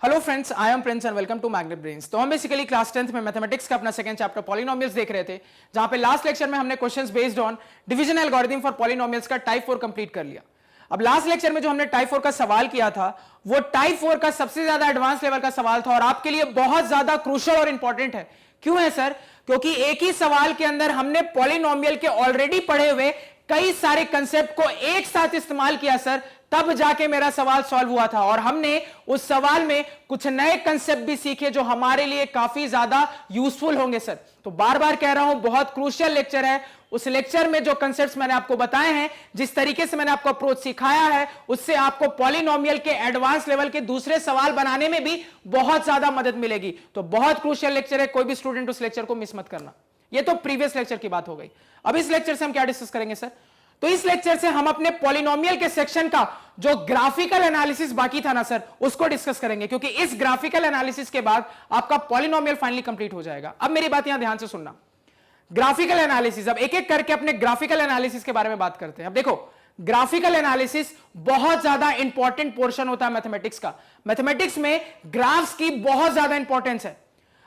Hello friends, I am Prince and welcome to magnet brains. तो हम basically class 10th में mathematics का अपना सेकंड चैप्टर पॉलिनोमियल्स देख रहे थे, जहां पे लास्ट लेक्चर में हमने questions based on division algorithm for polynomials का टाइप 4 कंप्लीट कर लिया। अब लास्ट लेक्चर में जो हमने टाइप 4 का सवाल किया था, वो टाइप 4 का सबसे ज्यादा एडवांस लेवल का सवाल था और आपके लिए बहुत ज्यादा क्रूशियल और इंपॉर्टेंट है। क्यों है सर? क्योंकि एक ही सवाल के अंदर हमने पॉलिनोमियल के ऑलरेडी पढ़े हुए कई सारे कंसेप्ट को एक साथ इस्तेमाल किया सर, तब जाके मेरा सवाल सॉल्व हुआ था। और हमने उस सवाल में कुछ नए कंसेप्ट भी सीखे जो हमारे लिए काफी ज्यादा यूजफुल होंगे सर। तो बार बार कह रहा हूं, बहुत क्रूशियल लेक्चर है। उस लेक्चर में जो कंसेप्ट्स मैंने आपको बताए हैं, जिस तरीके से मैंने आपको अप्रोच सिखाया है, उससे आपको पॉलिनोमियल के एडवांस लेवल के दूसरे सवाल बनाने में भी बहुत ज्यादा मदद मिलेगी। तो बहुत क्रूशियल लेक्चर है, कोई भी स्टूडेंट उस लेक्चर को मिस मत करना। ये तो प्रीवियस लेक्चर की बात हो गई। अब इस लेक्चर से हम क्या डिस्कस करेंगे सर? तो इस लेक्चर से हम अपने पॉलिनोमियल के सेक्शन का जो ग्राफिकल एनालिसिस बाकी था ना सर, उसको डिस्कस करेंगे, क्योंकि इस ग्राफिकल एनालिसिस के बाद आपका पॉलिनोमियल फाइनली कंप्लीट हो जाएगा। अब मेरी बात यहां ध्यान से सुनना। ग्राफिकल एनालिसिस, अब एक एक करके अपने ग्राफिकल एनालिसिस के बारे में बात करते हैं। अब देखो, ग्राफिकल एनालिसिस बहुत ज्यादा इंपॉर्टेंट पोर्शन होता है मैथमेटिक्स का। मैथमेटिक्स में ग्राफ्स की बहुत ज्यादा इंपॉर्टेंस है।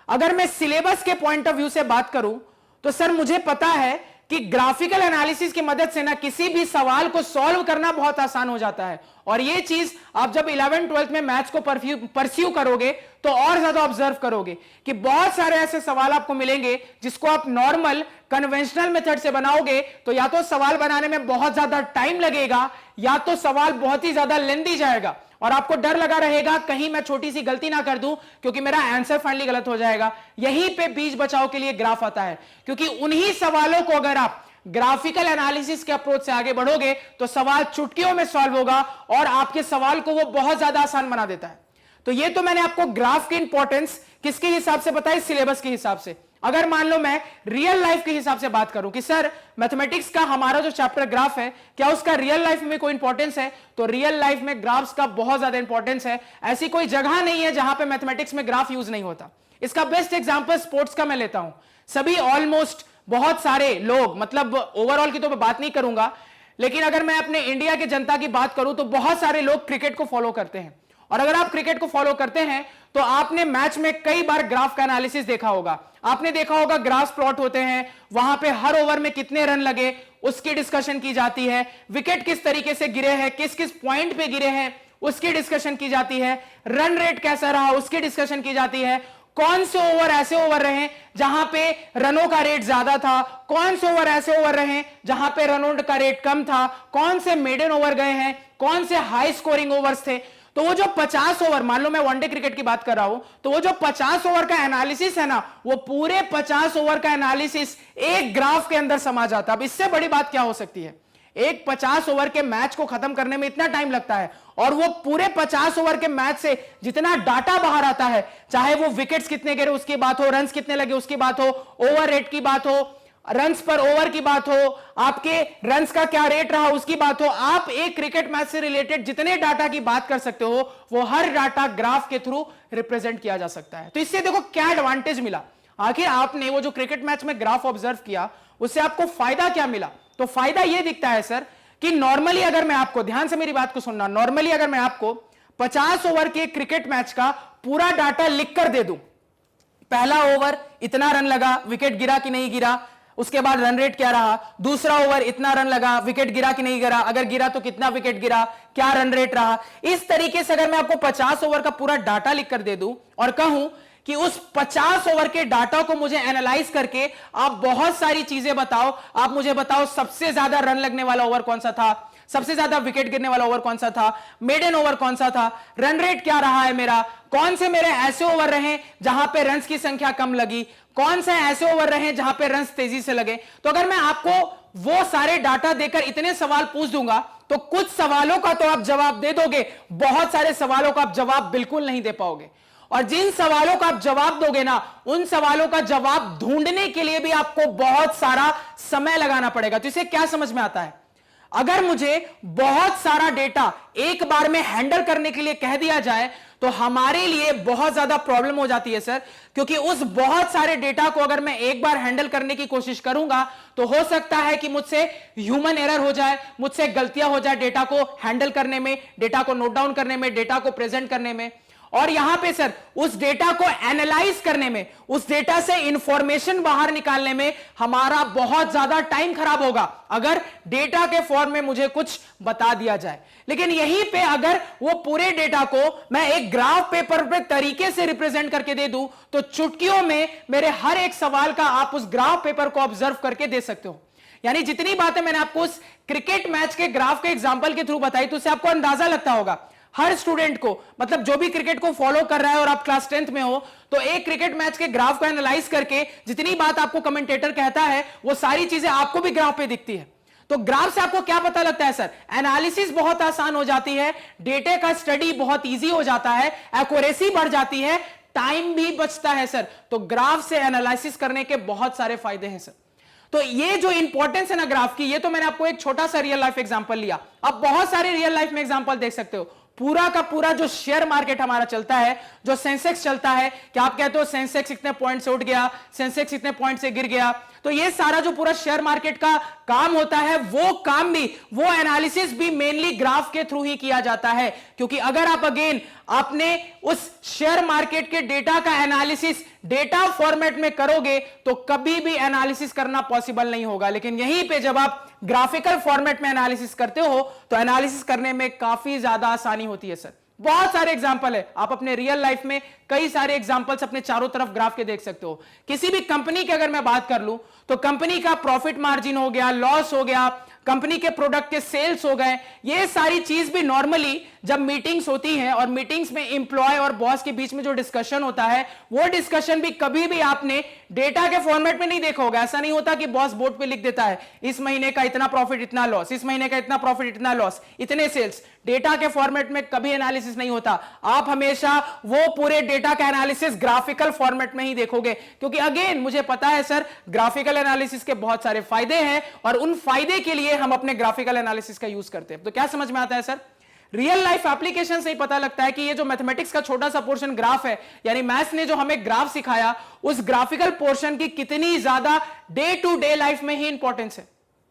अगर मैं सिलेबस के पॉइंट ऑफ व्यू से बात करूं तो सर मुझे पता है कि ग्राफिकल एनालिसिस की मदद से ना किसी भी सवाल को सॉल्व करना बहुत आसान हो जाता है। और ये चीज आप जब 11th 12th में मैथ्स को परस्यू करोगे तो और ज्यादा ऑब्जर्व करोगे कि बहुत सारे ऐसे सवाल आपको मिलेंगे जिसको आप नॉर्मल कन्वेंशनल मेथड से बनाओगे तो या तो सवाल बनाने में बहुत ज्यादा टाइम लगेगा, या तो सवाल बहुत ही ज्यादा लेंथी जाएगा और आपको डर लगा रहेगा कहीं मैं छोटी सी गलती ना कर दूं क्योंकि मेरा आंसर फाइनली गलत हो जाएगा। यहीं पे बीच बचाव के लिए ग्राफ आता है, क्योंकि उन्हीं सवालों को अगर आप ग्राफिकल एनालिसिस के अप्रोच से आगे बढ़ोगे तो सवाल चुटकियों में सॉल्व होगा और आपके सवाल को वो बहुत ज्यादा आसान बना देता है। तो ये तो मैंने आपको ग्राफ की इंपॉर्टेंस किसके हिसाब से बताई? सिलेबस के हिसाब से। अगर मान लो मैं रियल लाइफ के हिसाब से बात करूं कि सर मैथमेटिक्स का हमारा जो चैप्टर ग्राफ है, क्या उसका रियल लाइफ में कोई इंपॉर्टेंस है? तो रियल लाइफ में ग्राफ्स का बहुत ज्यादा इंपॉर्टेंस है। ऐसी कोई जगह नहीं है जहां पे मैथमेटिक्स में ग्राफ यूज नहीं होता। इसका बेस्ट एग्जांपल स्पोर्ट्स का मैं लेता हूं। सभी ऑलमोस्ट बहुत सारे लोग, मतलब ओवरऑल की तो मैं बात नहीं करूंगा, लेकिन अगर मैं अपने इंडिया की जनता की बात करूं तो बहुत सारे लोग क्रिकेट को फॉलो करते हैं। और अगर आप क्रिकेट को फॉलो करते हैं तो आपने मैच में कई बार ग्राफ का एनालिसिस देखा होगा। आपने देखा होगा ग्राफ प्लॉट होते हैं, वहां पे हर ओवर में कितने रन लगे उसकी डिस्कशन की जाती है, विकेट किस तरीके से गिरे हैं, किस किस पॉइंट पे गिरे हैं उसकी डिस्कशन की जाती है, रन रेट कैसा रहा उसकी डिस्कशन की जाती है, कौन से ओवर ऐसे ओवर रहे जहां पे रनों का रेट ज्यादा था, कौन से ओवर ऐसे ओवर रहे जहां पे रनों का रेट कम था, कौन से मेडन ओवर गए हैं, कौन से हाई स्कोरिंग ओवर्स थे। तो वो जो 50 ओवर, मान लो मैं वनडे क्रिकेट की बात कर रहा हूं, तो वो जो 50 ओवर का एनालिसिस है ना, वो पूरे 50 ओवर का एनालिसिस एक ग्राफ के अंदर समा जाता है। अब इससे बड़ी बात क्या हो सकती है? एक 50 ओवर के मैच को खत्म करने में इतना टाइम लगता है और वो पूरे 50 ओवर के मैच से जितना डाटा बाहर आता है, चाहे वो विकेट्स कितने गिरे उसकी बात हो, रन्स कितने लगे उसकी बात हो, ओवर रेट की बात हो, रन्स पर ओवर की बात हो, आपके रन्स का क्या रेट रहा उसकी बात हो, आप एक क्रिकेट मैच से रिलेटेड जितने डाटा की बात कर सकते हो वो हर डाटा ग्राफ के थ्रू रिप्रेजेंट किया जा सकता है। तो इससे देखो क्या एडवांटेज मिला। आखिर आपने वो जो क्रिकेट मैच में ग्राफ ऑब्जर्व किया उससे आपको फायदा क्या मिला? तो फायदा यह दिखता है सर कि नॉर्मली अगर मैं आपको, ध्यान से मेरी बात को सुनना, नॉर्मली अगर मैं आपको 50 ओवर के क्रिकेट मैच का पूरा डाटा लिख कर दे दूं, पहला ओवर इतना रन लगा, विकेट गिरा कि नहीं गिरा, उसके बाद रन रेट क्या रहा, दूसरा ओवर इतना रन लगा, विकेट गिरा कि नहीं गिरा, अगर गिरा तो कितना विकेट गिरा, क्या रन रेट रहा, इस तरीके से अगर मैं आपको 50 ओवर का पूरा डाटा लिख कर दे दूं और कहूं कि उस 50 ओवर के डाटा को मुझे एनालाइज करके आप बहुत सारी चीजें बताओ, आप मुझे बताओ सबसे ज्यादा रन लगने वाला ओवर कौन सा था, सबसे ज्यादा विकेट गिरने वाला ओवर कौन सा था, मेडन ओवर कौन सा था, रन रेट क्या रहा है मेरा, कौन से मेरे ऐसे ओवर रहे जहां पे रन्स की संख्या कम लगी, कौन से ऐसे ओवर रहे जहां पे रन्स तेजी से लगे। तो अगर मैं आपको वो सारे डाटा देकर इतने सवाल पूछ दूंगा तो कुछ सवालों का तो आप जवाब दे दोगे, बहुत सारे सवालों का आप जवाब बिल्कुल नहीं दे पाओगे। और जिन सवालों का आप जवाब दोगे ना, उन सवालों का जवाब ढूंढने के लिए भी आपको बहुत सारा समय लगाना पड़ेगा। तो इसे क्या समझ में आता है? अगर मुझे बहुत सारा डेटा एक बार में हैंडल करने के लिए कह दिया जाए तो हमारे लिए बहुत ज्यादा प्रॉब्लम हो जाती है सर, क्योंकि उस बहुत सारे डेटा को अगर मैं एक बार हैंडल करने की कोशिश करूंगा तो हो सकता है कि मुझसे ह्यूमन एरर हो जाए, मुझसे गलतियां हो जाए डेटा को हैंडल करने में, डेटा को नोट डाउन करने में, डेटा को प्रेजेंट करने में। और यहां पे सर उस डेटा को एनालाइज करने में, उस डेटा से इंफॉर्मेशन बाहर निकालने में हमारा बहुत ज्यादा टाइम खराब होगा अगर डेटा के फॉर्म में मुझे कुछ बता दिया जाए। लेकिन यहीं पे अगर वो पूरे डेटा को मैं एक ग्राफ पेपर पे तरीके से रिप्रेजेंट करके दे दूं तो चुटकियों में मेरे हर एक सवाल का आप उस ग्राफ पेपर को ऑब्जर्व करके दे सकते हो। यानी जितनी बातें मैंने आपको उस क्रिकेट मैच के ग्राफ के एग्जांपल के थ्रू बताई तो उससे आपको अंदाजा लगता होगा हर स्टूडेंट को, मतलब जो भी क्रिकेट को फॉलो कर रहा है और आप क्लास 10th में हो तो एक क्रिकेट मैच के ग्राफ को एनालाइज करके जितनी बात आपको कमेंटेटर कहता है वो सारी चीजें आपको भी ग्राफ पे दिखती है। तो ग्राफ से आपको क्या पता लगता है सर? एनालिसिस बहुत आसान हो जाती है, डेटा का स्टडी बहुत इजी हो जाता है, एक्यूरेसी बढ़ जाती है, टाइम भी बचता है सर। तो ग्राफ से एनालिसिस करने के बहुत सारे फायदे हैं सर। तो ये जो इंपॉर्टेंस है ना ग्राफ की, ये तो मैंने आपको एक छोटा सा रियल लाइफ एग्जांपल लिया, अब बहुत सारे रियल लाइफ में एग्जांपल देख सकते हो। पूरा का पूरा जो शेयर मार्केट हमारा चलता है, जो सेंसेक्स चलता है, कि आप कहते हो सेंसेक्स इतने पॉइंट से उठ गया, सेंसेक्स इतने पॉइंट से गिर गया, तो ये सारा जो पूरा शेयर मार्केट का काम होता है वो काम भी, वो एनालिसिस भी मेनली ग्राफ के थ्रू ही किया जाता है। क्योंकि अगर आप अगेन आपने उस शेयर मार्केट के डेटा का एनालिसिस डेटा फॉर्मेट में करोगे तो कभी भी एनालिसिस करना पॉसिबल नहीं होगा। लेकिन यहीं पे जब आप ग्राफिकल फॉर्मेट में एनालिसिस करते हो तो एनालिसिस करने में काफी ज्यादा आसानी होती है सर। बहुत सारे एग्जाम्पल है, आप अपने रियल लाइफ में कई सारे एग्जाम्पल्स अपने चारों तरफ ग्राफ के देख सकते हो। किसी भी कंपनी की अगर मैं बात कर लूं तो कंपनी का प्रॉफिट मार्जिन हो गया, लॉस हो गया, कंपनी के प्रोडक्ट के सेल्स हो गए, ये सारी चीज भी नॉर्मली जब मीटिंग्स होती हैं और मीटिंग्स में एम्प्लॉय और बॉस के बीच में जो डिस्कशन होता है वो डिस्कशन भी कभी भी आपने डेटा के फॉर्मेट में नहीं देखा होगा। ऐसा नहीं होता कि बॉस बोर्ड पे लिख देता है इस महीने का इतना प्रॉफिट इतना लॉस, इस महीने का इतना प्रॉफिट इतना लॉस, इतने सेल्स। डेटा के फॉर्मेट में कभी एनालिसिस नहीं होता, आप हमेशा वो पूरे डेटा का एनालिसिस ग्राफिकल फॉर्मेट में ही देखोगे। क्योंकि अगेन मुझे पता है सर ग्राफिकल एनालिसिस के बहुत सारे फायदे हैं और उन फायदे के लिए हम अपने ग्राफिकल एनालिसिस का यूज करते हैं। तो क्या समझ में आता है सर? रियल लाइफ एप्लीकेशन से ही पता लगता है कि ये जो मैथमेटिक्स का छोटा सा पोर्शन ग्राफ है, यानी मैथ्स ने जो हमें ग्राफ सिखाया उस ग्राफिकल पोर्शन की कितनी ज्यादा डे टू डे लाइफ में ही इंपॉर्टेंस है।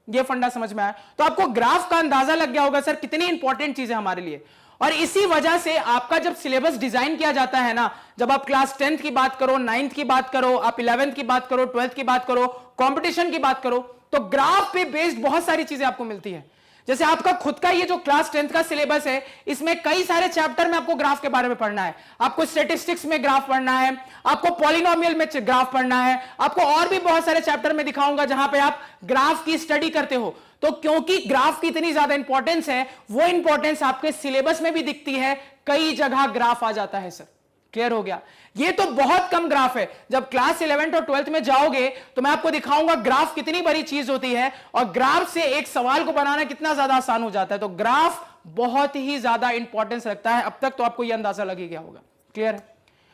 ये फंडा समझ में आया? तो आपको ग्राफ का अंदाजा लग गया होगा सर कितनी इंपॉर्टेंट चीज है हमारे लिए। और इसी वजह से आपका जब सिलेबस डिजाइन किया जाता है ना, जब आप क्लास 10th की बात करो, 9th की बात करो, आप 11th की बात करो, 12th की बात करो, कंपटीशन की बात करो, तो ग्राफ पे बेस्ड बहुत सारी चीजें आपको मिलती है। जैसे आपका खुद का ये जो क्लास 10th का सिलेबस है इसमें कई सारे चैप्टर में आपको ग्राफ के बारे में पढ़ना है। आपको स्टैटिस्टिक्स में ग्राफ पढ़ना है, आपको पॉलिनोमियल में ग्राफ पढ़ना है, आपको और भी बहुत सारे चैप्टर में दिखाऊंगा जहां पे आप ग्राफ की स्टडी करते हो। तो क्योंकि ग्राफ की इतनी ज्यादा इंपॉर्टेंस है, वो इंपॉर्टेंस आपके सिलेबस में भी दिखती है, कई जगह ग्राफ आ जाता है सर। क्लियर हो गया? ये तो बहुत कम ग्राफ है। जब क्लास 11th और 12th में जाओगे तो मैं आपको दिखाऊंगा ग्राफ कितनी बड़ी चीज होती है और ग्राफ से एक सवाल को बनाना कितना ज्यादा आसान हो जाता है। तो ग्राफ बहुत ही ज्यादा इंपॉर्टेंस रखता है। अब तक तो आपको यह अंदाजा लग ही गया होगा। क्लियर है?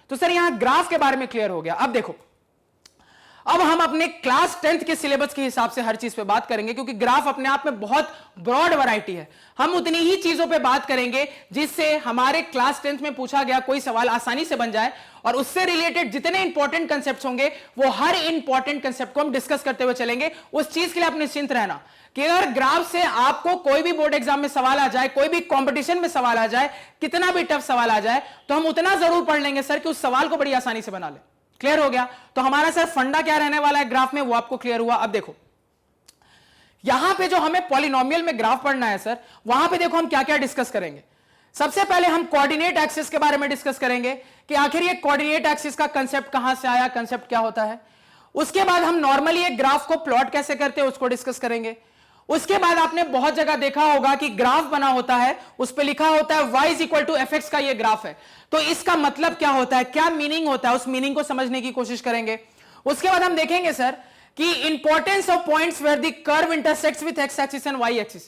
तो सर यहां ग्राफ के बारे में क्लियर हो गया। अब देखो, अब हम अपने क्लास 10th के सिलेबस के हिसाब से हर चीज पे बात करेंगे, क्योंकि ग्राफ अपने आप में बहुत ब्रॉड वैरायटी है। हम उतनी ही चीजों पे बात करेंगे जिससे हमारे क्लास 10th में पूछा गया कोई सवाल आसानी से बन जाए, और उससे रिलेटेड जितने इंपॉर्टेंट कंसेप्ट होंगे वो हर इंपॉर्टेंट कंसेप्ट को हम डिस्कस करते हुए चलेंगे। उस चीज के लिए आप निश्चिंत रहना कि अगर ग्राफ से आपको कोई भी बोर्ड एग्जाम में सवाल आ जाए, कोई भी कंपटीशन में सवाल आ जाए, कितना भी टफ सवाल आ जाए, तो हम उतना जरूर पढ़ लेंगे सर कि उस सवाल को बड़ी आसानी से बना ले। क्लियर हो गया? तो हमारा सर फंडा क्या रहने वाला है ग्राफ में, वो आपको क्लियर हुआ। अब देखो यहां पे जो हमें पॉलिनोमियल में ग्राफ पढ़ना है सर, वहां पे देखो हम क्या क्या डिस्कस करेंगे। सबसे पहले हम कोऑर्डिनेट एक्सिस के बारे में डिस्कस करेंगे कि आखिर ये कोऑर्डिनेट एक्सिस का कंसेप्ट कहां से आया, कंसेप्ट क्या होता है। उसके बाद हम नॉर्मली एक ग्राफ को प्लॉट कैसे करते हैं उसको डिस्कस करेंगे। उसके बाद आपने बहुत जगह देखा होगा कि ग्राफ बना होता है, उस पर लिखा होता है y = fx का ये ग्राफ है, तो इसका मतलब क्या होता है, क्या मीनिंग होता है, उस मीनिंग को समझने की कोशिश करेंगे। उसके बाद हम देखेंगे सर कि importance of points where the curve intersects with x axis and y axis,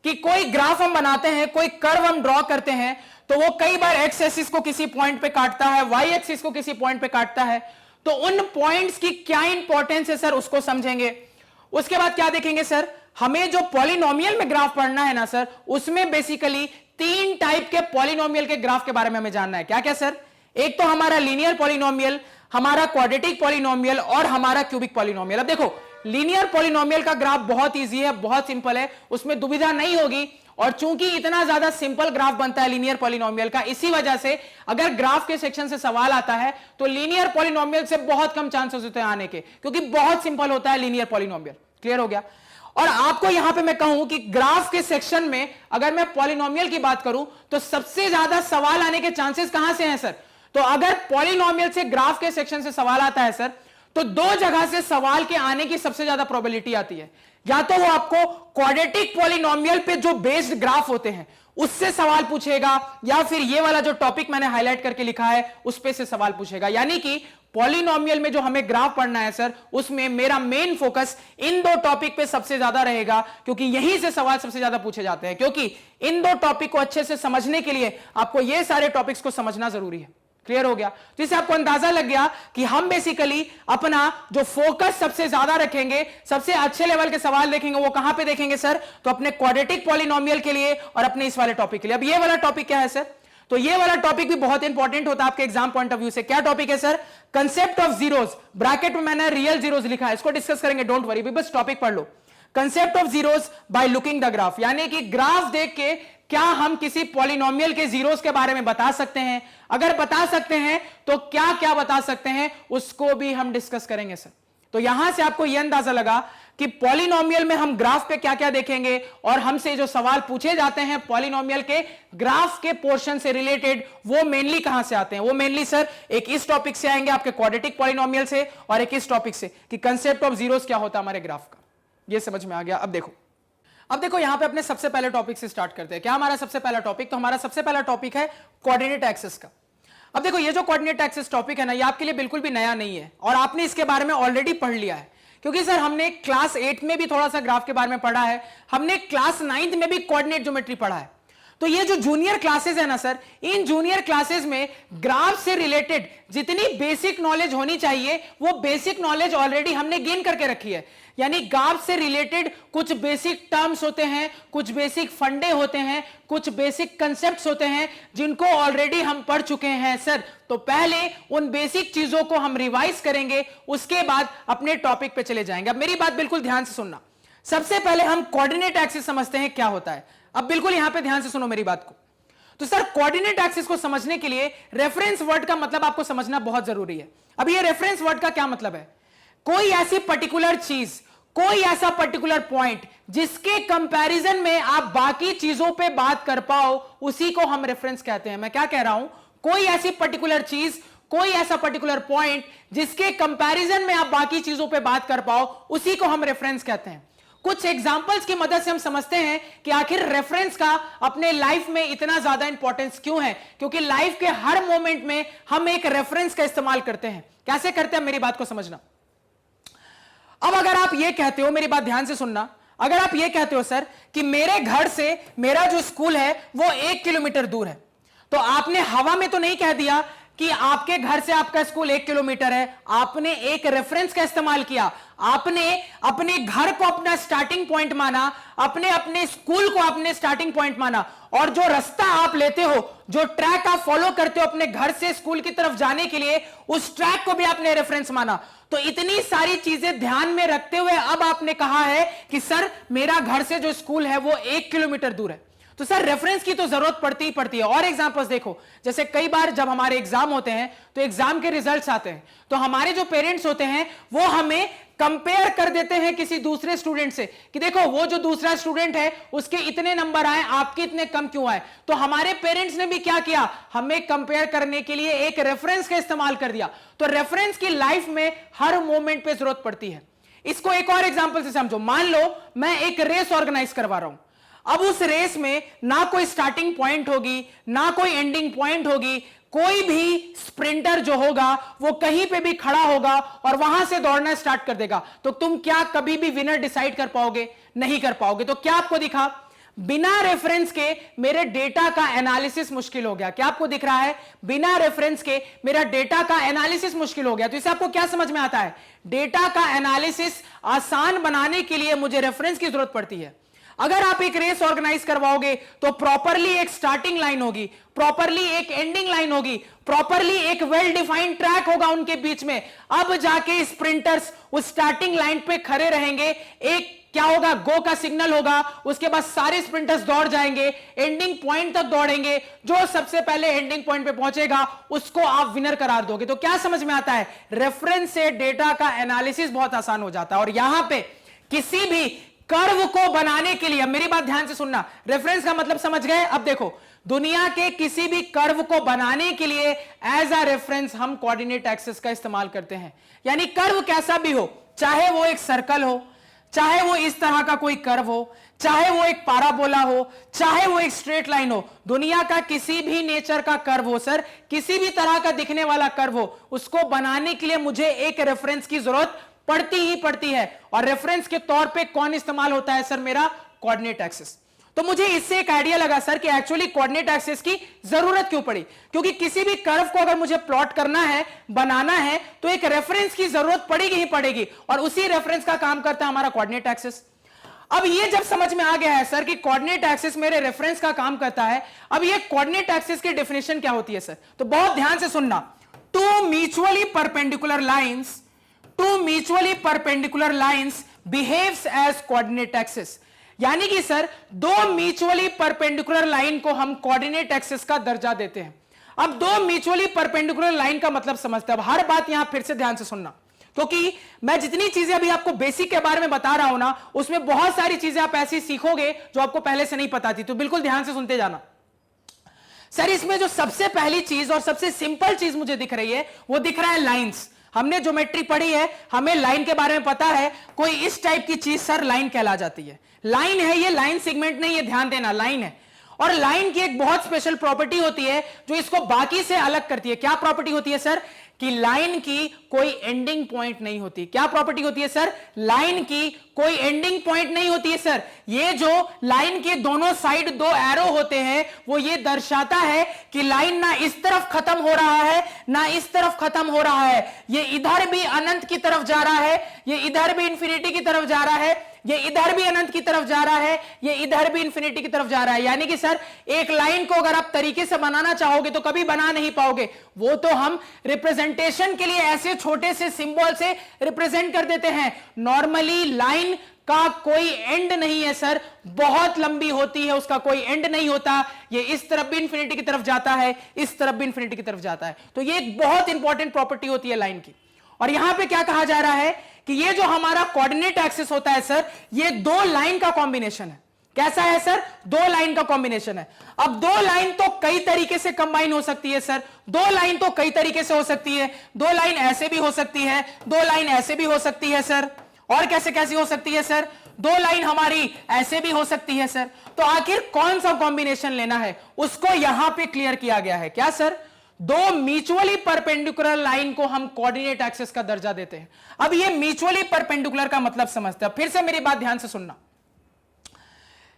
कि कोई ग्राफ हम बनाते हैं, कोई कर्व हम ड्रॉ करते हैं, तो वो कई बार x एक्सिस को किसी पॉइंट पे काटता है, y एक्सिस को किसी पॉइंट पे काटता है, तो उन पॉइंट्स की क्या इंपॉर्टेंस है सर उसको समझेंगे। उसके बाद क्या देखेंगे सर, हमें जो पॉलिनोमियल में ग्राफ पढ़ना है ना सर, उसमें बेसिकली 3 टाइप के पॉलिनोमियल के ग्राफ के बारे में हमें जानना है। क्या क्या सर? एक तो हमारा लीनियर पॉलिनोमियल, हमारा क्वाड्रेटिक पॉलिनोमियल और हमारा क्यूबिक पॉलिनोमियल। अब देखो लीनियर पॉलिनोमियल का ग्राफ बहुत इजी है, बहुत सिंपल है, उसमें दुविधा नहीं होगी। और चूंकि इतना ज्यादा सिंपल ग्राफ बनता है लीनियर पॉलिनोमियल का, इसी वजह से अगर ग्राफ के सेक्शन से सवाल आता है तो लीनियर पॉलिनोमियल से बहुत कम चांसेस होते हैं आने के, क्योंकि बहुत सिंपल होता है लीनियर पॉलिनोमियल। क्लियर हो गया? और आपको यहां पे मैं कहूं कि ग्राफ के सेक्शन में अगर मैं पॉलिनोमियल की बात करूं तो सबसे ज्यादा सवाल आने के चांसेस कहां से हैं सर? तो अगर पॉलिनोमियल से ग्राफ के सेक्शन से सवाल आता है सर, तो दो जगह से सवाल के आने की सबसे ज्यादा प्रोबेबिलिटी आती है। या तो वो आपको क्वाड्रेटिक पॉलिनोमियल पे जो बेस्ड ग्राफ होते हैं उससे सवाल पूछेगा, या फिर ये वाला जो टॉपिक मैंने हाईलाइट करके लिखा है उस पे से सवाल पूछेगा। यानी कि पॉलिनोमियल में जो हमें ग्राफ पढ़ना है सर, उसमें मेरा मेन फोकस इन दो टॉपिक पे सबसे ज्यादा रहेगा, क्योंकि यहीं से सवाल सबसे ज्यादा पूछे जाते हैं। क्योंकि इन दो टॉपिक को अच्छे से समझने के लिए आपको ये सारे टॉपिक्स को समझना जरूरी है। क्लियर हो गया? तो इससे आपको अंदाजा लग गया कि हम बेसिकली अपना जो फोकस सबसे ज्यादा रखेंगे, सबसे अच्छे लेवल के सवाल देखेंगे, वो कहां पे देखेंगे सर? तो अपने क्वाड्रेटिक पॉलिनोमियल के लिए और अपने इस वाले टॉपिक के लिए। अब ये वाला टॉपिक क्या है सर? तो ये वाला टॉपिक भी बहुत इंपॉर्टेंट होता है आपके एग्जाम पॉइंट ऑफ व्यू से। क्या टॉपिक है sir? Concept of zeros. Bracket में मैंने रियल जीरोस लिखा है, इसको डिस्कस करेंगे, डोंट वरी, बस टॉपिक पढ़ लो। Concept of zeros by looking the graph, यानी कि ग्राफ देख के क्या हम किसी पॉलिनोमियल के जीरोस के बारे में बता सकते हैं? अगर बता सकते हैं तो क्या क्या बता सकते हैं, उसको भी हम डिस्कस करेंगे सर। तो यहां से आपको यह अंदाजा लगा कि पॉलिनोमियल में हम ग्राफ पे क्या क्या देखेंगे, और हमसे जो सवाल पूछे जाते हैं पॉलिनोमियल के ग्राफ के पोर्शन से रिलेटेड, वो मेनली कहां से आते हैं? वो मेनली सर एक इस टॉपिक से आएंगे, आपके क्वाड्रेटिक पॉलिनोमियल से, और एक इस टॉपिक से कि कंसेप्ट ऑफ जीरोस क्या होता है हमारे ग्राफ का। ये समझ में आ गया? अब देखो यहां पे अपने सबसे पहले टॉपिक से स्टार्ट करते हैं। क्या हमारा सबसे पहला टॉपिक? तो हमारा सबसे पहला टॉपिक है कोऑर्डिनेट एक्सिस का। अब देखो ये जो कोऑर्डिनेट एक्सिस टॉपिक है ना, ये आपके लिए बिल्कुल भी नया नहीं है, और आपने इसके बारे में ऑलरेडी पढ़ लिया है, क्योंकि सर हमने क्लास 8 में भी थोड़ा सा ग्राफ के बारे में पढ़ा है, हमने क्लास 9th में भी कोऑर्डिनेट ज्योमेट्री पढ़ा है। तो ये जो जूनियर क्लासेस है ना सर, इन जूनियर क्लासेस में ग्राफ से रिलेटेड जितनी बेसिक नॉलेज होनी चाहिए वो बेसिक नॉलेज ऑलरेडी हमने गेन करके रखी है। यानी ग्राफ से रिलेटेड कुछ बेसिक टर्म्स होते हैं, कुछ बेसिक फंडे होते हैं, कुछ बेसिक कंसेप्ट्स होते हैं जिनको ऑलरेडी हम पढ़ चुके हैं सर। तो पहले उन बेसिक चीजों को हम रिवाइज करेंगे, उसके बाद अपने टॉपिक पे चले जाएंगे। अब मेरी बात बिल्कुल ध्यान से सुनना। सबसे पहले हम कोऑर्डिनेट एक्सिस समझते हैं क्या होता है। अब बिल्कुल यहां पे ध्यान से सुनो मेरी बात को। तो सर कोऑर्डिनेट एक्सिस को समझने के लिए रेफरेंस वर्ड का मतलब आपको समझना बहुत जरूरी है। अब ये रेफरेंस वर्ड का क्या मतलब है? कोई ऐसी पर्टिकुलर चीज, कोई ऐसा पर्टिकुलर पॉइंट जिसके कंपैरिजन में आप बाकी चीजों पे बात कर पाओ, उसी को हम रेफरेंस कहते हैं। मैं क्या कह रहा हूं? कोई ऐसी पर्टिकुलर चीज, कोई ऐसा पर्टिकुलर पॉइंट जिसके कंपैरिजन में आप बाकी चीजों पे बात कर पाओ, उसी को हम रेफरेंस कहते हैं। कुछ एग्जांपल्स की मदद से हम समझते हैं कि आखिर रेफरेंस का अपने लाइफ में इतना ज्यादा इंपॉर्टेंस क्यों है, क्योंकि लाइफ के हर मोमेंट में हम एक रेफरेंस का इस्तेमाल करते हैं। कैसे करते हैं, मेरी बात को समझना। अब अगर आप ये कहते हो, मेरी बात ध्यान से सुनना, अगर आप ये कहते हो सर कि मेरे घर से मेरा जो स्कूल है वो 1 किलोमीटर दूर है, तो आपने हवा में तो नहीं कह दिया कि आपके घर से आपका स्कूल 1 किलोमीटर है, आपने एक रेफरेंस का इस्तेमाल किया। आपने अपने घर को अपना स्टार्टिंग पॉइंट माना, अपने स्कूल को अपने स्टार्टिंग पॉइंट माना, और जो रास्ता आप लेते हो, जो ट्रैक आप फॉलो करते हो अपने घर से स्कूल की तरफ जाने के लिए, उस ट्रैक को भी आपने रेफरेंस माना। तो इतनी सारी चीजें ध्यान में रखते हुए अब आपने कहा है कि सर मेरा घर से जो स्कूल है वो 1 किलोमीटर दूर है। तो सर रेफरेंस की तो जरूरत पड़ती ही पड़ती है। और एग्जांपल्स देखो, जैसे कई बार जब हमारे एग्जाम होते हैं तो एग्जाम के रिजल्ट्स आते हैं, तो हमारे जो पेरेंट्स होते हैं वो हमें कंपेयर कर देते हैं किसी दूसरे स्टूडेंट से कि देखो वो जो दूसरा स्टूडेंट है उसके इतने नंबर आए, आपके इतने कम क्यों आए। तो हमारे पेरेंट्स ने भी क्या किया, हमें कंपेयर करने के लिए एक रेफरेंस का इस्तेमाल कर दिया। तो रेफरेंस की लाइफ में हर मोमेंट पे जरूरत पड़ती है। इसको एक और एग्जांपल से समझो। मान लो मैं एक रेस ऑर्गेनाइज करवा रहा हूं। अब उस रेस में ना कोई स्टार्टिंग पॉइंट होगी, ना कोई एंडिंग पॉइंट होगी। कोई भी स्प्रिंटर जो होगा वो कहीं पे भी खड़ा होगा और वहां से दौड़ना स्टार्ट कर देगा। तो तुम क्या कभी भी विनर डिसाइड कर पाओगे? नहीं कर पाओगे। तो क्या आपको दिखा, बिना रेफरेंस के मेरे डेटा का एनालिसिस मुश्किल हो गया। क्या आपको दिख रहा है? बिना रेफरेंस के मेरा डेटा का एनालिसिस मुश्किल हो गया। तो इससे आपको क्या समझ में आता है? डेटा का एनालिसिस आसान बनाने के लिए मुझे रेफरेंस की जरूरत पड़ती है। अगर आप एक रेस ऑर्गेनाइज करवाओगे तो प्रॉपरली एक स्टार्टिंग लाइन होगी, प्रॉपरली एक एंडिंग लाइन होगी, प्रॉपरली एक वेल डिफाइंड ट्रैक होगा उनके बीच में, अब जाके स्प्रिंटर्स उस स्टार्टिंग लाइन पे खड़े रहेंगे। एक क्या होगा, गो का सिग्नल होगा, उसके बाद सारे स्प्रिंटर्स दौड़ जाएंगे, एंडिंग पॉइंट तक दौड़ेंगे, जो सबसे पहले एंडिंग पॉइंट पे पहुंचेगा उसको आप विनर करार दोगे। तो क्या समझ में आता है, रेफरेंस से डेटा का एनालिसिस बहुत आसान हो जाता है। और यहां पे किसी भी कर्व को बनाने के लिए, मेरी बात ध्यान से सुनना, रेफरेंस का मतलब समझ गए। अब देखो, दुनिया के किसी भी कर्व को बनाने के लिए एज अ रेफरेंस हम कोऑर्डिनेट एक्सिस का इस्तेमाल करते हैं। यानी कर्व कैसा भी हो, चाहे वो एक सर्कल हो, चाहे वो इस तरह का कोई कर्व हो, चाहे वो एक पाराबोला हो, चाहे वो एक स्ट्रेट लाइन हो, दुनिया का किसी भी नेचर का कर्व हो सर, किसी भी तरह का दिखने वाला कर्व हो, उसको बनाने के लिए मुझे एक रेफरेंस की जरूरत पड़ती ही पड़ती है। और रेफरेंस के तौर पे कौन इस्तेमाल होता है सर, मेरा कोऑर्डिनेट एक्सिस। तो मुझे इससे एक आइडिया लगा सर कि एक्चुअली कोऑर्डिनेट एक्सिस की जरूरत क्यों पड़ी, क्योंकि किसी भी कर्व को अगर मुझे प्लॉट करना है, बनाना है, तो एक रेफरेंस की जरूरत पड़ेगी ही पड़ेगी, और उसी रेफरेंस का काम करता है हमारा कोऑर्डिनेट एक्सिस। अब ये जब समझ में आ गया है सर कि कोऑर्डिनेट एक्सिस मेरे रेफरेंस का काम करता है, अब ये कोऑर्डिनेट एक्सिस की डेफिनेशन क्या होती है सर, तो बहुत ध्यान से सुनना। Two mutually perpendicular lines behaves as coordinate axis. यानी कि सर दो म्यूचुअली परपेंडिकुलर लाइन को हम कोऑर्डिनेट एक्सिस का दर्जा देते हैं। अब दो म्यूचुअली परपेंडिकुलर लाइन का मतलब समझते हैं। अब हर बात यहां फिर से ध्यान से सुनना, क्योंकि मैं जितनी चीजें अभी आपको बेसिक के बारे में बता रहा हूं ना, उसमें बहुत सारी चीजें आप ऐसी सीखोगे जो आपको पहले से नहीं पता थी। तो बिल्कुल ध्यान से सुनते जाना। सर इसमें जो सबसे पहली चीज और सबसे सिंपल चीज मुझे दिख रही है, वो दिख रहा है लाइंस। हमने ज्योमेट्री पढ़ी है, हमें लाइन के बारे में पता है, कोई इस टाइप की चीज सर लाइन कहला जाती है। लाइन है ये, लाइन सेगमेंट नहीं है, ध्यान देना, लाइन है। और लाइन की एक बहुत स्पेशल प्रॉपर्टी होती है जो इसको बाकी से अलग करती है। क्या प्रॉपर्टी होती है सर, कि लाइन की कोई एंडिंग पॉइंट नहीं होती। क्या प्रॉपर्टी होती है सर, लाइन की कोई एंडिंग पॉइंट नहीं होती है सर। ये जो लाइन के दोनों साइड दो एरो होते हैं, वो ये दर्शाता है कि लाइन ना इस तरफ खत्म हो रहा है ना इस तरफ खत्म हो रहा है, ये इधर भी अनंत की तरफ जा रहा है, ये इधर भी इंफिनिटी की तरफ जा रहा है, ये इधर भी अनंत की तरफ जा रहा है, ये इधर भी इंफिनिटी की तरफ जा रहा है। यानी कि सर एक लाइन को अगर आप तरीके से बनाना चाहोगे तो कभी बना नहीं पाओगे। वो तो हम रिप्रेजेंटेशन के लिए ऐसे छोटे से सिंबल से रिप्रेजेंट कर देते हैं। नॉर्मली लाइन का कोई एंड नहीं है सर, बहुत लंबी होती है, उसका कोई एंड नहीं होता। ये इस तरफ भी इंफिनिटी की तरफ जाता है, इस तरफ भी इंफिनिटी की तरफ जाता है। तो ये एक बहुत इंपॉर्टेंट प्रॉपर्टी होती है लाइन की। और यहां पे क्या कहा जा रहा है कि ये जो हमारा कोऑर्डिनेट एक्सिस होता है सर, ये दो लाइन का कॉम्बिनेशन है। कैसा है सर, दो लाइन का कॉम्बिनेशन है। अब दो लाइन तो कई तरीके से कंबाइन हो सकती है सर, दो लाइन तो कई तरीके से हो सकती है। दो लाइन ऐसे भी हो सकती है, दो लाइन ऐसे भी हो सकती है सर। और कैसे कैसे हो सकती है सर, दो लाइन हमारी ऐसे भी हो सकती है सर। तो आखिर कौन सा कॉम्बिनेशन लेना है, उसको यहां पे क्लियर किया गया है। क्या सर, दो म्यूचुअली परपेंडिकुलर लाइन को हम कोऑर्डिनेट एक्सिस का दर्जा देते हैं। अब ये म्यूचुअली परपेंडिकुलर का मतलब समझते हैं। फिर से मेरी बात ध्यान से सुनना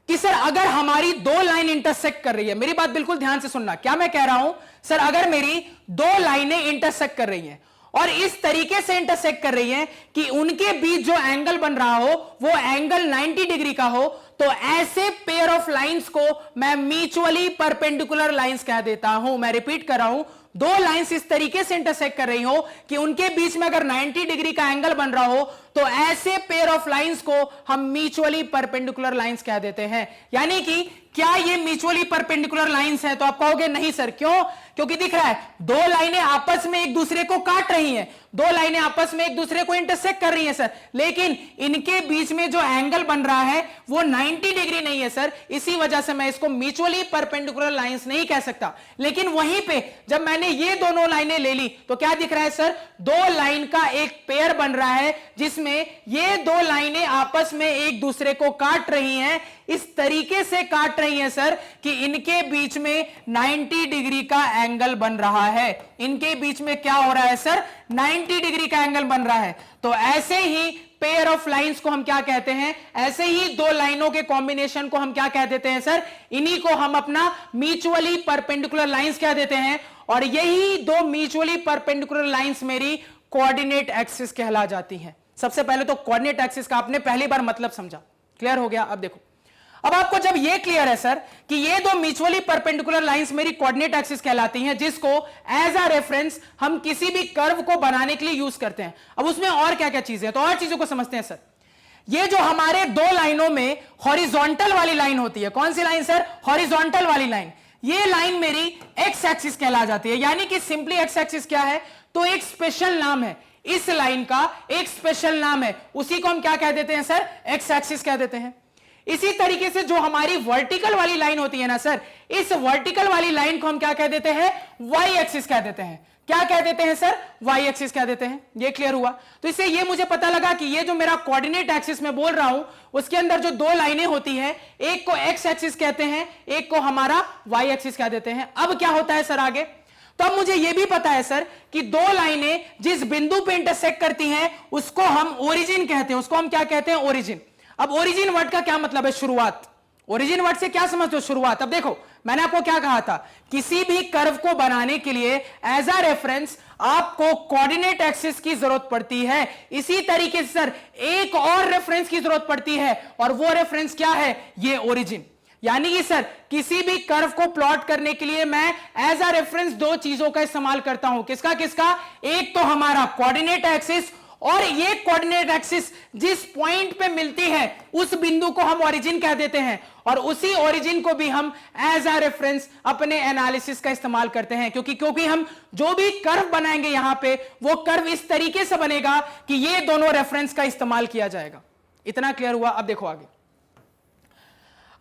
कि सर अगर हमारी दो लाइन इंटरसेक्ट कर रही है, मेरी बात बिल्कुल ध्यान से सुनना, क्या मैं कह रहा हूं सर, अगर मेरी दो लाइनें इंटरसेक्ट कर रही हैं और इस तरीके से इंटरसेक्ट कर रही हैं कि उनके बीच जो एंगल बन रहा हो वो एंगल 90 डिग्री का हो, तो ऐसे पेयर ऑफ लाइंस को मैं म्यूचुअली परपेंडिकुलर लाइंस कह देता हूं। मैं रिपीट कर रहा हूं, दो लाइंस इस तरीके से इंटरसेक्ट कर रही हो कि उनके बीच में अगर 90 डिग्री का एंगल बन रहा हो, तो ऐसे पेयर ऑफ लाइंस को हम म्यूचुअली परपेंडिकुलर लाइंस कह देते हैं। यानी कि क्या ये म्यूचुअली परपेंडिकुलर लाइंस है, तो आप कहोगे नहीं सर, क्यों, क्योंकि दिख रहा है दो लाइनें आपस में एक दूसरे को काट रही हैं, दो लाइनें आपस में एक दूसरे को इंटरसेक्ट कर रही हैं सर, लेकिन इनके बीच में जो एंगल बन रहा है वो 90 डिग्री नहीं है सर। इसी वजह से मैं इसको म्यूचुअली परपेंडिकुलर लाइंस नहीं कह सकता। लेकिन वहीं पे जब मैंने ये दोनों लाइनें ले ली तो क्या दिख रहा है सर, दो लाइन का एक पेयर बन रहा है जिसमें ये दो लाइनें आपस में एक दूसरे को काट रही हैं। इस तरीके से काट रही हैं सर कि इनके बीच में 90 डिग्री का एंगल बन रहा है। इनके बीच में क्या हो रहा है सर, 90 डिग्री का एंगल बन रहा है। तो ऐसे ही पेयर ऑफ लाइंस को हम क्या कहते हैं, ऐसे ही दो लाइनों के कॉम्बिनेशन को हम क्या कह देते हैं सर, इन्हीं को हम अपना म्यूचुअली परपेंडिकुलर लाइंस कह देते हैं। और यही दो म्यूचुअली परपेंडिकुलर लाइंस मेरी कोऑर्डिनेट एक्सिस कहला जाती हैं। सबसे पहले तो कोऑर्डिनेट एक्सिस का आपने पहली बार मतलब समझा, क्लियर हो गया। अब देखो, अब आपको जब ये क्लियर है सर कि ये दो म्यूचुअली परपेंडिकुलर लाइंस मेरी कोऑर्डिनेट एक्सिस कहलाती हैं, जिसको एज अ रेफरेंस हम किसी भी कर्व को बनाने के लिए यूज करते हैं। अब उसमें और क्या क्या चीजें हैं, तो और चीजों को समझते हैं सर। ये जो हमारे दो लाइनों में हॉरिजॉन्टल वाली लाइन होती है, कौन सी लाइन सर? हॉरिजॉन्टल वाली लाइन। ये लाइन मेरी एक्स एक्सिस कहला जाती है, यानी कि सिंपली एक्स एक्सिस क्या है? तो एक स्पेशल नाम है, इस लाइन का एक स्पेशल नाम है, उसी को हम क्या कह देते हैं सर? एक्स एक्सिस कह देते हैं। इसी तरीके से जो हमारी वर्टिकल वाली लाइन होती है ना सर, इस वर्टिकल वाली लाइन को हम क्या कह देते हैं? वाई एक्सिस कह देते हैं। क्या कह देते हैं सर? वाई एक्सिस कह देते हैं। ये क्लियर हुआ? तो इससे ये मुझे पता लगा कि ये जो मेरा कोऑर्डिनेट एक्सिस में बोल रहा हूं, उसके अंदर जो दो लाइनें होती हैं, एक को एक्स एक्सिस कहते हैं, एक को हमारा वाई एक्सिस कह देते हैं। अब क्या होता है सर आगे? तो अब मुझे यह भी पता है सर कि दो लाइनें जिस बिंदु पे इंटरसेक्ट करती हैं उसको हम ओरिजिन कहते हैं। उसको हम क्या कहते हैं? ओरिजिन। अब ओरिजिन वर्ड का क्या मतलब है? शुरुआत। ओरिजिन वर्ड से क्या समझते हो? शुरुआत। अब देखो मैंने आपको क्या कहा था, किसी भी कर्व को बनाने के लिए एज अ रेफरेंस आपको कोऑर्डिनेट एक्सिस की जरूरत पड़ती है। इसी तरीके से सर एक और रेफरेंस की जरूरत पड़ती है, और वो रेफरेंस क्या है? ये ओरिजिन। यानी कि सर किसी भी कर्व को प्लॉट करने के लिए मैं एज अ रेफरेंस दो चीजों का इस्तेमाल करता हूं। किसका किसका? एक तो हमारा कोऑर्डिनेट एक्सिस, और ये कोऑर्डिनेट एक्सिस जिस पॉइंट पे मिलती है उस बिंदु को हम ओरिजिन कह देते हैं, और उसी ओरिजिन को भी हम एज अ रेफरेंस अपने एनालिसिस का इस्तेमाल करते हैं। क्योंकि हम जो भी कर्व बनाएंगे यहां पे, वो कर्व इस तरीके से बनेगा कि ये दोनों रेफरेंस का इस्तेमाल किया जाएगा। इतना क्लियर हुआ? अब देखो आगे।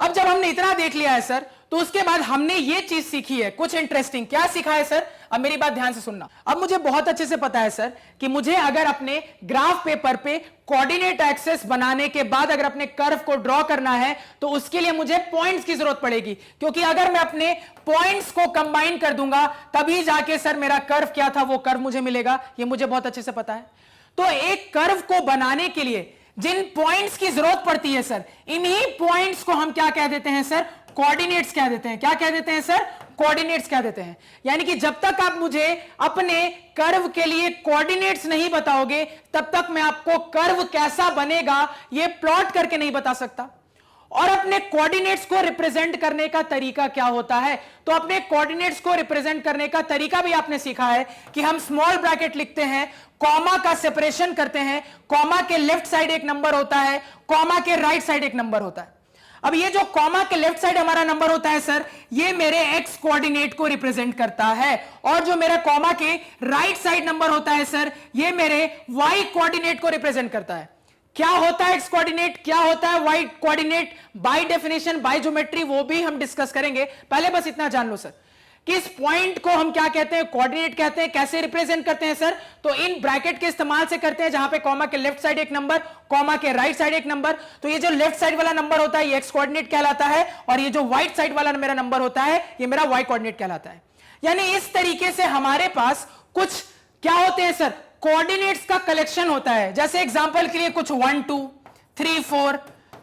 अब जब हमने इतना देख लिया है सर, तो उसके बाद हमने ये चीज सीखी है कुछ इंटरेस्टिंग। क्या सीखा है सर? अब मेरी बात ध्यान से सुनना। अब मुझे बहुत अच्छे से पता है सर कि मुझे अगर अपने ग्राफ पेपर पे कोऑर्डिनेट एक्सिस बनाने के बाद अगर अपने कर्व को ड्रॉ करना है, तो उसके लिए मुझे पॉइंट्स की जरूरत पड़ेगी। क्योंकि अगर मैं अपने पॉइंट्स को कंबाइन कर दूंगा तभी जाके सर मेरा कर्व क्या था वो कर्व मुझे मिलेगा। ये मुझे बहुत अच्छे से पता है। तो एक कर्व को बनाने के लिए जिन पॉइंट्स की जरूरत पड़ती है सर, इन्हीं पॉइंट्स को हम क्या कह देते हैं सर? कोऑर्डिनेट्स कह देते हैं। क्या कह देते हैं सर? कोऑर्डिनेट्स कह देते हैं। यानी कि जब तक आप मुझे अपने कर्व के लिए कोऑर्डिनेट्स नहीं बताओगे, तब तक मैं आपको कर्व कैसा बनेगा ये प्लॉट करके नहीं बता सकता। और अपने कोऑर्डिनेट्स को रिप्रेजेंट करने का तरीका क्या होता है? तो अपने कोऑर्डिनेट्स को रिप्रेजेंट करने का तरीका भी आपने सीखा है कि हम स्मॉल ब्रैकेट लिखते हैं, कॉमा का सेपरेशन करते हैं, कॉमा के लेफ्ट साइड एक नंबर होता है, कॉमा के राइट साइड एक नंबर होता है। अब ये जो कॉमा के लेफ्ट साइड हमारा नंबर होता है सर, ये मेरे एक्स कोऑर्डिनेट को रिप्रेजेंट करता है, और जो मेरा कॉमा के राइट साइड नंबर होता है सर, ये मेरे वाई कोऑर्डिनेट को रिप्रेजेंट करता है। क्या होता है एक्स कोऑर्डिनेट, क्या होता है Y coordinate, by definition by geometry, वो भी हम डिस्कस करेंगे। पहले बस इतना जान लो सर, किस पॉइंट को हम क्या कहते हैं? कोऑर्डिनेट कहते हैं। कैसे रिप्रेजेंट करते हैं सर? तो इन ब्रैकेट के इस्तेमाल से करते हैं, जहां पे कॉमा के लेफ्ट साइड एक नंबर, कॉमा के राइट साइड एक नंबर। तो ये जो लेफ्ट साइड वाला नंबर होता है ये एक्स कोऑर्डिनेट कहलाता है, और ये जो राइट साइड वाला मेरा नंबर होता है ये मेरा वाई कोऑर्डिनेट कहलाता है। यानी इस तरीके से हमारे पास कुछ क्या होते हैं सर? कोऑर्डिनेट्स का कलेक्शन होता है। जैसे एग्जांपल के लिए कुछ 1 2 3 4,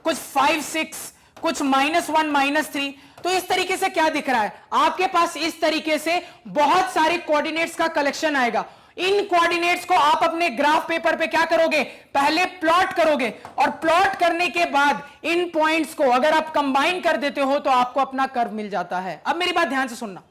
कुछ 5 6, कुछ -1 -3। तो इस तरीके से क्या दिख रहा है आपके पास? इस तरीके से बहुत सारे कोऑर्डिनेट्स का कलेक्शन आएगा। इन कोऑर्डिनेट्स को आप अपने ग्राफ पेपर पे क्या करोगे? पहले प्लॉट करोगे, और प्लॉट करने के बाद इन पॉइंट्स को अगर आप कंबाइन कर देते हो तो आपको अपना कर्व मिल जाता है। अब मेरी बात ध्यान से सुनना,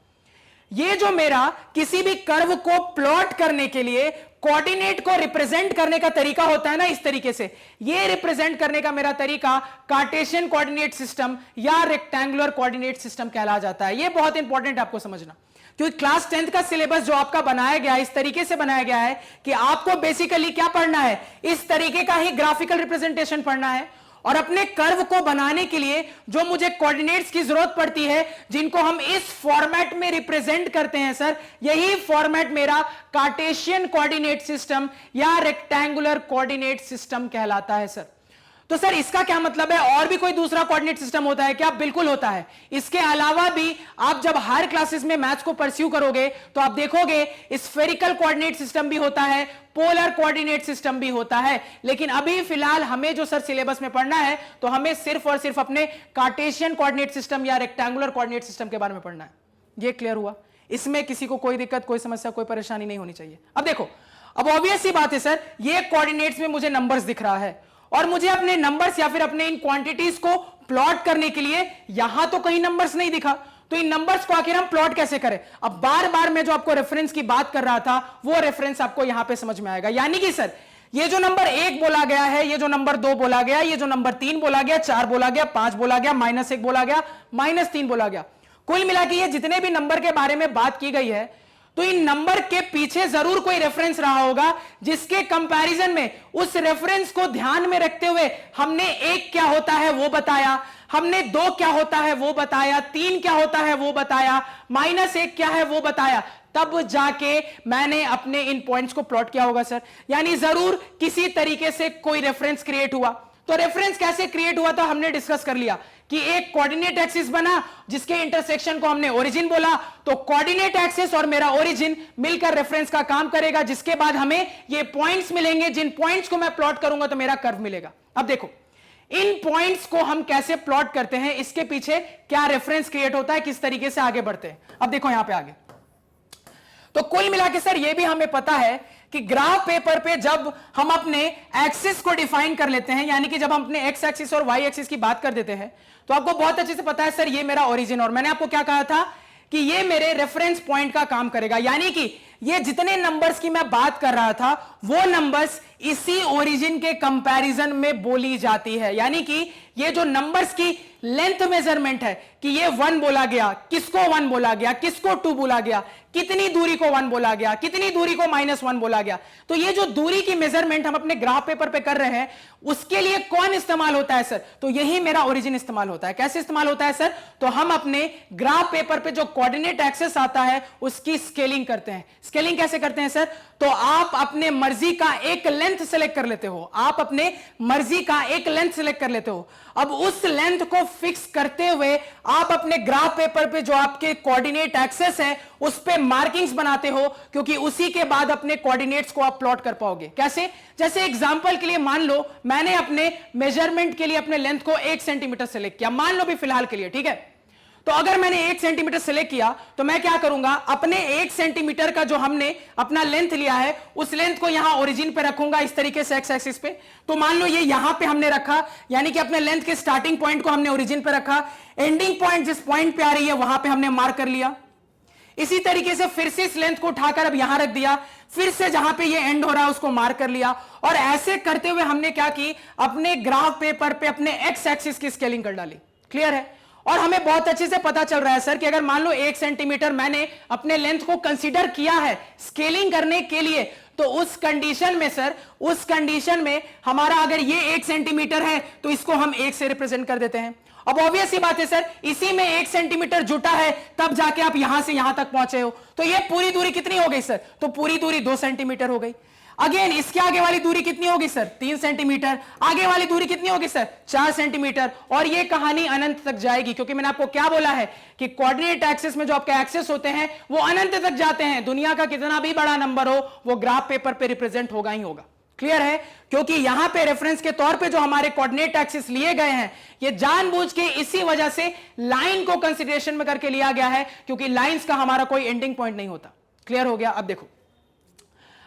ये जो मेरा किसी भी कर्व को प्लॉट करने के लिए कोऑर्डिनेट को रिप्रेजेंट करने का तरीका होता है ना, इस तरीके से, ये रिप्रेजेंट करने का मेरा तरीका कार्टेशियन कोऑर्डिनेट सिस्टम या रेक्टेंगुलर कोऑर्डिनेट सिस्टम कहला जाता है। ये बहुत इंपॉर्टेंट आपको समझना, क्योंकि क्लास 10th का सिलेबस जो आपका बनाया गया है इस तरीके से बनाया गया है कि आपको बेसिकली क्या पढ़ना है? इस तरीके का ही ग्राफिकल रिप्रेजेंटेशन पढ़ना है। और अपने कर्व को बनाने के लिए जो मुझे कोऑर्डिनेट्स की जरूरत पड़ती है, जिनको हम इस फॉर्मेट में रिप्रेजेंट करते हैं सर, यही फॉर्मेट मेरा कार्टेशियन कोऑर्डिनेट सिस्टम या रेक्टेंगुलर कोऑर्डिनेट सिस्टम कहलाता है सर। तो सर इसका क्या मतलब है? और भी कोई दूसरा कोऑर्डिनेट सिस्टम होता है क्या? बिल्कुल होता है। इसके अलावा भी आप जब हायर क्लासेस में मैथ्स को परस्यू करोगे तो आप देखोगे स्फेरिकल कोऑर्डिनेट सिस्टम भी होता है, पोलर कोऑर्डिनेट सिस्टम भी होता है। लेकिन अभी फिलहाल हमें जो सर सिलेबस में पढ़ना है, तो हमें सिर्फ और सिर्फ अपने कार्टेशियन कोऑर्डिनेट सिस्टम या रेक्टेंगुलर कोऑर्डिनेट सिस्टम के बारे में पढ़ना है। यह क्लियर हुआ? इसमें किसी को कोई दिक्कत, कोई समस्या, कोई परेशानी नहीं होनी चाहिए। अब देखो, अब ऑब्वियस सी बात है सर, ये कोऑर्डिनेट्स में मुझे नंबर्स दिख रहा है, और मुझे अपने नंबर्स या फिर अपने इन क्वांटिटीज को प्लॉट करने के लिए यहां तो कहीं नंबर्स नहीं दिखा, तो इन नंबर्स को आखिर हम प्लॉट कैसे करें? अब बार बार मैं जो आपको रेफरेंस की बात कर रहा था वो रेफरेंस आपको यहां पे समझ में आएगा। यानी कि सर ये जो नंबर 1 बोला गया है, ये जो नंबर 2 बोला गया, ये जो नंबर 3 बोला गया, 4 बोला गया, 5 बोला गया, -1 बोला गया, -3 बोला गया, कुल मिला के ये जितने भी नंबर के बारे में बात की गई है, तो इन नंबर के पीछे जरूर कोई रेफरेंस रहा होगा जिसके कंपैरिजन में उस रेफरेंस को ध्यान में रखते हुए हमने 1 क्या होता है वो बताया, हमने 2 क्या होता है वो बताया, 3 क्या होता है वो बताया, -1 क्या है वो बताया, तब जाके मैंने अपने इन पॉइंट्स को प्लॉट किया होगा सर। यानी जरूर किसी तरीके से कोई रेफरेंस क्रिएट हुआ। तो रेफरेंस कैसे क्रिएट हुआ था हमने डिस्कस कर लिया कि एक कोऑर्डिनेट एक्सिस बना जिसके इंटरसेक्शन को हमने ओरिजिन बोला, तो कोऑर्डिनेट एक्सिस और मेरा ओरिजिन मिलकर रेफरेंस का काम करेगा, जिसके बाद हमें ये पॉइंट्स मिलेंगे, जिन पॉइंट्स को मैं प्लॉट करूंगा तो मेरा कर्व मिलेगा। अब देखो इन पॉइंट्स को हम कैसे प्लॉट करते हैं, इसके पीछे क्या रेफरेंस क्रिएट होता है, किस तरीके से आगे बढ़ते हैं। अब देखो यहां पे आगे, तो कुल मिला के सर ये भी हमें पता है कि ग्राफ पेपर पे जब हम अपने एक्सिस को डिफाइन कर लेते हैं, यानी कि जब हम अपने एक्स एक्सिस और वाई एक्सिस की बात कर देते हैं, तो आपको बहुत अच्छे से पता है सर ये मेरा ओरिजिन, और मैंने आपको क्या कहा था कि ये मेरे रेफरेंस पॉइंट का काम करेगा। यानी कि ये जितने नंबर्स की मैं बात कर रहा था वो नंबर्स इसी ओरिजिन के कंपैरिजन में बोली जाती है। यानी कि ये जो नंबर्स की लेंथ मेजरमेंट है कि ये 1 बोला गया, किसको 1 बोला गया, किसको 2 बोला गया, कितनी दूरी को 1 बोला गया, कितनी दूरी को -1 बोला गया, तो ये जो दूरी की मेजरमेंट हम अपने ग्राफ पेपर पे कर रहे हैं उसके लिए कौन इस्तेमाल होता है सर? तो यही मेरा ओरिजिन इस्तेमाल होता है। कैसे इस्तेमाल होता है सर? तो हम अपने ग्राफ पेपर पे जो कोऑर्डिनेट एक्सिस आता है उसकी स्केलिंग करते हैं। स्केलिंग कैसे करते हैं सर? तो आप अपने मर्जी का एक लेंथ सेलेक्ट कर लेते हो, आप अपने मर्जी का एक लेंथ सेलेक्ट कर लेते हो। अब उस लेंथ को फिक्स करते हुए आप अपने ग्राफ पेपर पे जो आपके कोऑर्डिनेट एक्सिस है उस पे मार्किंग्स बनाते हो, क्योंकि उसी के बाद अपने कोऑर्डिनेट्स को आप प्लॉट कर पाओगे। कैसे? जैसे एग्जांपल के लिए मान लो मैंने अपने मेजरमेंट के लिए अपने लेंथ को 1 सेंटीमीटर सेलेक्ट किया, मान लो भी फिलहाल के लिए, ठीक है। तो अगर मैंने 1 सेंटीमीटर सेलेक्ट किया तो मैं क्या करूंगा, अपने 1 सेंटीमीटर का जो हमने अपना लेंथ लिया है उस लेंथ को यहां ओरिजिन पे रखूंगा इस तरीके से एक्स एक्सिस पे। तो मान लो ये यहां पे हमने रखा, यानी कि अपने लेंथ के स्टार्टिंग पॉइंट को हमने ओरिजिन पे रखा, एंडिंग पॉइंट जिस पॉइंट पे आ रही है वहां पे हमने मार्क कर लिया। इसी तरीके से फिर से इस लेंथ को उठाकर अब यहां रख दिया, फिर से जहां पे ये एंड हो रहा है उसको मार्क कर लिया, और ऐसे करते हुए हमने क्या की, अपने ग्राफ पेपर पे अपने एक्स एक्सिस की स्केलिंग कर डाली। क्लियर है? और हमें बहुत अच्छे से पता चल रहा है सर कि अगर मान लो 1 सेंटीमीटर मैंने अपने लेंथ को कंसीडर किया है स्केलिंग करने के लिए, तो उस कंडीशन में सर, उस कंडीशन में हमारा अगर ये 1 सेंटीमीटर है तो इसको हम 1 से रिप्रेजेंट कर देते हैं। अब ऑब्वियस सी बात है सर, इसी में 1 सेंटीमीटर जुटा है तब जाके आप यहां से यहां तक पहुंचे हो, तो ये पूरी दूरी कितनी हो गई सर? तो पूरी दूरी 2 सेंटीमीटर हो गई। अगेन इसके आगे वाली दूरी कितनी होगी सर? 3 सेंटीमीटर। आगे वाली दूरी कितनी होगी सर? 4 सेंटीमीटर। और ये कहानी अनंत तक जाएगी, क्योंकि मैंने आपको क्या बोला है कि कोऑर्डिनेट एक्सिस में जो आपके एक्सिस होते हैं वो अनंत तक जाते हैं। दुनिया का कितना भी बड़ा नंबर हो वो ग्राफ पेपर पे रिप्रेजेंट होगा ही होगा। क्लियर है? क्योंकि यहां पे रेफरेंस के तौर पे जो हमारे कोऑर्डिनेट एक्सिस लिए गए हैं ये जानबूझ के इसी वजह से लाइन को कंसीडरेशन में करके लिया गया है, क्योंकि लाइंस का हमारा कोई एंडिंग पॉइंट नहीं होता। क्लियर हो गया? अब देखो,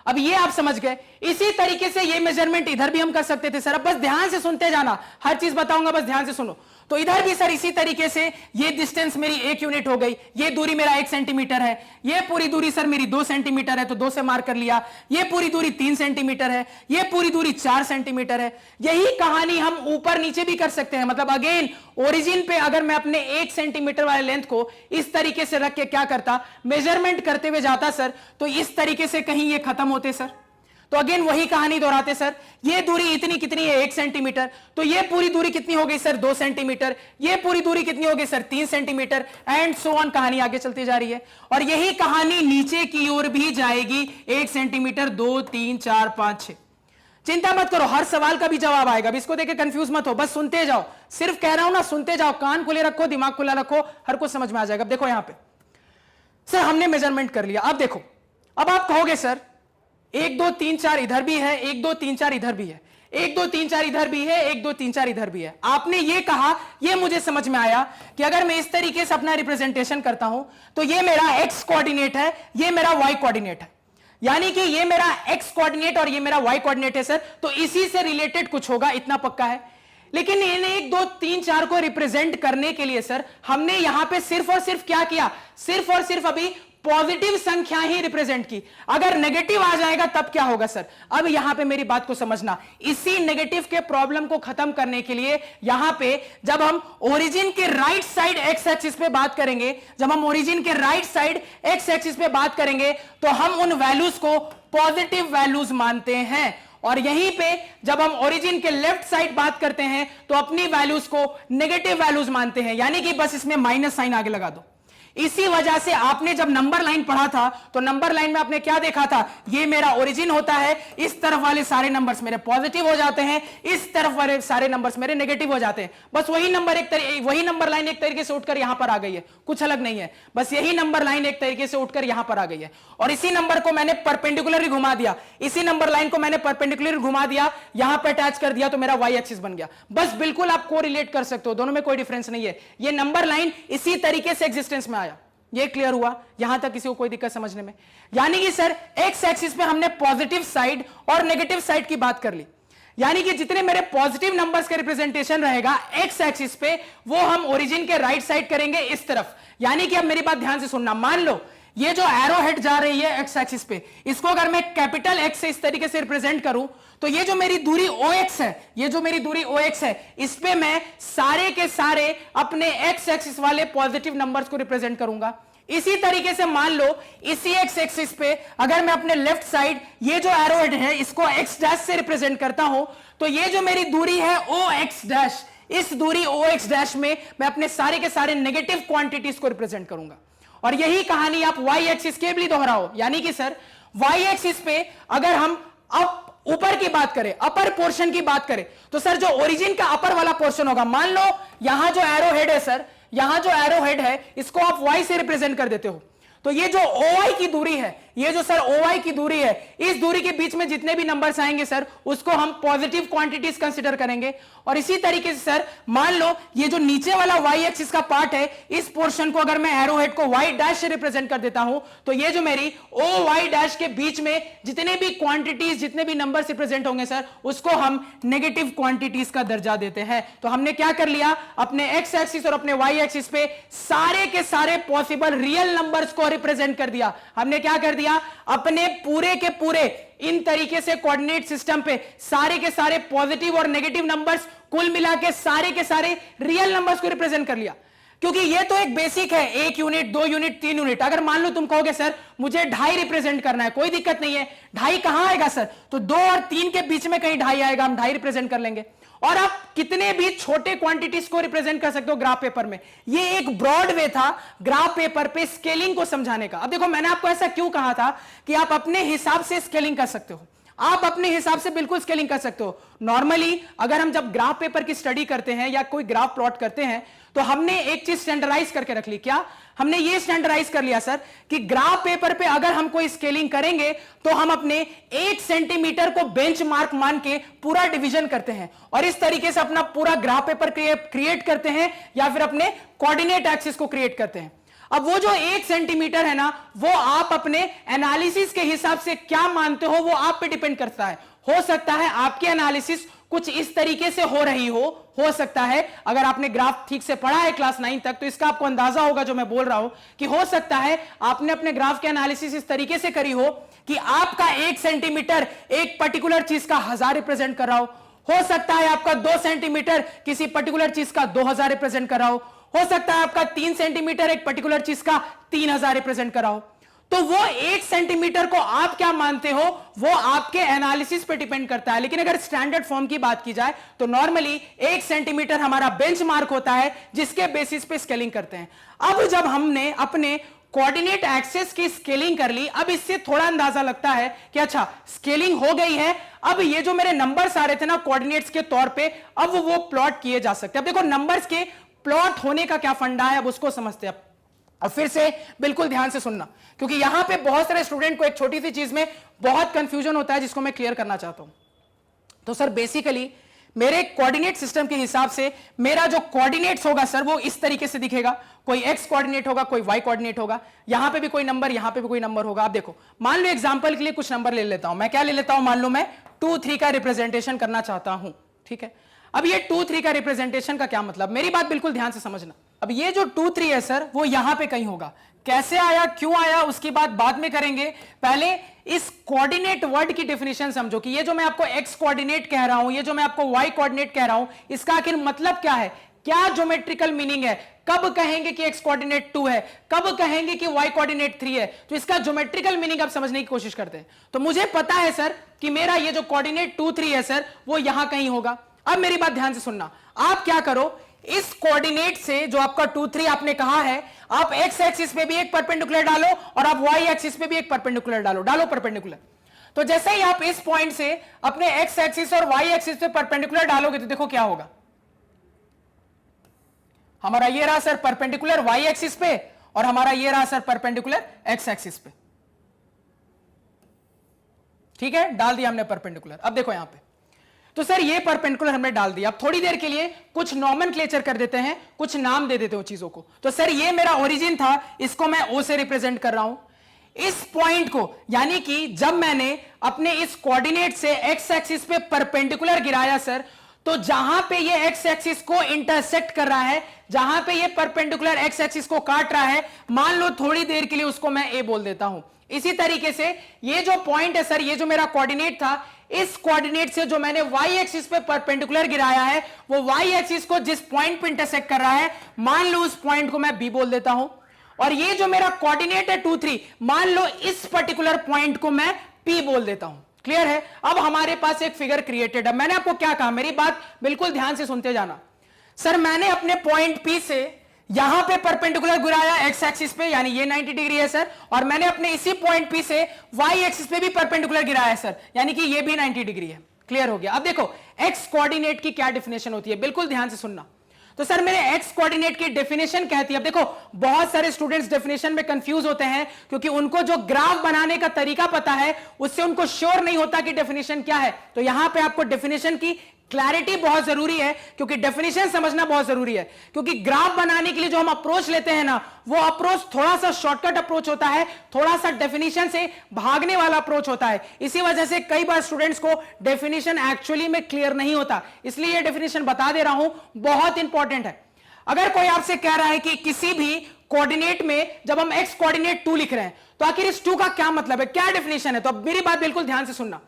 अब ये आप समझ गए। इसी तरीके से ये मेजरमेंट इधर भी हम कर सकते थे सर। अब बस ध्यान से सुनते जाना, हर चीज बताऊंगा, बस ध्यान से सुनो। तो इधर भी सर इसी तरीके से ये डिस्टेंस मेरी 1 यूनिट हो गई, ये दूरी मेरा 1 सेंटीमीटर है, ये पूरी दूरी सर मेरी 2 सेंटीमीटर है तो 2 से मार्क कर लिया, ये पूरी दूरी 3 सेंटीमीटर है, ये पूरी दूरी 4 सेंटीमीटर है। यही कहानी हम ऊपर नीचे भी कर सकते हैं। मतलब अगेन ओरिजिन पे अगर मैं अपने 1 सेंटीमीटर वाले लेंथ को इस तरीके से रख के क्या करता, मेजरमेंट करते हुए जाता सर, तो इस तरीके से कहीं ये खत्म होते सर। तो अगेन वही कहानी दोहराते सर, ये दूरी इतनी कितनी है 1 सेंटीमीटर, तो ये पूरी दूरी कितनी हो गई सर 2 सेंटीमीटर, ये पूरी दूरी कितनी हो गई sir 3 centimetre, and so on. कहानी आगे चलती जा रही है और यही कहानी नीचे की ओर भी जाएगी। 1 सेंटीमीटर 2 3 4 5 6। चिंता मत करो, हर सवाल का भी जवाब आएगा। इसको देख के कंफ्यूज मत हो, बस सुनते जाओ। सिर्फ कह रहा हूं ना, सुनते जाओ, कान खुले रखो, दिमाग खुला रखो, हर कुछ समझ में आ जाएगा। अब देखो यहां पे सर हमने मेजरमेंट कर लिया। अब देखो, अब आप कहोगे सर 1 2 3 4 इधर भी है, 1 2 3 4 इधर भी है, 1 2 3 4 इधर भी है, 1 2 3 4 इधर भी है। आपने ये कहा, ये मुझे समझ में आया कि अगर मैं इस तरीके से अपना रिप्रेजेंटेशन करता हूं तो ये मेरा एक्स कोऑर्डिनेट है, ये मेरा वाई कोऑर्डिनेट है। यानी कि ये मेरा एक्स कोऑर्डिनेट और ये मेरा वाई कोऑर्डिनेट है सर, तो इसी से रिलेटेड कुछ होगा, इतना पक्का है। लेकिन इन 1 2 3 4 को रिप्रेजेंट करने के लिए सर हमने यहां पे सिर्फ और सिर्फ क्या किया, सिर्फ और सिर्फ अभी पॉजिटिव संख्या ही रिप्रेजेंट की। अगर नेगेटिव आ जाएगा तब क्या होगा सर? अब यहां पे मेरी बात को समझना, इसी नेगेटिव के प्रॉब्लम को खत्म करने के लिए यहां पे जब हम ओरिजिन के राइट साइड एक्स एक्सिस पे बात करेंगे, जब हम ओरिजिन के राइट साइड एक्स एक्सिस पे बात करेंगे तो हम उन वैल्यूज को पॉजिटिव वैल्यूज मानते हैं, और यहीं पे जब हम ओरिजिन के लेफ्ट साइड बात करते हैं तो अपनी वैल्यूज को नेगेटिव वैल्यूज मानते हैं, यानी कि बस इसमें माइनस साइन आगे लगा दो। इसी वजह से आपने जब नंबर लाइन पढ़ा था तो नंबर लाइन में आपने क्या देखा था, ये मेरा ओरिजिन होता है, इस तरफ वाले सारे नंबर्स मेरे पॉजिटिव हो जाते हैं, इस तरफ वाले सारे नंबर्स मेरे नेगेटिव हो जाते हैं। बस वही नंबर लाइन एक तरीके से उठकर यहां पर आ गई है, कुछ अलग नहीं है, बस यही नंबर लाइन एक तरीके से उठकर यहां पर आ गई है। और इसी नंबर को मैंने परपेंडिकुलरली घुमा दिया, इसी नंबर लाइन को मैंने परपेंडिकुलरली घुमा दिया, यहां पर अटैच कर दिया तो मेरा वाई एक्सिस बन गया। बस बिल्कुल आप कोरिलेट कर सकते हो, दोनों में कोई डिफरेंस नहीं है। ये नंबर लाइन इसी तरीके से एग्जिस्टेंस में आया। ये क्लियर हुआ? यहां तक किसी को कोई दिक्कत समझने में? यानी कि सर एक्स एक्सिस पे हमने पॉजिटिव साइड और नेगेटिव साइड की बात कर ली, यानी कि जितने मेरे पॉजिटिव नंबर्स का रिप्रेजेंटेशन रहेगा एक्स एक्सिस पे वो हम ओरिजिन के राइट साइड करेंगे इस तरफ। यानी कि अब मेरी बात ध्यान से सुनना, मान लो ये जो एरो हेड जा रही है एक्स एक्सिस पे, इसको अगर मैं कैपिटल एक्स से इस तरीके से रिप्रेजेंट करूं तो ये जो मेरी दूरी OX है, ये जो मेरी दूरी OX है, इस पे मैं सारे के सारे अपने एक्स एक्सिस वाले पॉजिटिव नंबर्स को रिप्रेजेंट करूंगा। इसी तरीके से मान लो इसी एक्स एक्सिस पे अगर मैं अपने लेफ्ट साइड ये जो एरो हेड है इसको एक्स डैश से रिप्रेजेंट करता हूं तो ये जो मेरी दूरी है OX डैश, इस दूरी OX डैश में मैं अपने सारे के सारे नेगेटिव क्वांटिटीज को रिप्रेजेंट करूंगा। और यही कहानी आप वाई एक्सिस के भी दोहराओ, यानी कि सर वाई एक्सिस पे अगर हम अब ऊपर की बात करें, अपर पोर्शन की बात करें, तो सर जो ओरिजिन का अपर वाला पोर्शन होगा, मान लो यहां जो एरो हेड है सर, यहां जो एरो हेड है इसको आप वाई से रिप्रेजेंट कर देते हो, तो ये जो OI की दूरी है, ये जो सर OI की दूरी है, इस दूरी के बीच में जितने भी नंबर्स आएंगे सर उसको हम पॉजिटिव क्वांटिटीज कंसीडर करेंगे। और इसी तरीके से सर मान लो ये जो नीचे वाला वाई एक्सिस का पार्ट है, इस पोर्शन को अगर मैं एरो हेड को वाई डैश से रिप्रेजेंट कर देता हूं तो ये जो मेरी OY डैश के बीच में जितने भी क्वांटिटीज, जितने भी नंबर्स रिप्रेजेंट होंगे सर उसको हम नेगेटिव क्वांटिटीज का दर्जा देते हैं। तो हमने क्या कर लिया, अपने एक्स एक्सिस और अपने वाई एक्सिस पे सारे के सारे पॉसिबल रियल नंबर्स को रिप्रेजेंट कर दिया। हमने क्या कर दिया, अपने पूरे के पूरे इन तरीके से कोऑर्डिनेट सिस्टम पे सारे के सारे पॉजिटिव और नेगेटिव नंबर्स कुल मिला के सारे रियल नंबर्स को रिप्रेजेंट कर लिया। क्योंकि ये तो एक बेसिक है, 1 यूनिट 2 यूनिट 3 यूनिट। अगर मान लो तुम कहोगे सर मुझे 2.5 रिप्रेजेंट करना है, कोई दिक्कत नहीं है, 2.5 कहां आएगा सर, तो 2 और 3 के बीच में कहीं 2.5 आएगा, हम 2.5 रिप्रेजेंट कर लेंगे। और आप कितने भी छोटे क्वांटिटीज को रिप्रेजेंट कर सकते हो ग्राफ पेपर में। ये एक ब्रॉड वे था ग्राफ पेपर पे स्केलिंग को समझाने का। अब देखो मैंने आपको ऐसा क्यों कहा था कि आप अपने हिसाब से स्केलिंग कर सकते हो, आप अपने हिसाब से बिल्कुल स्केलिंग कर सकते हो। नॉर्मली अगर हम जब ग्राफ पेपर की स्टडी करते हैं या कोई ग्राफ प्लॉट करते हैं तो हमने एक चीज स्टैंडर्डाइज करके रख ली। क्या हमने ये स्टैंडर्डाइज कर लिया सर कि ग्राफ पेपर पे अगर हम कोई स्केलिंग करेंगे तो हम अपने 1 सेंटीमीटर को बेंचमार्क मान के पूरा डिवीजन करते हैं और इस तरीके से अपना पूरा ग्राफ पेपर क्रिएट करते हैं या फिर अपने कोऑर्डिनेट एक्सिस को क्रिएट करते हैं। अब वो जो 1 सेंटीमीटर है ना, वो आप अपने एनालिसिस के हिसाब से क्या मानते हो वो आप पे डिपेंड करता है। हो सकता है आपकी एनालिसिस कुछ इस तरीके से हो रही हो सकता है अगर आपने ग्राफ ठीक से पढ़ा है क्लास 9 तक तो इसका आपको अंदाजा होगा जो मैं बोल रहा हूं कि हो सकता है आपने अपने ग्राफ के एनालिसिस इस तरीके से करी हो कि आपका 1 सेंटीमीटर एक पर्टिकुलर चीज का 1000 रिप्रेजेंट कर रहा हो सकता है आपका 2 सेंटीमीटर किसी पर्टिकुलर चीज का 2000 रिप्रेजेंट कर रहा हो सकता है आपका 3 सेंटीमीटर एक पर्टिकुलर चीज का 3000 रिप्रेजेंट कर रहा हो। तो वो 1 सेंटीमीटर को आप क्या मानते हो वो आपके एनालिसिस पे डिपेंड करता है। लेकिन अगर स्टैंडर्ड फॉर्म की बात की जाए तो नॉर्मली 1 सेंटीमीटर हमारा बेंचमार्क होता है जिसके बेसिस पे स्केलिंग करते हैं। अब जब हमने अपने कोऑर्डिनेट एक्सिस की स्केलिंग कर ली, अब इससे थोड़ा अंदाजा लगता है कि अच्छा स्केलिंग हो गई है, अब ये जो मेरे नंबर्स आ रहे थे ना कोऑर्डिनेट्स के तौर पे अब वो प्लॉट किए जा सकते हैं। अब देखो नंबर्स के प्लॉट होने का क्या फंडा है अब उसको समझते हैं। अब फिर से बिल्कुल ध्यान से सुनना क्योंकि यहां पे बहुत सारे स्टूडेंट को एक छोटी सी चीज में बहुत कंफ्यूजन होता है जिसको मैं क्लियर करना चाहता हूं। तो सर बेसिकली मेरे कोऑर्डिनेट सिस्टम के हिसाब से मेरा जो कोऑर्डिनेट्स होगा सर वो इस तरीके से दिखेगा, कोई एक्स कोऑर्डिनेट होगा कोई वाई कोऑर्डिनेट होगा, यहां पे भी कोई नंबर यहां पे भी कोई नंबर होगा। आप देखो मान लो एग्जांपल के लिए कुछ नंबर ले लेता हूं मैं, क्या ले लेता हूं, मान लो मैं 2 3 का रिप्रेजेंटेशन करना चाहता हूं, ठीक है। अब ये 2 3 का रिप्रेजेंटेशन का क्या मतलब, मेरी बात बिल्कुल ध्यान से समझना। अब ये जो 2 3 है सर वो यहां पे कहीं होगा, कैसे आया क्यों आया उसकी बात बाद में करेंगे, पहले इस कोऑर्डिनेट वर्ड की डेफिनेशन समझो कि ये जो मैं आपको एक्स कोऑर्डिनेट कह रहा हूं, ये जो मैं आपको वाई कोऑर्डिनेट कह रहा हूं, इसका आखिर मतलब क्या है, क्या ज्योमेट्रिकल मीनिंग है, कब कहेंगे कि एक्स कोऑर्डिनेट 2 है, कब कहेंगे कि वाई कोऑर्डिनेट 3 है, तो इसका ज्योमेट्रिकल मीनिंग आप समझने की कोशिश करते हैं। तो मुझे पता है सर कि मेरा ये जो कोऑर्डिनेट 2 3 है सर वो यहां कहीं होगा। अब मेरी बात ध्यान से सुनना, आप क्या करो, इस कोऑर्डिनेट से जो आपका 2 3 आपने कहा है, आप एक्स एक्सिस पे भी एक परपेंडिकुलर डालो और आप वाई एक्सिस पे भी एक परपेंडिकुलर डालो परपेंडिकुलर। तो जैसे ही आप इस पॉइंट से अपने एक्स एक्सिस और वाई एक्सिस पे परपेंडिकुलर डालोगे तो देखो क्या होगा, हमारा ये रहा सर परपेंडिकुलर वाई एक्सिस पे और हमारा ये रहा सर परपेंडिकुलर एक्स एक्सिस पे। ठीक है, डाल दिया हमने परपेंडिकुलर। अब देखो यहां पे, तो सर ये परपेंडिकुलर हमने डाल दिया। अब थोड़ी देर के लिए कुछ नॉमेनक्लेचर कर देते हैं, कुछ नाम दे देते हो चीजों को। तो सर ये मेरा ओरिजिन था, इसको मैं ओ से रिप्रेजेंट कर रहा हूं। इस पॉइंट को, यानी कि जब मैंने अपने इस कोऑर्डिनेट से एक्स एक्सिस पे परपेंडिकुलर गिराया सर, तो जहां पे ये एक्स एक्सिस को इंटरसेक्ट कर रहा है, जहां पे ये परपेंडिकुलर एक्स एक्सिस को काट रहा है, मान लो थोड़ी देर के लिए उसको मैं ए बोल देता हूं। इसी तरीके से ये जो पॉइंट है सर, ये जो मेरा कोऑर्डिनेट था, इस कोऑर्डिनेट से जो मैंने वाई एक्सिस पे परपेंडिकुलर गिराया है, वो वाई एक्सिस को जिस पॉइंट पे इंटरसेक्ट कर रहा है, मान लो उस पॉइंट को मैं बी बोल देता हूं। और ये जो मेरा कोऑर्डिनेट है 2 3, मान लो इस पर्टिकुलर पॉइंट को मैं पी बोल देता हूं। क्लियर है? अब हमारे पास एक फिगर क्रिएटेड है। मैंने आपको क्या कहा, मेरी बात बिल्कुल ध्यान से सुनते जाना। सर मैंने अपने पॉइंट पी से यहां पे परपेंडिकुलर गिराया एक्स एक्सिस पे, यानी ये 90 डिग्री है सर, और मैंने अपने इसी पॉइंट पी से वाई एक्सिस पे भी परपेंडिकुलर गिराया है सर, यानी कि ये भी 90 डिग्री है। क्लियर हो गया? अब देखो एक्स कोऑर्डिनेट की क्या डेफिनेशन होती है, बिल्कुल ध्यान से सुनना। तो सर मेरे एक्स कोऑर्डिनेट की डेफिनेशन कहती है, अब देखो बहुत सारे स्टूडेंट्स डेफिनेशन में कंफ्यूज होते हैं क्योंकि उनको जो ग्राफ बनाने का तरीका पता है उससे उनको श्योर नहीं होता कि डेफिनेशन क्या है। तो यहां पे आपको डेफिनेशन की क्लैरिटी बहुत जरूरी है, क्योंकि डेफिनेशन समझना बहुत जरूरी है। क्योंकि ग्राफ बनाने के लिए जो हम अप्रोच लेते हैं ना, वो अप्रोच थोड़ा सा शॉर्टकट अप्रोच होता है, थोड़ा सा डेफिनेशन से भागने वाला अप्रोच होता है। इसी वजह से कई बार स्टूडेंट्स को डेफिनेशन एक्चुअली में क्लियर नहीं होता, इसलिए ये डेफिनेशन बता दे रहा हूं, बहुत इंपॉर्टेंट है। अगर कोई आपसे कह रहा है कि किसी भी कोऑर्डिनेट में जब हम एक्स कोऑर्डिनेट 2 लिख रहे हैं, तो आखिर इस 2 का क्या मतलब है, क्या डेफिनेशन है, तो अब मेरी बात बिल्कुल ध्यान से सुनना।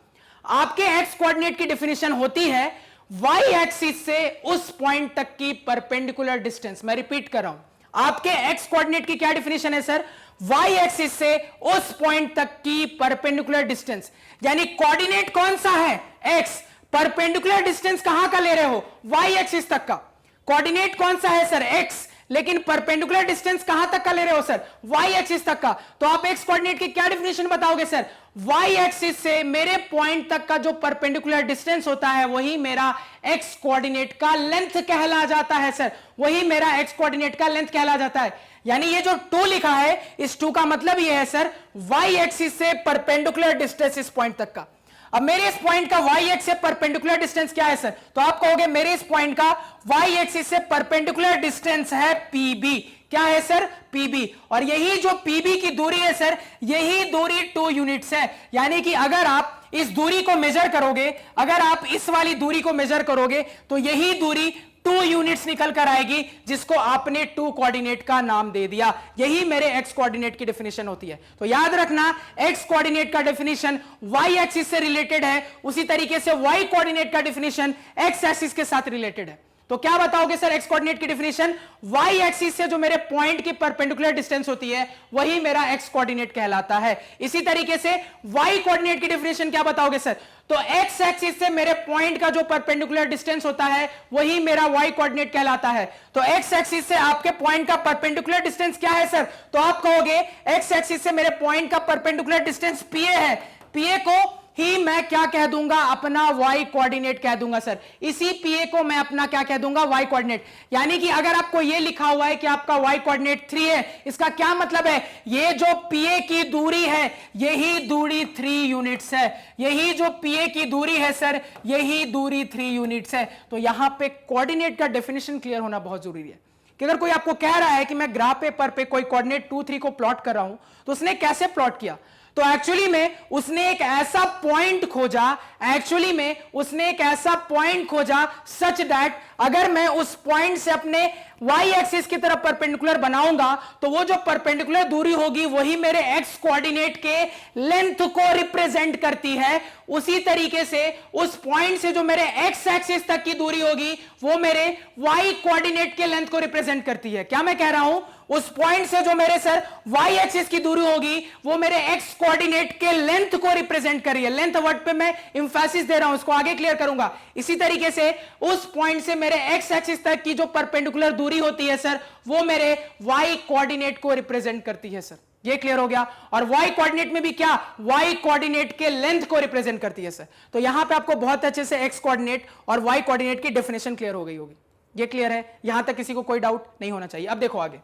आपके एक्स कोऑर्डिनेट की डेफिनेशन होती है वाई एक्सिस से उस पॉइंट तक की परपेंडिकुलर डिस्टेंस। मैं रिपीट कर रहा हूं, आपके एक्स कोऑर्डिनेट की क्या डेफिनेशन है सर, वाई एक्सिस से उस पॉइंट तक की परपेंडिकुलर डिस्टेंस। यानी कोऑर्डिनेट कौन सा है, एक्स, परपेंडिकुलर डिस्टेंस कहां का ले रहे हो, वाई एक्सिस तक का। कोऑर्डिनेट कौन सा है सर, एक्स, लेकिन परपेंडिकुलर डिस्टेंस कहां तक का ले रहे हो सर, वाई एक्सिस तक का। तो आप एक्स कोऑर्डिनेट की क्या डेफिनेशन बताओगे सर, वाई एक्सिस से मेरे पॉइंट तक का जो परपेंडिकुलर डिस्टेंस होता है वही मेरा एक्स कोऑर्डिनेट का लेंथ कहला जाता है सर, वही मेरा एक्स कोऑर्डिनेट का लेंथ कहला जाता है। यानी ये जो 2 लिखा है, इस 2 का मतलब ये है सर वाई एक्सिस से परपेंडिकुलर डिस्टेंस इस पॉइंट तक का। अब मेरे इस पॉइंट का वाई एक्सिस से परपेंडिकुलर डिस्टेंस क्या है सर, तो आप कहोगे मेरे इस पॉइंट का वाई एक्सिस से परपेंडिकुलर डिस्टेंस है पीबी। क्या है सर, पीबी। और यही जो पीबी की दूरी है सर, यही दूरी 2 यूनिट्स है। यानी कि अगर आप इस दूरी को मेजर करोगे, अगर आप इस वाली दूरी को मेजर करोगे, तो यही दूरी 2 यूनिट्स निकल कर आएगी, जिसको आपने 2 कोऑर्डिनेट का नाम दे दिया। यही मेरे एक्स कोऑर्डिनेट की डेफिनेशन होती है। तो याद रखना, एक्स कोऑर्डिनेट का डेफिनेशन वाई एक्सिस से रिलेटेड है, उसी तरीके से वाई कोऑर्डिनेट का डेफिनेशन एक्स एक्सिस के साथ रिलेटेड है। तो क्या बताओगे सर एक्स कोऑर्डिनेट की डेफिनेशन, वाई एक्सिस से जो मेरे पॉइंट की परपेंडिकुलर डिस्टेंस होती है वही मेरा एक्स कोऑर्डिनेट कहलाता है। इसी तरीके से वाई कोऑर्डिनेट की डेफिनेशन क्या बताओगे सर, तो एक्स एक्सिस से मेरे पॉइंट का जो परपेंडिकुलर डिस्टेंस होता है वही मेरा वाई कोऑर्डिनेट कहलाता है। तो एक्स एक्सिस से आपके पॉइंट का परपेंडिकुलर डिस्टेंस क्या है सर, तो आप कहोगे एक्स एक्सिस से मेरे पॉइंट का परपेंडिकुलर डिस्टेंस पीए है, पीए को ही मैं क्या कह दूंगा, अपना वाई कोऑर्डिनेट कह दूंगा सर। इसी पीए को मैं अपना क्या कह दूंगा, वाई कोऑर्डिनेट। यानी कि अगर आपको यह लिखा हुआ है कि आपका वाई कोऑर्डिनेट 3 है, इसका क्या मतलब है, ये जो पीए की दूरी है यही दूरी 3 यूनिट्स है। यही जो पीए की दूरी है सर, यही दूरी 3 यूनिट्स है। तो यहां पे कोऑर्डिनेट का डेफिनेशन क्लियर होना बहुत जरूरी है कि अगर कोई आपको कह रहा है कि मैं ग्राफ पेपर पे कोई कोऑर्डिनेट 2 3 को प्लॉट कर रहा हूं, तो उसने कैसे प्लॉट किया, तो एक्चुअली में उसने एक ऐसा पॉइंट खोजा सच दैट अगर मैं उस पॉइंट से अपने y एक्सिस की तरफ परपेंडिकुलर बनाऊंगा तो वो जो परपेंडिकुलर दूरी होगी वही मेरे x कोऑर्डिनेट के लेंथ को रिप्रेजेंट करती है। उसी तरीके से उस पॉइंट से जो मेरे x एक्सिस तक की दूरी होगी वो मेरे y कोऑर्डिनेट के लेंथ को रिप्रेजेंट करती है। क्या मैं कह रहा हूं, उस पॉइंट से जो मेरे सर y एक्सिस की दूरी होगी वो मेरे x कोऑर्डिनेट के लेंथ को रिप्रेजेंट कर रही है। लेंथ वर्ड पे मैं इंफेसिस दे रहा हूं, इसको आगे क्लियर करूंगा। इसी तरीके से उस पॉइंट से मेरे x एक्सिस तक की जो परपेंडिकुलर दूरी होती है सर वो मेरे y कोऑर्डिनेट को रिप्रेजेंट करती है सर। ये क्लियर हो गया। और y कोऑर्डिनेट में भी क्या, y कोऑर्डिनेट के लेंथ को रिप्रेजेंट करती है सर। तो यहां पे आपको बहुत अच्छे से x कोऑर्डिनेट और y कोऑर्डिनेट की डेफिनेशन क्लियर हो गई होगी। ये क्लियर है, यहां तक किसी को कोई डाउट नहीं होना चाहिए। अब देखो आगे,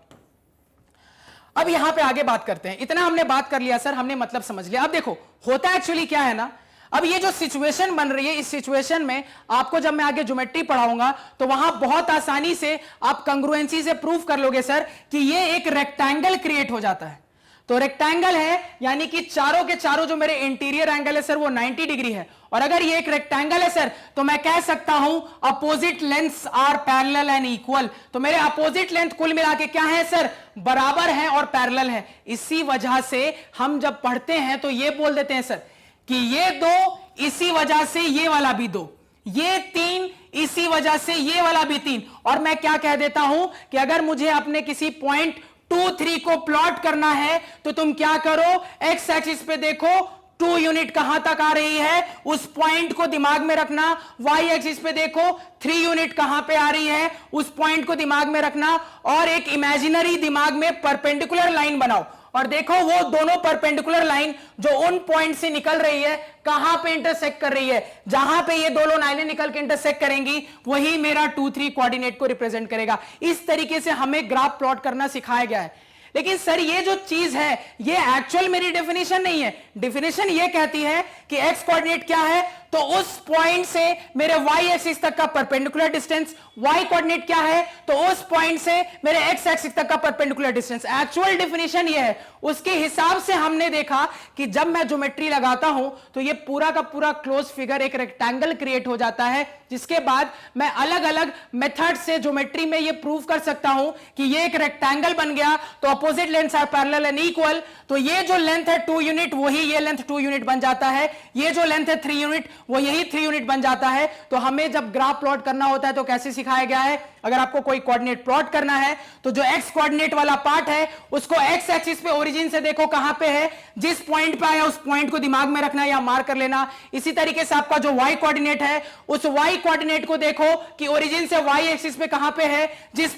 अब यहां पे आगे बात करते हैं। इतना हमने बात कर लिया सर, हमने मतलब समझ लिया। अब देखो होता एक्चुअली क्या है ना, अब ये जो सिचुएशन बन रही है, इस सिचुएशन में आपको जब मैं आगे ज्योमेट्री पढ़ाऊंगा तो वहां बहुत आसानी से आप कंग्रुएंसी से प्रूव कर लोगे सर कि ये एक रेक्टेंगल क्रिएट हो जाता है। तो रेक्टेंगल है यानी कि चारों के चारों जो मेरे इंटीरियर एंगल है सर वो 90 डिग्री है। और अगर ये एक रेक्टेंगल है सर तो मैं कह सकता हूं opposite lengths are parallel and equal. तो मेरे अपोजिट लेंथ कुल मिला के क्या है सर, बराबर है और पैरेलल है। इसी वजह से हम जब पढ़ते हैं तो ये बोल देते हैं सर कि ये दो, इसी वजह से ये वाला भी दो, ये तीन, इसी वजह से ये वाला भी तीन। और मैं क्या कह देता हूं कि अगर मुझे अपने किसी पॉइंट 2, 3 को प्लॉट करना है तो तुम क्या करो, एक्स एक्सिस पे देखो 2 यूनिट कहां तक आ रही है, उस पॉइंट को दिमाग में रखना। वाई एक्सिस पे देखो 3 यूनिट कहां पे आ रही है, उस पॉइंट को दिमाग में रखना और एक इमेजिनरी दिमाग में परपेंडिकुलर लाइन बनाओ और देखो वो दोनों परपेंडिकुलर लाइन जो उन पॉइंट से निकल रही है कहां पे इंटरसेक्ट कर रही है। जहां पे ये दोनों लाइनें निकल के इंटरसेक्ट करेंगी वही मेरा 2, 3 कोऑर्डिनेट को रिप्रेजेंट करेगा। इस तरीके से हमें ग्राफ प्लॉट करना सिखाया गया है। लेकिन सर ये जो चीज है ये एक्चुअल मेरी डेफिनेशन नहीं है। डेफिनेशन ये कहती है कि एक्स कोऑर्डिनेट क्या है, तो उस पॉइंट से मेरे y एक्सिस तक का परपेंडिकुलर डिस्टेंस। y कोऑर्डिनेट क्या है, तो उस पॉइंट से मेरे x एक्सिस तक का परपेंडिकुलर डिस्टेंस। एक्चुअल डेफिनेशन ये है। उसके हिसाब से हमने देखा कि जब मैं ज्योमेट्री लगाता हूं तो ये पूरा का पूरा क्लोज फिगर एक रेक्टेंगल क्रिएट हो जाता है, जिसके बाद मैं अलग अलग मेथड से ज्योमेट्री में ये प्रूव कर सकता हूं कि ये एक रेक्टेंगल बन गया तो opposite lengths are parallel and equal. तो ये जो लेंथ है 2 यूनिट वही ये लेंथ 2 यूनिट बन जाता है, ये जो लेंथ है 3 यूनिट वो यही 3 यूनिट बन जाता है। तो हमें जब ग्राफ प्लॉट करना होता है तो कैसे सिखाया गया है, अगर आपको कोई कोऑर्डिनेट प्लॉट करना है तो जो एक्स कोऑर्डिनेट वाला पार्ट है उसको एक्स एक्सिस पे ओरिजिन से देखो कहां पे है, जिस पॉइंट पे आया उस पॉइंट को दिमाग में रखना या मार्क कर लेना। इसी तरीके से आपका जो वाई कोऑर्डिनेट है उस वाई कोऑर्डिनेट को देखो कि ओरिजिन से वाई एक्सिस पे कहां पे है, जिस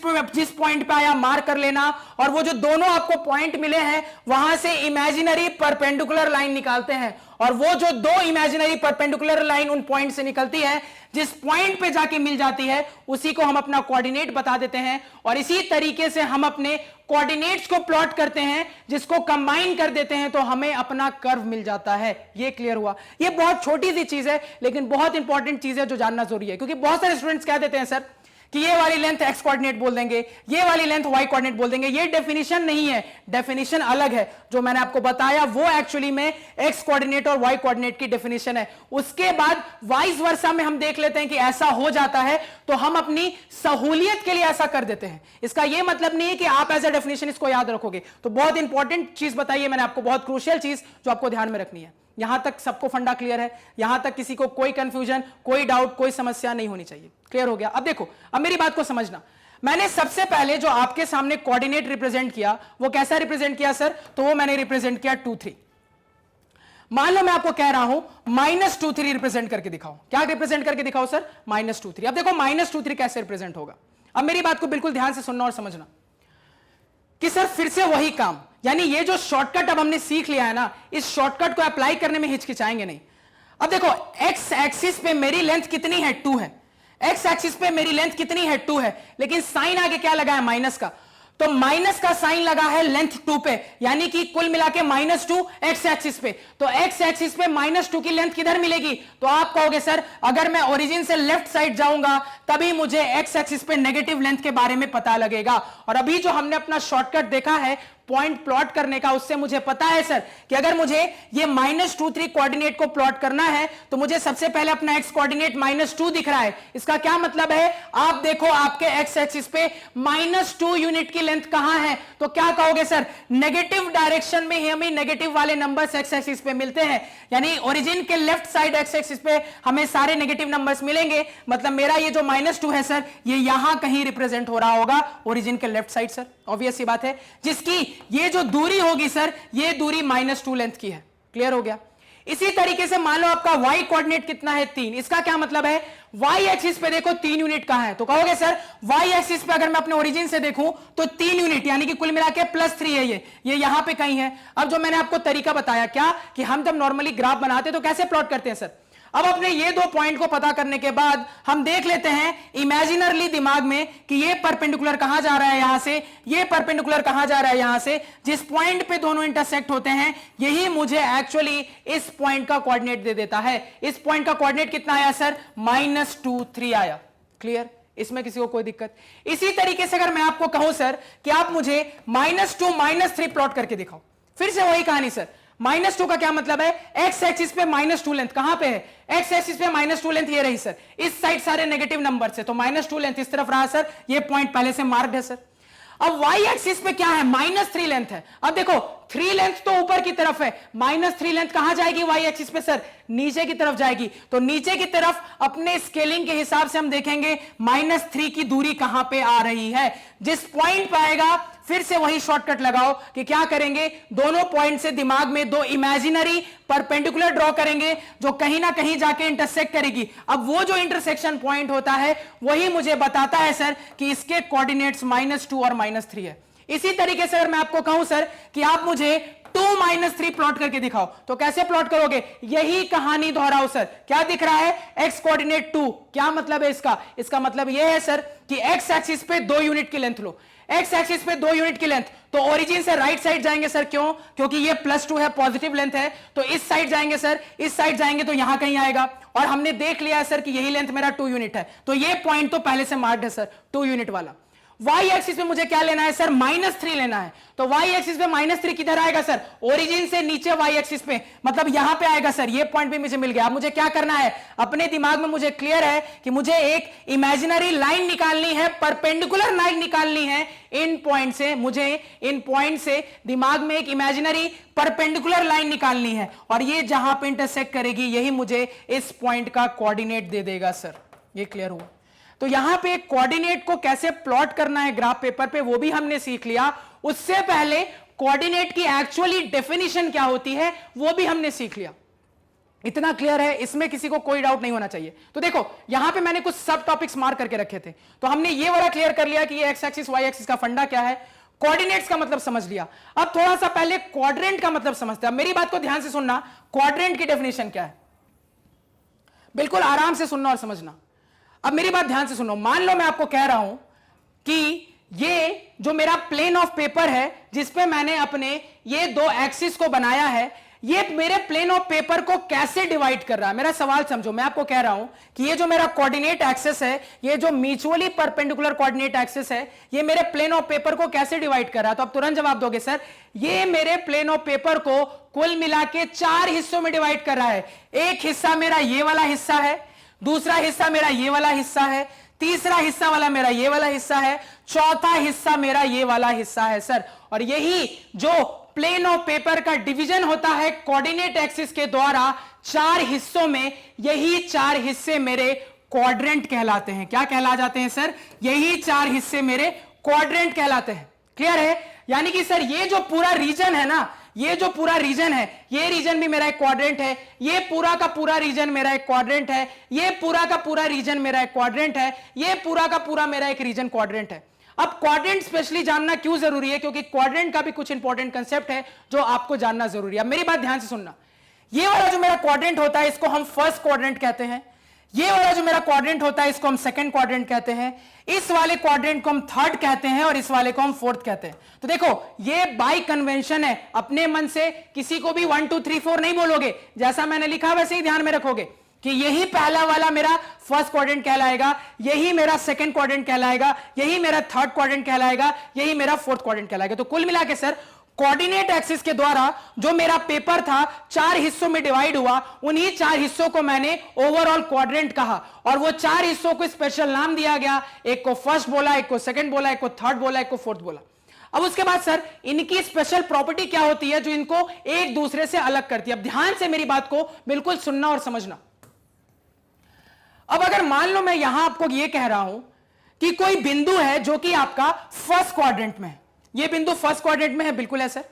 पॉइंट पे आया मार्क कर लेना। और वो जो दोनों आपको पॉइंट मिले हैं वहां से इमेजिनरी परपेंडिकुलर लाइन निकालते हैं और वो जो दो इमेजिनरी परपेंडिकुलर लाइन उन पॉइंट से निकलती है, जिस पॉइंट पे जाके मिल जाती है उसी को हम अपना कोऑर्डिनेट बता देते हैं। और इसी तरीके से हम अपने कोऑर्डिनेट्स को प्लॉट करते हैं, जिसको कंबाइन कर देते हैं तो हमें अपना कर्व मिल जाता है। ये क्लियर हुआ। ये बहुत छोटी सी चीज है लेकिन बहुत इंपॉर्टेंट चीज है जो जानना जरूरी है, क्योंकि बहुत सारे स्टूडेंट्स कह देते हैं सर कि ये वाली लेंथ एक्स कोऑर्डिनेट बोल देंगे, ये वाली लेंथ वाई कोऑर्डिनेट बोल देंगे। ये डेफिनेशन नहीं है, डेफिनेशन अलग है। जो मैंने आपको बताया वो एक्चुअली में एक्स कोऑर्डिनेट और वाई कोऑर्डिनेट की डेफिनेशन है। उसके बाद वाइस वर्सा में हम देख लेते हैं कि ऐसा हो जाता है तो हम अपनी सहूलियत के लिए ऐसा कर देते हैं। इसका यह मतलब नहीं है कि आप एज ए डेफिनेशन इसको याद रखोगे। तो बहुत इंपॉर्टेंट चीज बताइए मैंने आपको, बहुत क्रूशियल चीज जो आपको ध्यान में रखनी है। यहां तक सबको फंडा क्लियर है, यहां तक किसी को कोई कंफ्यूजन, कोई डाउट, कोई समस्या नहीं होनी चाहिए। क्लियर हो गया। अब देखो, अब मेरी बात को समझना। मैंने सबसे पहले जो आपके सामने कोऑर्डिनेट रिप्रेजेंट किया वो कैसा रिप्रेजेंट किया सर, तो वो मैंने रिप्रेजेंट किया 2, 3। मान लो मैं आपको कह रहा हूं -2, 3 रिप्रेजेंट करके दिखाओ। क्या रिप्रेजेंट करके दिखाओ सर, -2, 3। अब देखो -2, 3 कैसे रिप्रेजेंट होगा। अब मेरी बात को बिल्कुल ध्यान से सुनना और समझना कि सर फिर से वही काम, यानी ये जो शॉर्टकट अब हमने सीख लिया है ना, इस शॉर्टकट को अप्लाई करने में हिचकिचाएंगे नहीं। अब देखो एक्स एक्सिस पे मेरी लेंथ कितनी है, 2 है। एक्स एक्सिस पे मेरी लेंथ कितनी है, 2 है। लेकिन साइन आगे क्या लगा है, माइनस का। तो माइनस का साइन लगा है लेंथ 2 पे, यानी कि कुल मिला के -2 एक्स एक्सिस पे। तो एक्स एक्सिस पे -2 की लेंथ किधर मिलेगी, तो आप कहोगे सर अगर मैं ओरिजिन से लेफ्ट साइड जाऊंगा तभी मुझे एक्स एक्सिस पे नेगेटिव लेंथ के बारे में पता लगेगा। और अभी जो हमने अपना शॉर्टकट देखा है पॉइंट प्लॉट करने का, उससे मुझे पता है सर कि अगर मुझे ये -2 3 कोऑर्डिनेट को प्लॉट करना है तो मुझे सबसे पहले अपना x कोऑर्डिनेट -2 दिख रहा है। इसका क्या मतलब है, आप देखो आपके x एक्सिस पे -2 यूनिट की लेंथ कहां है, तो क्या कहोगे सर, नेगेटिव डायरेक्शन में ही हमें नेगेटिव वाले नंबर्स x एक्सिस पे मिलते हैं, यानी ओरिजिन के लेफ्ट साइड x एक्सिस पे हमें सारे नेगेटिव नंबर्स मिलेंगे। मतलब मेरा ये जो -2 है सर, ये यहां कहीं रिप्रेजेंट हो रहा होगा ओरिजिन के लेफ्ट साइड सर, ऑब्वियस सी बात है, जिसकी ये जो दूरी होगी सर, ये दूरी -2 लेंथ की है। क्लियर हो गया। इसी तरीके से मान लो आपका y कोऑर्डिनेट कितना है, 3। इसका क्या मतलब है, y एक्सिस पे देखो 3 यूनिट कहां है, तो कहोगे सर y एक्सिस पे अगर मैं अपने ओरिजिन से देखूं तो 3 यूनिट, यानी कि कुल मिला के +3 है, ये यहां पे कहीं है। अब जो मैंने आपको तरीका बताया क्या, कि हम जब नॉर्मली ग्राफ बनाते तो कैसे प्लॉट करते हैं सर, अब अपने ये दो पॉइंट को पता करने के बाद हम देख लेते हैं इमेजिनरली दिमाग में कि ये परपेंडिकुलर कहां जा रहा है, यहां से, ये परपेंडिकुलर कहां जा रहा है, यहां से। जिस पॉइंट पे दोनों इंटरसेक्ट होते हैं यही मुझे एक्चुअली इस पॉइंट का कोऑर्डिनेट दे देता है। इस पॉइंट का कोऑर्डिनेट कितना आया सर, -2 3 आया। क्लियर, इसमें किसी को कोई दिक्कत। इसी तरीके से अगर मैं आपको कहूं सर कि आप मुझे -2 -3 प्लॉट करके दिखाओ, फिर से वही कहानी सर। -2 का क्या मतलब है, x एक्सिस पे -2 लेंथ कहां पे है, x एक्सिस पे -2 लेंथ ये रही सर, इस साइड सारे नेगेटिव नंबर से, तो -2 लेंथ इस तरफ रहा सर, ये पॉइंट पहले से मार्क्ड है सर। अब y एक्सिस पे क्या है, -3 लेंथ है। अब देखो 3 लेंथ तो ऊपर की तरफ है, -3 लेंथ कहां जाएगी y एक्सिस पे सर, नीचे की तरफ जाएगी। तो नीचे की तरफ अपने स्केलिंग के हिसाब से हम देखेंगे -3 की दूरी कहां पे आ रही है। जिस पॉइंट पे आएगा फिर से वही शॉर्टकट लगाओ कि क्या करेंगे, दोनों पॉइंट से दिमाग में दो इमेजिनरी परपेंडिकुलर ड्रॉ करेंगे जो कहीं ना कहीं जाके इंटरसेक्ट करेगी। अब वो जो इंटरसेक्शन पॉइंट होता है वही मुझे बताता है सर कि इसके कोऑर्डिनेट्स -2 और -3 है। इसी तरीके से अगर मैं आपको कहूं सर कि आप मुझे 2 - 3 प्लॉट करके दिखाओ, तो कैसे प्लॉट करोगे, यही कहानी दोहराओ सर। क्या दिख रहा है, x कोऑर्डिनेट 2, क्या मतलब है इसका मतलब यह है सर कि x एक्सिस पे 2 यूनिट की लेंथ लो, x एक्सिस पे 2 यूनिट की लेंथ, तो ओरिजिन से राइट साइड जाएंगे सर, क्यों, क्योंकि ये +2 है, पॉजिटिव लेंथ है, तो इस साइड जाएंगे सर, इस साइड जाएंगे तो यहां कहीं आएगा। और हमने देख लिया सर कि यही लेंथ मेरा 2 यूनिट है, तो ये पॉइंट तो पहले से मार्क्ड है सर 2 यूनिट वाला। y एक्सिस पे मुझे क्या लेना है सर, -3 लेना है, तो y एक्सिस पे -3 किधर आएगा सर, ओरिजिन से नीचे y एक्सिस पे, मतलब यहां पे आएगा सर, ये पॉइंट भी मुझे मिल गया। अब मुझे क्या करना है, अपने दिमाग में मुझे क्लियर है कि मुझे एक इमेजिनरी लाइन निकालनी है, परपेंडिकुलर लाइन निकालनी है इन पॉइंट से, मुझे इन पॉइंट से दिमाग में एक इमेजिनरी परपेंडिकुलर लाइन निकालनी है, और ये जहां पे इंटरसेक्ट करेगी यही मुझे इस पॉइंट का कोऑर्डिनेट दे देगा सर। ये क्लियर हुआ। तो यहां पे कोऑर्डिनेट को कैसे प्लॉट करना है ग्राफ पेपर पे वो भी हमने सीख लिया। उससे पहले कोऑर्डिनेट की एक्चुअली डेफिनेशन क्या होती है वो भी हमने सीख लिया। इतना क्लियर है, इसमें किसी को कोई डाउट नहीं होना चाहिए। तो देखो यहां पे मैंने कुछ सब टॉपिक्स मार्क करके रखे थे, तो हमने ये वाला क्लियर कर लिया कि ये एक्स एक्सिस वाई एक्सिस का फंडा क्या है, कोऑर्डिनेट्स का मतलब समझ लिया। अब थोड़ा सा पहले क्वाड्रेंट का मतलब समझते हैं। मेरी बात को ध्यान से सुनना, क्वाड्रेंट की डेफिनेशन क्या है, बिल्कुल आराम से सुनना और समझना। अब मेरी बात ध्यान से सुनो, मान लो मैं आपको कह रहा हूं कि ये जो मेरा प्लेन ऑफ पेपर है जिसपे मैंने अपने ये 2 एक्सिस को बनाया है, ये मेरे प्लेन ऑफ पेपर को कैसे डिवाइड कर रहा है। मेरा सवाल समझो, मैं आपको कह रहा हूं कि ये जो मेरा कोऑर्डिनेट एक्सिस है, ये जो म्यूचुअली परपेंडिकुलर कोऑर्डिनेट एक्सिस है, ये मेरे प्लेन ऑफ पेपर को कैसे डिवाइड कर रहा है। तो आप तुरंत जवाब दोगे सर, ये मेरे प्लेन ऑफ पेपर को कुल मिला के 4 हिस्सों में डिवाइड कर रहा है। एक हिस्सा मेरा ये वाला हिस्सा है, दूसरा हिस्सा मेरा ये वाला हिस्सा है, तीसरा हिस्सा वाला मेरा ये वाला हिस्सा है, चौथा हिस्सा मेरा ये वाला हिस्सा है सर। और यही जो प्लेन ऑफ पेपर का डिवीजन होता है कोऑर्डिनेट एक्सिस के द्वारा 4 हिस्सों में, यही 4 हिस्से मेरे क्वाड्रेंट कहलाते हैं। क्या कहला जाते हैं सर, यही 4 हिस्से मेरे क्वाड्रेंट कहलाते हैं। क्लियर है, यानी कि सर ये जो पूरा रीजन है ना, ये जो पूरा रीजन है, ये रीजन भी मेरा एक क्वाड्रेंट है, ये पूरा का पूरा रीजन मेरा एक क्वाड्रेंट है, ये पूरा का पूरा रीजन मेरा एक क्वाड्रेंट है, ये पूरा का पूरा मेरा एक रीजन क्वाड्रेंट है। अब क्वाड्रेंट स्पेशली जानना क्यों जरूरी है, क्योंकि क्वाड्रेंट का भी कुछ इंपॉर्टेंट कंसेप्ट है जो आपको जानना जरूरी है। अब मेरी बात ध्यान से सुनना, ये वाला जो मेरा क्वाड्रेंट होता है इसको हम फर्स्ट क्वाड्रेंट कहते हैं, ये वाला जो मेरा क्वाड्रेंट होता है इसको हम सेकंड क्वाड्रेंट कहते हैं, इस वाले क्वाड्रेंट को हम थर्ड कहते हैं और इस वाले को हम फोर्थ कहते हैं। तो देखो ये बाय कन्वेंशन है, अपने मन से किसी को भी 1 2 3 4 नहीं बोलोगे, जैसा मैंने लिखा वैसे ही ध्यान में रखोगे कि यही पहला वाला मेरा फर्स्ट क्वाड्रेंट कहलाएगा, यही मेरा सेकंड क्वाड्रेंट कहलाएगा, यही मेरा थर्ड क्वाड्रेंट कहलाएगा, यही मेरा फोर्थ क्वाड्रेंट कहलाएगा। तो कुल मिला के सर कोऑर्डिनेट एक्सिस के द्वारा जो मेरा पेपर था 4 हिस्सों में डिवाइड हुआ, उन्हीं 4 हिस्सों को मैंने ओवरऑल क्वाड्रेंट कहा और वो 4 हिस्सों को स्पेशल नाम दिया गया। एक को फर्स्ट बोला, एक को सेकंड बोला, एक को थर्ड बोला, एक को फोर्थ बोला। अब उसके बाद सर इनकी स्पेशल प्रॉपर्टी क्या होती है जो इनको एक दूसरे से अलग करती है? अब ध्यान से मेरी बात को बिल्कुल सुनना और समझना। अब अगर मान लो मैं यहां आपको यह कह रहा हूं कि कोई बिंदु है जो कि आपका फर्स्ट क्वाड्रेंट में है, ये बिंदु फर्स्ट क्वाड्रेंट में है, बिल्कुल है सर।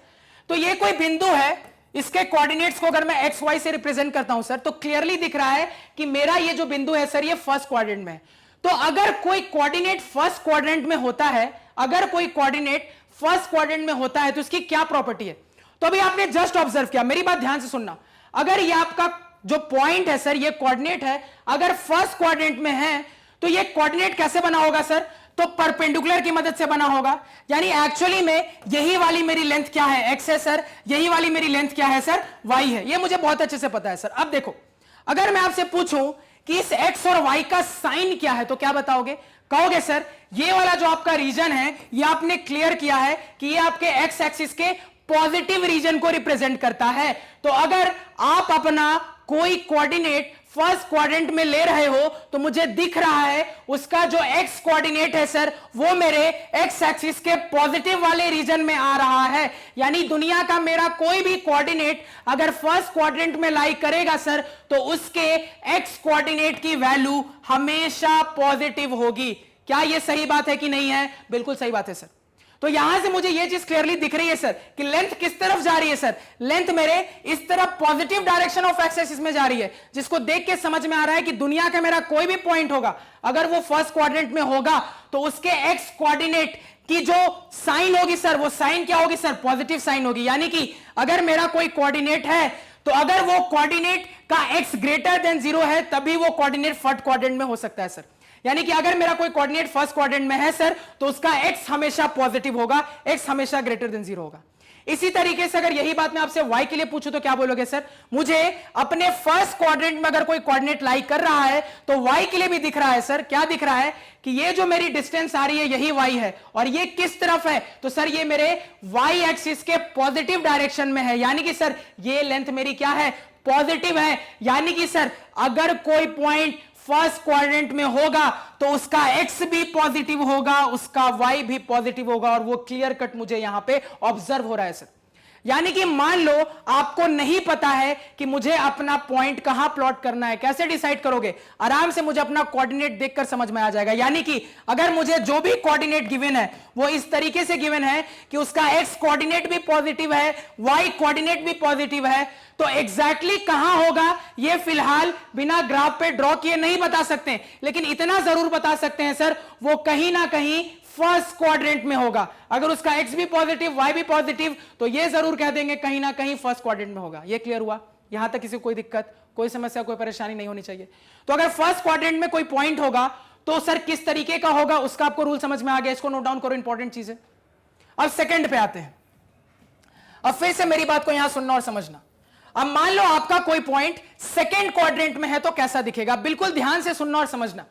तो ये कोई बिंदु है, इसके कोऑर्डिनेट्स को अगर मैं एक्स वाई से रिप्रेजेंट करता हूं सर, तो क्लियरली दिख रहा है कि मेरा ये जो बिंदु है सर, ये फर्स्ट क्वाड्रेंट में है। तो अगर कोई कोऑर्डिनेट फर्स्ट क्वाड्रेंट में होता है, अगर कोई कोऑर्डिनेट फर्स्ट क्वाड्रेंट में होता है तो इसकी क्या प्रॉपर्टी है? तो अभी आपने जस्ट ऑब्जर्व किया, मेरी बात ध्यान से सुनना। अगर ये आपका जो पॉइंट है सर, ये कोऑर्डिनेट है, अगर फर्स्ट क्वाड्रेंट में है तो ये कोऑर्डिनेट कैसे बना होगा सर? तो परपेंडिकुलर की मदद से बना होगा। यानी एक्चुअली में यही वाली मेरी लेंथ क्या है? एक्स है सर। यही वाली मेरी लेंथ क्या है सर? वाई है। ये मुझे बहुत अच्छे से पता है सर। अब देखो, अगर मैं आपसे पूछूं कि इस एक्स और वाई का साइन क्या है तो क्या बताओगे? कहोगे सर ये वाला जो आपका रीजन है, ये आपने क्लियर किया है कि ये आपके एक्स एक्सिस के पॉजिटिव रीजन को रिप्रेजेंट करता है। तो अगर आप अपना कोई कोऑर्डिनेट फर्स्ट क्वाड्रेंट में ले रहे हो तो मुझे दिख रहा है उसका जो एक्स कोऑर्डिनेट है सर, वो मेरे एक्स एक्सिस के पॉजिटिव वाले रीजन में आ रहा है। यानी दुनिया का मेरा कोई भी कोऑर्डिनेट अगर फर्स्ट क्वाड्रेंट में लाई करेगा सर, तो उसके एक्स कोऑर्डिनेट की वैल्यू हमेशा पॉजिटिव होगी। क्या यह सही बात है कि नहीं है? बिल्कुल सही बात है सर। तो यहां से मुझे यह चीज क्लियरली दिख रही है सर कि लेंथ किस तरफ जा रही है सर? लेंथ मेरे इस तरफ positive direction of X axis में जा रही है, जिसको देख के समझ में आ रहा है कि दुनिया का मेरा कोई भी पॉइंट होगा, अगर वो फर्स्ट क्वाड्रेंट में होगा तो उसके एक्स कोऑर्डिनेट की जो साइन होगी सर, वो साइन क्या होगी सर? पॉजिटिव साइन होगी। यानी कि अगर मेरा कोई कोऑर्डिनेट है तो अगर वो कोऑर्डिनेट का एक्स ग्रेटर देन 0 है, तभी वो कोऑर्डिनेट फर्स्ट क्वाड्रेंट में हो सकता है सर। यानी कि अगर मेरा कोई कोऑर्डिनेट फर्स्ट क्वाड्रेंट में है सर, तो उसका x हमेशा पॉजिटिव होगा, x हमेशा ग्रेटर देन 0 होगा। इसी तरीके से अगर यही बात मैं आपसे y के लिए पूछूं तो क्या बोलोगे सर? मुझे अपने फर्स्ट क्वाड्रेंट में अगर कोई कोऑर्डिनेट लाई कर रहा है तो y के लिए भी दिख रहा है सर। क्या दिख रहा है कि ये जो मेरी डिस्टेंस आ रही है यही y है, और ये किस तरफ है? तो सर ये मेरे y एक्सिस के पॉजिटिव डायरेक्शन में है। यानी कि सर ये लेंथ मेरी क्या है? पॉजिटिव है। यानी कि सर अगर कोई पॉइंट फर्स्ट क्वाड्रेंट में होगा तो उसका x भी पॉजिटिव होगा, उसका y भी पॉजिटिव होगा, और वो क्लियर कट मुझे यहां पे ऑब्जर्व हो रहा है सर। यानी कि मान लो आपको नहीं पता है कि मुझे अपना पॉइंट कहां प्लॉट करना है, कैसे डिसाइड करोगे? आराम से मुझे अपना कोऑर्डिनेट देखकर समझ में आ जाएगा। यानी कि अगर मुझे जो भी कोऑर्डिनेट गिवन है वो इस तरीके से गिवन है कि उसका एक्स कोऑर्डिनेट भी पॉजिटिव है, वाई कोऑर्डिनेट भी पॉजिटिव है, तो एग्जैक्टली कहां होगा ये फिलहाल बिना ग्राफ पे ड्रॉ किए नहीं बता सकते, लेकिन इतना जरूर बता सकते हैं सर वो कहीं ना कहीं फर्स्ट क्वाड्रेंट में होगा। अगर उसका एक्स भी पॉजिटिव, वाई भी पॉजिटिव, तो ये जरूर कह देंगे कहीं ना कहीं फर्स्ट क्वाड्रेंट में होगा। ये क्लियर हुआ? यहां तक किसी को कोई दिक्कत, कोई समस्या, कोई परेशानी नहीं होनी चाहिए। तो अगर फर्स्ट क्वाड्रेंट में कोई पॉइंट होगा तो सर किस तरीके का होगा उसका आपको रूल समझ में आ गया, इसको नोट डाउन करो, इंपॉर्टेंट चीज है। अब सेकंड पे आते हैं। अब फिर से मेरी बात को यहां सुनना और समझना। अब मान लो आपका कोई पॉइंट सेकंड क्वाड्रेंट में है तो कैसा दिखेगा? बिल्कुल ध्यान से सुनना और समझना।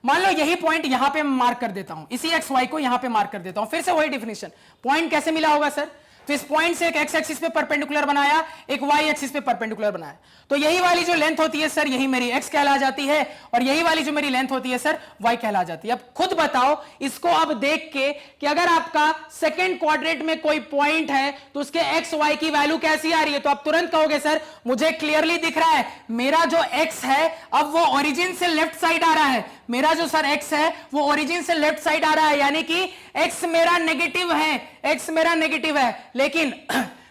मान लो यही पॉइंट यहां पे मार्क कर देता हूं, इसी एक्स वाई को यहां पे मार्क कर देता हूं। फिर से वही डिफिनेशन, पॉइंट कैसे मिला होगा सर? तो इस पॉइंट से एक एक्स एक्सिस पे परपेंडिकुलर बनाया, एक वाई एक्सिस पे परपेंडिकुलर बनाया, तो यही वाली जो लेंथ होती है सर यही मेरी एक्स कहला जाती है, और यही वाली जो मेरी लेंथ होती है सर वाई कहला जाती है। अब खुद बताओ इसको अब देख के कि अगर आपका सेकंड क्वाड्रेंट में कोई पॉइंट है तो उसके एक्स वाई की वैल्यू कैसी आ रही है? तो आप तुरंत कहोगे सर मुझे क्लियरली दिख रहा है मेरा जो एक्स है अब वो ओरिजिन से लेफ्ट साइड आ रहा है। मेरा जो सर एक्स है वो ओरिजिन से लेफ्ट साइड आ रहा है, यानी कि एक्स मेरा नेगेटिव है, एक्स मेरा नेगेटिव है, लेकिन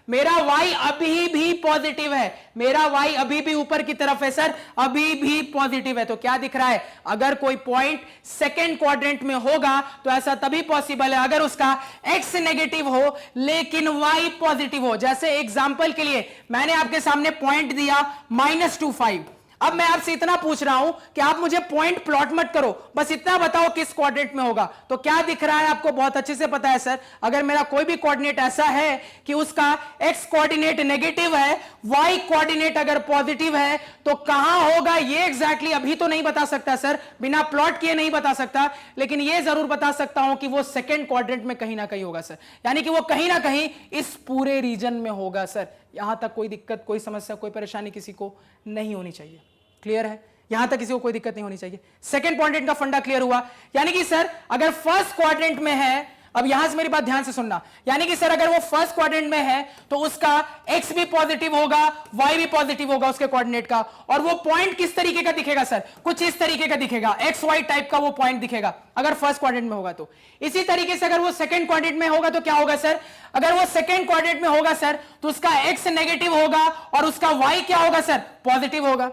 मेरा y अभी भी पॉजिटिव है, मेरा y अभी भी ऊपर की तरफ है सर, अभी भी पॉजिटिव है। तो क्या दिख रहा है? अगर कोई पॉइंट सेकंड क्वाड्रेंट में होगा तो ऐसा तभी पॉसिबल है अगर उसका x नेगेटिव हो लेकिन y पॉजिटिव हो। जैसे एग्जांपल के लिए मैंने आपके सामने पॉइंट दिया -25, अब मैं आपसे इतना पूछ रहा हूं कि आप मुझे पॉइंट प्लॉट मत करो, बस इतना बताओ किस क्वाड्रेंट में होगा। तो क्या दिख रहा है आपको? बहुत अच्छे से पता है सर, अगर मेरा कोई भी कोऑर्डिनेट ऐसा है कि उसका एक्स कोऑर्डिनेट नेगेटिव है, वाई कोऑर्डिनेट अगर पॉजिटिव है, तो कहां होगा ये एग्जैक्टली अभी तो नहीं बता सकता सर, बिना प्लॉट किए नहीं बता सकता, लेकिन ये जरूर बता सकता हूं कि वो सेकेंड क्वाड्रेंट में कहीं ना कहीं होगा सर, यानी कि वो कहीं ना कहीं इस पूरे रीजन में होगा सर। यहां तक कोई दिक्कत, कोई समस्या, कोई परेशानी किसी को नहीं होनी चाहिए। क्लियर है? यहां तक किसी को कोई दिक्कत नहीं होनी चाहिए। सेकंड क्वाड्रेंट का फंडा क्लियर हुआ, यानी कि सर अगर फर्स्ट क्वाड्रेंट में है, अब यहां से मेरी बात ध्यान से सुनना, यानी कि सर अगर वो फर्स्ट क्वाड्रेंट में है तो उसका एक्स भी पॉजिटिव होगा, वाई भी पॉजिटिव होगा उसके कोऑर्डिनेट का, और वो पॉइंट किस तरीके का दिखेगा सर? कुछ इस तरीके का दिखेगा, एक्स वाई टाइप का वो पॉइंट दिखेगा अगर फर्स्ट क्वाड्रेंट में होगा तो। इसी तरीके से अगर वो सेकंड क्वाड्रेंट में होगा तो क्या होगा सर? अगर वो सेकंड क्वाड्रेंट में होगा सर तो उसका एक्स नेगेटिव होगा और उसका वाई क्या होगा सर? पॉजिटिव होगा।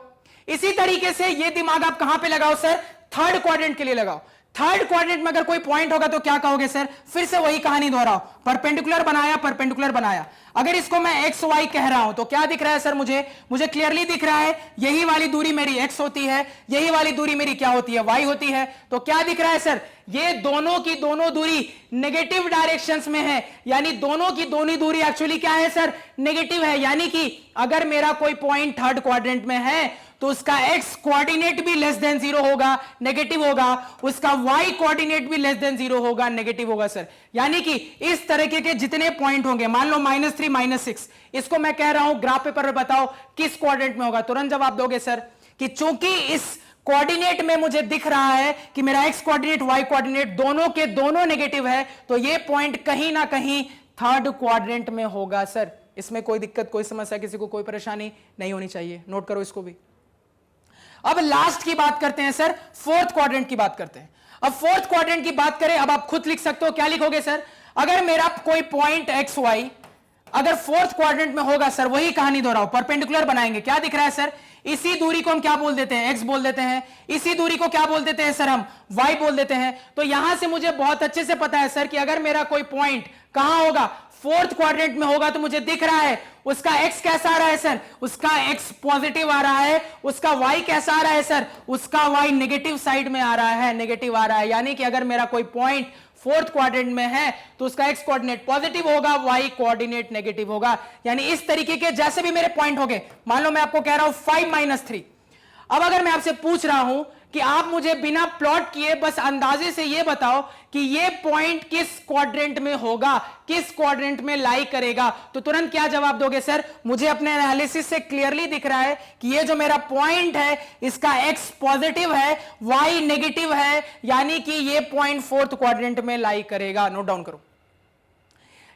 इसी तरीके से ये दिमाग आप कहां पे लगाओ सर? थर्ड क्वाड्रेंट के लिए लगाओ। थर्ड क्वाड्रेंट में अगर कोई पॉइंट होगा तो क्या कहोगे सर? फिर से वही कहानी दोहराओ, परपेंडिकुलर बनाया, परपेंडिकुलर बनाया। अगर इसको मैं एक्स वाई कह रहा हूं तो क्या दिख रहा है सर? मुझे क्लियरली दिख रहा है यही वाली दूरी मेरी एक्स होती है, यही वाली दूरी मेरी क्या होती है? वाई होती है। तो क्या दिख रहा है सर? ये दोनों की दोनों दूरी नेगेटिव डायरेक्शंस में है, यानी दोनों की दोनों दूरी एक्चुअली क्या है सर? नेगेटिव है। यानी कि अगर मेरा कोई पॉइंट थर्ड क्वाड्रेंट में है तो उसका एक्स कोऑर्डिनेट भी लेस देन 0 होगा, नेगेटिव होगा, उसका वाई कोऑर्डिनेट भी लेस देन 0 होगा, नेगेटिव होगा सर। यानी कि इस तरीके के जितने पॉइंट होंगे, मान लो -3, -6, इसको मैं कह रहा हूं ग्राफ पेपर में बताओ किस क्वाड्रेंट में होगा। तुरंत जवाब दोगे सर कि चूंकि इस कोऑर्डिनेट में मुझे दिख रहा है कि मेरा एक्स कोऑर्डिनेट वाई कोऑर्डिनेट दोनों के दोनों नेगेटिव है, तो ये पॉइंट कहीं ना कहीं थर्ड क्वाड्रेंट में होगा सर। इसमें कोई दिक्कत, कोई समस्या, किसी को कोई परेशानी नहीं होनी चाहिए। नोट करो इसको भी। अब लास्ट की बात करते हैं सर, फोर्थ क्वाड्रेंट की बात करते हैं। अब फोर्थ क्वाड्रेंट की बात करें, अब आप खुद लिख सकते हो, क्या लिखोगे सर? अगर मेरा कोई पॉइंट एक्स वाई अगर फोर्थ क्वाड्रेंट में होगा सर, वही कहानी दोहराओ, परपेंडिकुलर बनाएंगे। क्या दिख रहा है सर? इसी दूरी को हम क्या बोल देते हैं? एक्स बोल देते हैं। इसी दूरी को क्या बोल देते हैं सर? हम वाई बोल देते हैं। तो यहां से मुझे बहुत अच्छे से पता है सर कि अगर मेरा कोई पॉइंट कहां होगा? फोर्थ क्वाड्रेंट में होगा, तो मुझे दिख रहा है उसका एक्स कैसा आ रहा है सर? उसका एक्स पॉजिटिव आ रहा है। उसका वाई कैसा आ रहा है सर? उसका वाई नेगेटिव साइड में आ रहा है, नेगेटिव आ रहा है। यानी कि अगर मेरा कोई पॉइंट फोर्थ क्वाड्रेंट में है तो उसका एक्स कोऑर्डिनेट पॉजिटिव होगा, वाई कोऑर्डिनेट नेगेटिव होगा। यानी इस तरीके के जैसे भी मेरे पॉइंट होंगे, मान लो मैं आपको कह रहा हूं 5 - 3, अब अगर मैं आपसे पूछ रहा हूं कि आप मुझे बिना प्लॉट किए बस अंदाजे से ये बताओ कि ये पॉइंट किस क्वाड्रेंट में होगा, किस क्वाड्रेंट में लाई करेगा, तो तुरंत क्या जवाब दोगे सर? मुझे अपने एनालिसिस से क्लियरली दिख रहा है कि ये जो मेरा पॉइंट है इसका एक्स पॉजिटिव है, वाई नेगेटिव है, यानी कि ये पॉइंट फोर्थ क्वाड्रेंट में लाई करेगा। नोट डाउन करो।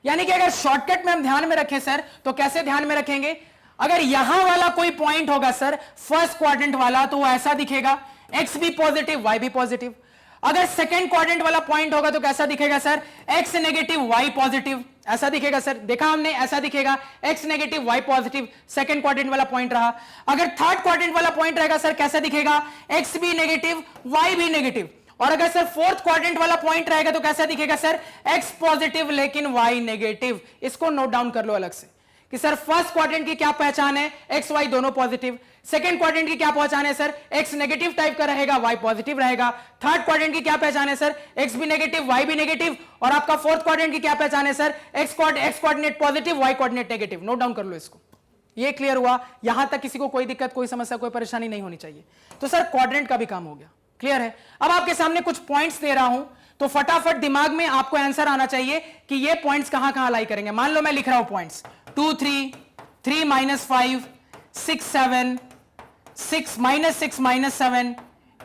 यानी कि अगर शॉर्टकट में हम ध्यान में रखें सर, तो कैसे ध्यान में रखेंगे? अगर यहां वाला कोई पॉइंट होगा सर फर्स्ट क्वाड्रेंट वाला, तो वो ऐसा दिखेगा, एक्स भी पॉजिटिव वाई भी पॉजिटिव। अगर सेकंड क्वाड्रेंट वाला पॉइंट होगा तो कैसा दिखेगा sir? X negative Y positive, ऐसा दिखेगा सर। देखा हमने, ऐसा दिखेगा, X negative Y positive, second quadrant वाला पॉइंट रहा। अगर थर्ड क्वाड्रेंट वाला पॉइंट रहेगा सर, कैसा दिखेगा? एक्स भी नेगेटिव वाई भी नेगेटिव। और अगर सर फोर्थ क्वाड्रेंट वाला पॉइंट रहेगा तो कैसा दिखेगा सर? एक्स पॉजिटिव लेकिन वाई नेगेटिव। इसको नोट डाउन कर लो अलग से कि सर फर्स्ट क्वाड्रेंट की क्या पहचान है? एक्स वाई दोनों पॉजिटिव। सेकंड क्वाड्रेंट की क्या पहचान है सर? एक्स नेगेटिव टाइप का रहेगा, वाई पॉजिटिव रहेगा। थर्ड क्वाड्रेंट की क्या पहचान है सर? एक्स भी नेगेटिव वाई भी नेगेटिव। और आपका फोर्थ क्वाड्रेंट की क्या पहचान है sir? X coordinate positive Y coordinate negative. Note down कर लो इसको। ये क्लियर हुआ? यहां तक किसी को कोई दिक्कत, कोई समस्या, कोई परेशानी नहीं होनी चाहिए। तो सर क्वाड्रेंट का भी काम हो गया। क्लियर है? अब आपके सामने कुछ पॉइंट्स दे रहा हूं, तो फटाफट दिमाग में आपको आंसर आना चाहिए कि ये पॉइंट्स कहां कहां लाई करेंगे। मान लो मैं लिख रहा हूं पॉइंट्स 2 3 3 -5 6 7 6 -7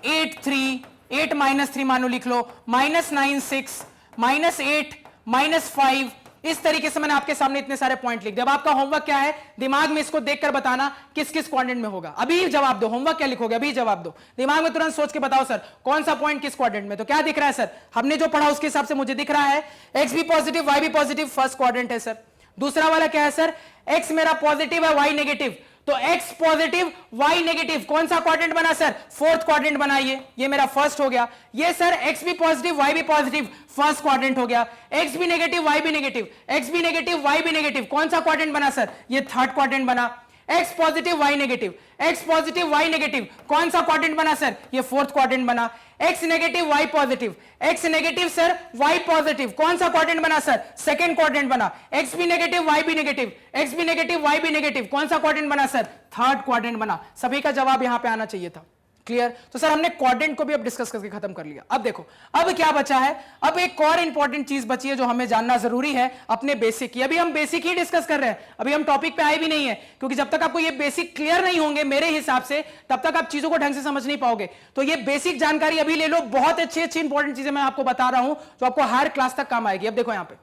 8 3 8 -3 मानो लिख लो, -9 6 -8 -5। इस तरीके से मैंने आपके सामने इतने सारे पॉइंट लिख दिए। अब आपका होमवर्क क्या है? दिमाग में इसको देखकर बताना किस किस क्वाड्रेंट में होगा। अभी जवाब दो। होमवर्क क्या लिखोगे? अभी जवाब दो। दिमाग में तुरंत सोच के बताओ सर कौन सा पॉइंट किस क्वाड्रेंट में। तो क्या दिख रहा है सर? हमने जो पढ़ा उसके हिसाब से मुझे दिख रहा है एक्स भी पॉजिटिव वाई भी पॉजिटिव, फर्स्ट क्वाड्रेंट है सर। दूसरा वाला क्या है सर? एक्स मेरा पॉजिटिव है वाई नेगेटिव, तो एक्स पॉजिटिव वाई नेगेटिव कौन सा क्वाड्रेंट बना सर? फोर्थ क्वाड्रेंट बना। ये मेरा फर्स्ट हो गया। ये सर एक्स भी पॉजिटिव वाई भी पॉजिटिव, फर्स्ट क्वाड्रेंट हो गया। एक्स भी नेगेटिव वाई भी नेगेटिव, एक्स भी नेगेटिव वाई भी नेगेटिव, कौन सा क्वाड्रेंट बना सर? ये थर्ड क्वाड्रेंट बना। X positive Y negative, X positive Y negative, कौन सा क्वाड्रेंट बना सर? ये फोर्थ क्वाड्रेंट बना। X negative Y positive, X negative sir Y positive, कौन सा क्वाड्रेंट बना सर? सेकंड क्वाड्रेंट बना। एक्स भी नेगेटिव वाई भी नेगेटिव, एक्स भी नेगेटिव वाई भी नेगेटिव, कौन सा क्वाड्रेंट बना सर? थर्ड क्वाड्रेंट बना। सभी का जवाब यहां पे आना चाहिए था। क्लियर? तो सर हमने क्वाड्रेंट को भी अब डिस्कस करके खत्म कर लिया। अब देखो अब क्या बचा है, अब एक और इंपॉर्टेंट चीज बची है जो हमें जानना जरूरी है अपने बेसिक की। अभी हम बेसिक ही डिस्कस कर रहे हैं, अभी हम टॉपिक पे आए भी नहीं है, क्योंकि जब तक आपको ये बेसिक क्लियर नहीं होंगे मेरे हिसाब से तब तक आप चीजों को ढंग से समझ नहीं पाओगे। तो ये बेसिक जानकारी अभी ले लो, बहुत अच्छी अच्छी इंपॉर्टेंट चीजें मैं आपको बता रहा हूं जो आपको हर क्लास तक काम आएगी। अब देखो यहां पे,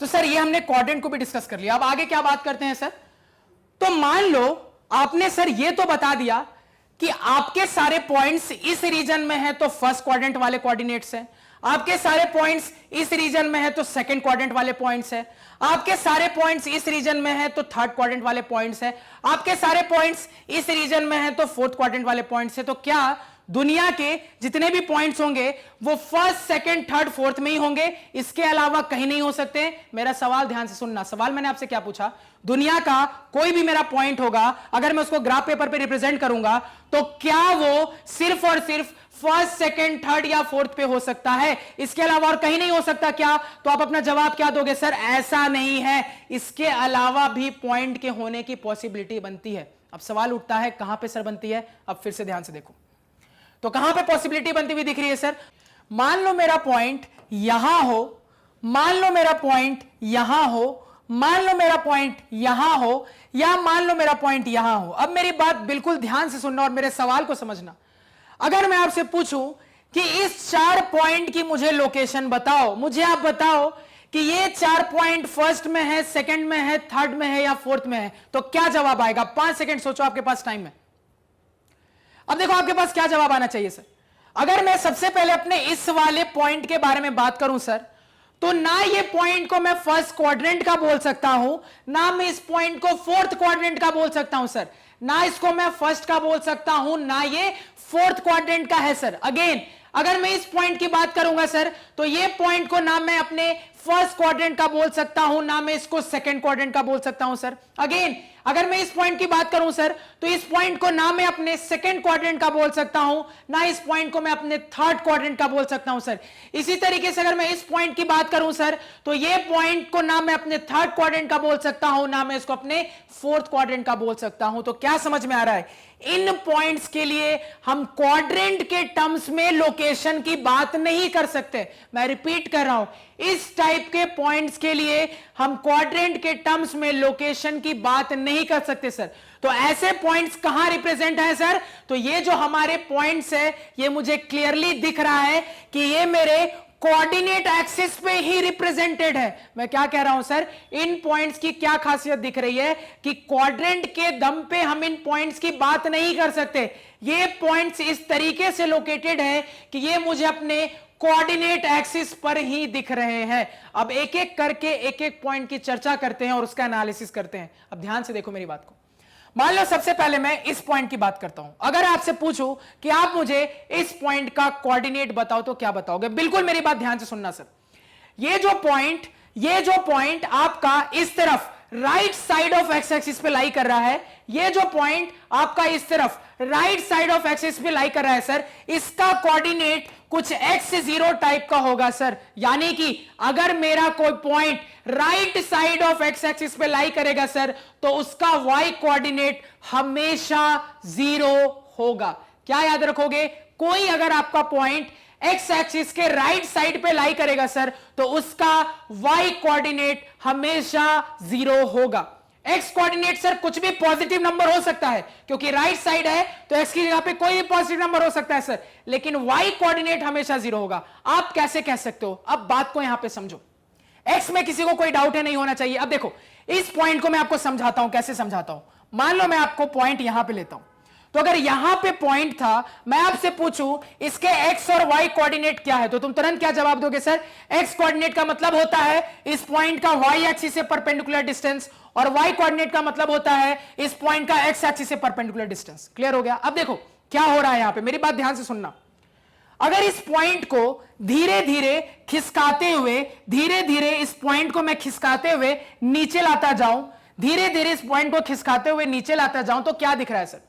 तो सर ये हमने क्वाड्रेंट को भी डिस्कस कर लिया। अब आगे क्या बात करते हैं सर? तो मान लो आपने सर ये तो बता दिया कि आपके सारे पॉइंट्स इस रीजन में है तो फर्स्ट क्वाड्रेंट वाले कोऑर्डिनेट्स हैं, आपके सारे पॉइंट्स इस रीजन में है तो सेकंड क्वाड्रेंट वाले पॉइंट्स हैं, आपके सारे पॉइंट्स इस रीजन में है तो थर्ड क्वाड्रेंट वाले पॉइंट्स हैं, आपके सारे पॉइंट्स इस रीजन में है तो फोर्थ क्वाड्रेंट वाले पॉइंट्स हैं। तो क्या दुनिया के जितने भी पॉइंट्स होंगे वो फर्स्ट सेकंड थर्ड फोर्थ में ही होंगे, इसके अलावा कहीं नहीं हो सकते? मेरा सवाल ध्यान से सुनना, सवाल मैंने आपसे क्या पूछा? दुनिया का कोई भी मेरा पॉइंट होगा, अगर मैं उसको ग्राफ पेपर पे रिप्रेजेंट करूंगा तो क्या वो सिर्फ और सिर्फ फर्स्ट सेकंड थर्ड या फोर्थ पे हो सकता है, इसके अलावा और कहीं नहीं हो सकता क्या? तो आप अपना जवाब क्या दोगे? सर ऐसा नहीं है, इसके अलावा भी पॉइंट के होने की पॉसिबिलिटी बनती है। अब सवाल उठता है कहां पे सर बनती है? अब फिर से ध्यान से देखो, तो कहां पे पॉसिबिलिटी बनती हुई दिख रही है सर? मान लो मेरा पॉइंट यहां हो, मान लो मेरा पॉइंट यहां हो, मान लो मेरा पॉइंट यहां हो, या मान लो मेरा पॉइंट यहां हो। अब मेरी बात बिल्कुल ध्यान से सुनना और मेरे सवाल को समझना। अगर मैं आपसे पूछूं कि इस 4 पॉइंट की मुझे लोकेशन बताओ, मुझे आप बताओ कि ये 4 पॉइंट फर्स्ट में है, सेकंड में है, थर्ड में है या फोर्थ में है, तो क्या जवाब आएगा? 5 सेकंड सोचो, आपके पास टाइम है। अब देखो आपके पास क्या जवाब आना चाहिए सर? अगर मैं सबसे पहले अपने इस वाले पॉइंट के बारे में बात करूं सर, तो ना ये पॉइंट को मैं फर्स्ट क्वाड्रेंट का बोल सकता हूं, ना मैं इस पॉइंट को फोर्थ क्वाड्रेंट का बोल सकता हूं सर, ना इसको मैं फर्स्ट का बोल सकता हूं, ना ये फोर्थ क्वाड्रेंट का है सर। अगेन अगर मैं इस पॉइंट की बात करूंगा सर, तो ये पॉइंट को ना मैं अपने फर्स्ट क्वाड्रेंट का बोल सकता हूं, ना मैं इसको सेकंड क्वाड्रेंट का बोल सकता हूं सर। अगेन अगर मैं इस पॉइंट की बात करूं सर, तो इस पॉइंट को ना मैं अपने सेकंड क्वाड्रेंट का बोल सकता हूं, ना इस पॉइंट को मैं अपने थर्ड क्वाड्रेंट का बोल सकता हूं सर। इसी तरीके से अगर मैं इस पॉइंट की बात करूं सर, तो ये पॉइंट को ना मैं अपने थर्ड क्वाड्रेंट का बोल सकता हूं, ना मैं इसको अपने फोर्थ क्वाड्रेंट का बोल सकता हूं। तो क्या समझ में आ रहा है? इन पॉइंट्स के लिए हम क्वाड्रेंट के टर्म्स में लोकेशन की बात नहीं कर सकते। मैं रिपीट कर रहा हूं, इस टाइप के पॉइंट्स के लिए हम क्वाड्रेंट के टर्म्स में लोकेशन की बात नहीं कर सकते सर। तो ऐसे पॉइंट्स कहां रिप्रेजेंट है सर? तो ये जो हमारे पॉइंट्स है, ये मुझे क्लियरली दिख रहा है कि ये मेरे कोऑर्डिनेट एक्सिस पे ही रिप्रेजेंटेड है। मैं क्या कह रहा हूं सर? इन पॉइंट्स की क्या खासियत दिख रही है कि क्वाड्रेंट के दम पे हम इन पॉइंट्स की बात नहीं कर सकते। ये पॉइंट्स इस तरीके से लोकेटेड है कि ये मुझे अपने कोऑर्डिनेट एक्सिस पर ही दिख रहे हैं। अब एक एक करके एक एक पॉइंट की चर्चा करते हैं और उसका एनालिसिस करते हैं। अब ध्यान से देखो मेरी बात को। मान लो सबसे पहले मैं इस पॉइंट की बात करता हूं। अगर आपसे पूछूं कि आप मुझे इस पॉइंट का कोऑर्डिनेट बताओ, तो क्या बताओगे? बिल्कुल मेरी बात ध्यान से सुनना सर। ये जो पॉइंट आपका इस तरफ right side of X axis पे लाई कर रहा है, ये जो पॉइंट आपका इस तरफ राइट साइड ऑफ एक्सिस पे लाई कर रहा है सर, इसका कोऑर्डिनेट कुछ x0 टाइप का होगा सर। यानी कि अगर मेरा कोई point right side of X axis पे लाई करेगा सर, तो उसका y कोऑर्डिनेट हमेशा 0 होगा। क्या याद रखोगे? कोई अगर आपका पॉइंट एक्स एक्सिस के राइट साइड पे लाई करेगा सर, तो उसका y कोऑर्डिनेट हमेशा 0 होगा। एक्स कोऑर्डिनेट सर कुछ भी पॉजिटिव नंबर हो सकता है, क्योंकि राइट साइड है तो एक्स की जगह पे कोई भी पॉजिटिव नंबर हो सकता है सर, लेकिन वाई कोऑर्डिनेट हमेशा 0 होगा। आप कैसे कह सकते हो? अब बात को यहां पे समझो। एक्स में किसी को कोई डाउट है, नहीं होना चाहिए। अब देखो इस पॉइंट को मैं आपको समझाता हूं, कैसे समझाता हूं। मान लो मैं आपको पॉइंट यहां पे लेता हूं, तो अगर यहां पे पॉइंट था, मैं आपसे पूछूं इसके एक्स और वाई कोऑर्डिनेट क्या है, तो तुम तुरंत क्या जवाब दोगे सर? एक्स कोऑर्डिनेट का मतलब होता है इस पॉइंट का वाई एक्सिस से परपेंडिकुलर डिस्टेंस, और वाई कोऑर्डिनेट का मतलब होता है इस पॉइंट का एक्स एक्सिस से परपेंडिकुलर डिस्टेंस। क्लियर हो गया? अब देखो क्या हो रहा है यहां पे, मेरी बात ध्यान से सुनना। अगर इस पॉइंट को धीरे धीरे खिसकाते हुए, धीरे धीरे इस पॉइंट को मैं खिसकाते हुए नीचे लाता जाऊं, धीरे धीरे इस पॉइंट को खिसकाते हुए नीचे लाता जाऊं तो क्या दिख रहा है सर,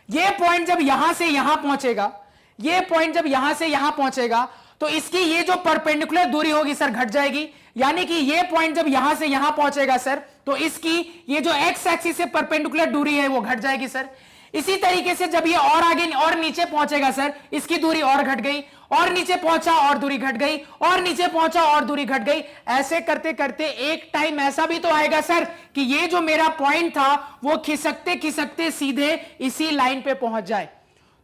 ये पॉइंट जब यहां से यहां पहुंचेगा, ये पॉइंट जब यहां से यहां पहुंचेगा तो इसकी ये जो परपेंडिकुलर दूरी होगी सर घट जाएगी, यानी कि ये पॉइंट जब यहां से यहां पहुंचेगा सर तो इसकी ये जो एक्स एक्सिस से परपेंडिकुलर दूरी है वो घट जाएगी सर। इसी तरीके से जब ये और आगे और नीचे पहुंचेगा सर, इसकी दूरी और घट गई, और नीचे पहुंचा और दूरी घट गई, और नीचे पहुंचा और दूरी घट गई। ऐसे करते करते एक टाइम ऐसा भी तो आएगा सर कि ये जो मेरा पॉइंट था वो खिसकते खिसकते सीधे इसी लाइन पे पहुंच जाए।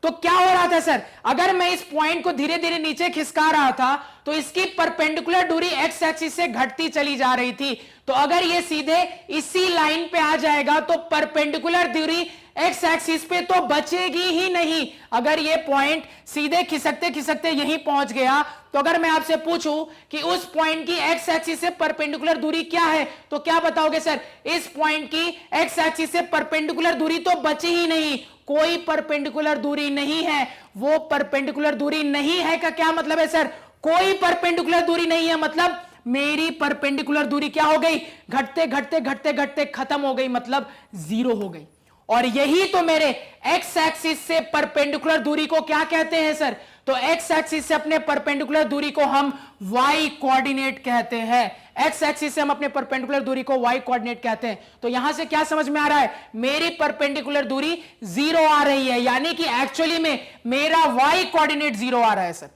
तो क्या हो रहा था सर, अगर मैं इस पॉइंट को धीरे धीरे नीचे खिसका रहा था तो इसकी परपेंडिकुलर दूरी एक्स एक्सिस से घटती चली जा रही थी। तो अगर ये सीधे इसी लाइन पे आ जाएगा तो परपेंडिकुलर दूरी एक्स एक्सिस पे तो बचेगी ही नहीं। अगर ये पॉइंट सीधे खिसकते खिसकते यहीं पहुंच गया तो अगर मैं आपसे पूछूं कि उस पॉइंट की एक्स एक्सिस से परपेंडिकुलर दूरी क्या है तो क्या बताओगे सर, इस पॉइंट की एक्स एक्सिस से परपेंडिकुलर दूरी तो बची ही नहीं, कोई परपेंडिकुलर दूरी नहीं है। वो परपेंडिकुलर दूरी नहीं है का क्या मतलब है सर, कोई परपेंडिकुलर दूरी नहीं है मतलब मेरी परपेंडिकुलर दूरी क्या हो गई, घटते घटते घटते घटते खत्म हो गई, मतलब जीरो हो गई। और यही तो मेरे एक्स एक्सिस से परपेंडिकुलर दूरी को क्या कहते हैं सर, तो एक्स एक्सिस से अपने परपेंडिकुलर दूरी को हम वाई कोऑर्डिनेट कहते हैं। एक्स एक्सिस से हम अपने परपेंडिकुलर दूरी को वाई कोऑर्डिनेट कहते हैं। तो यहां से क्या समझ में आ रहा है, मेरी परपेंडिकुलर दूरी जीरो आ रही है, यानी कि एक्चुअली में मेरा वाई कोऑर्डिनेट जीरो आ रहा है सर।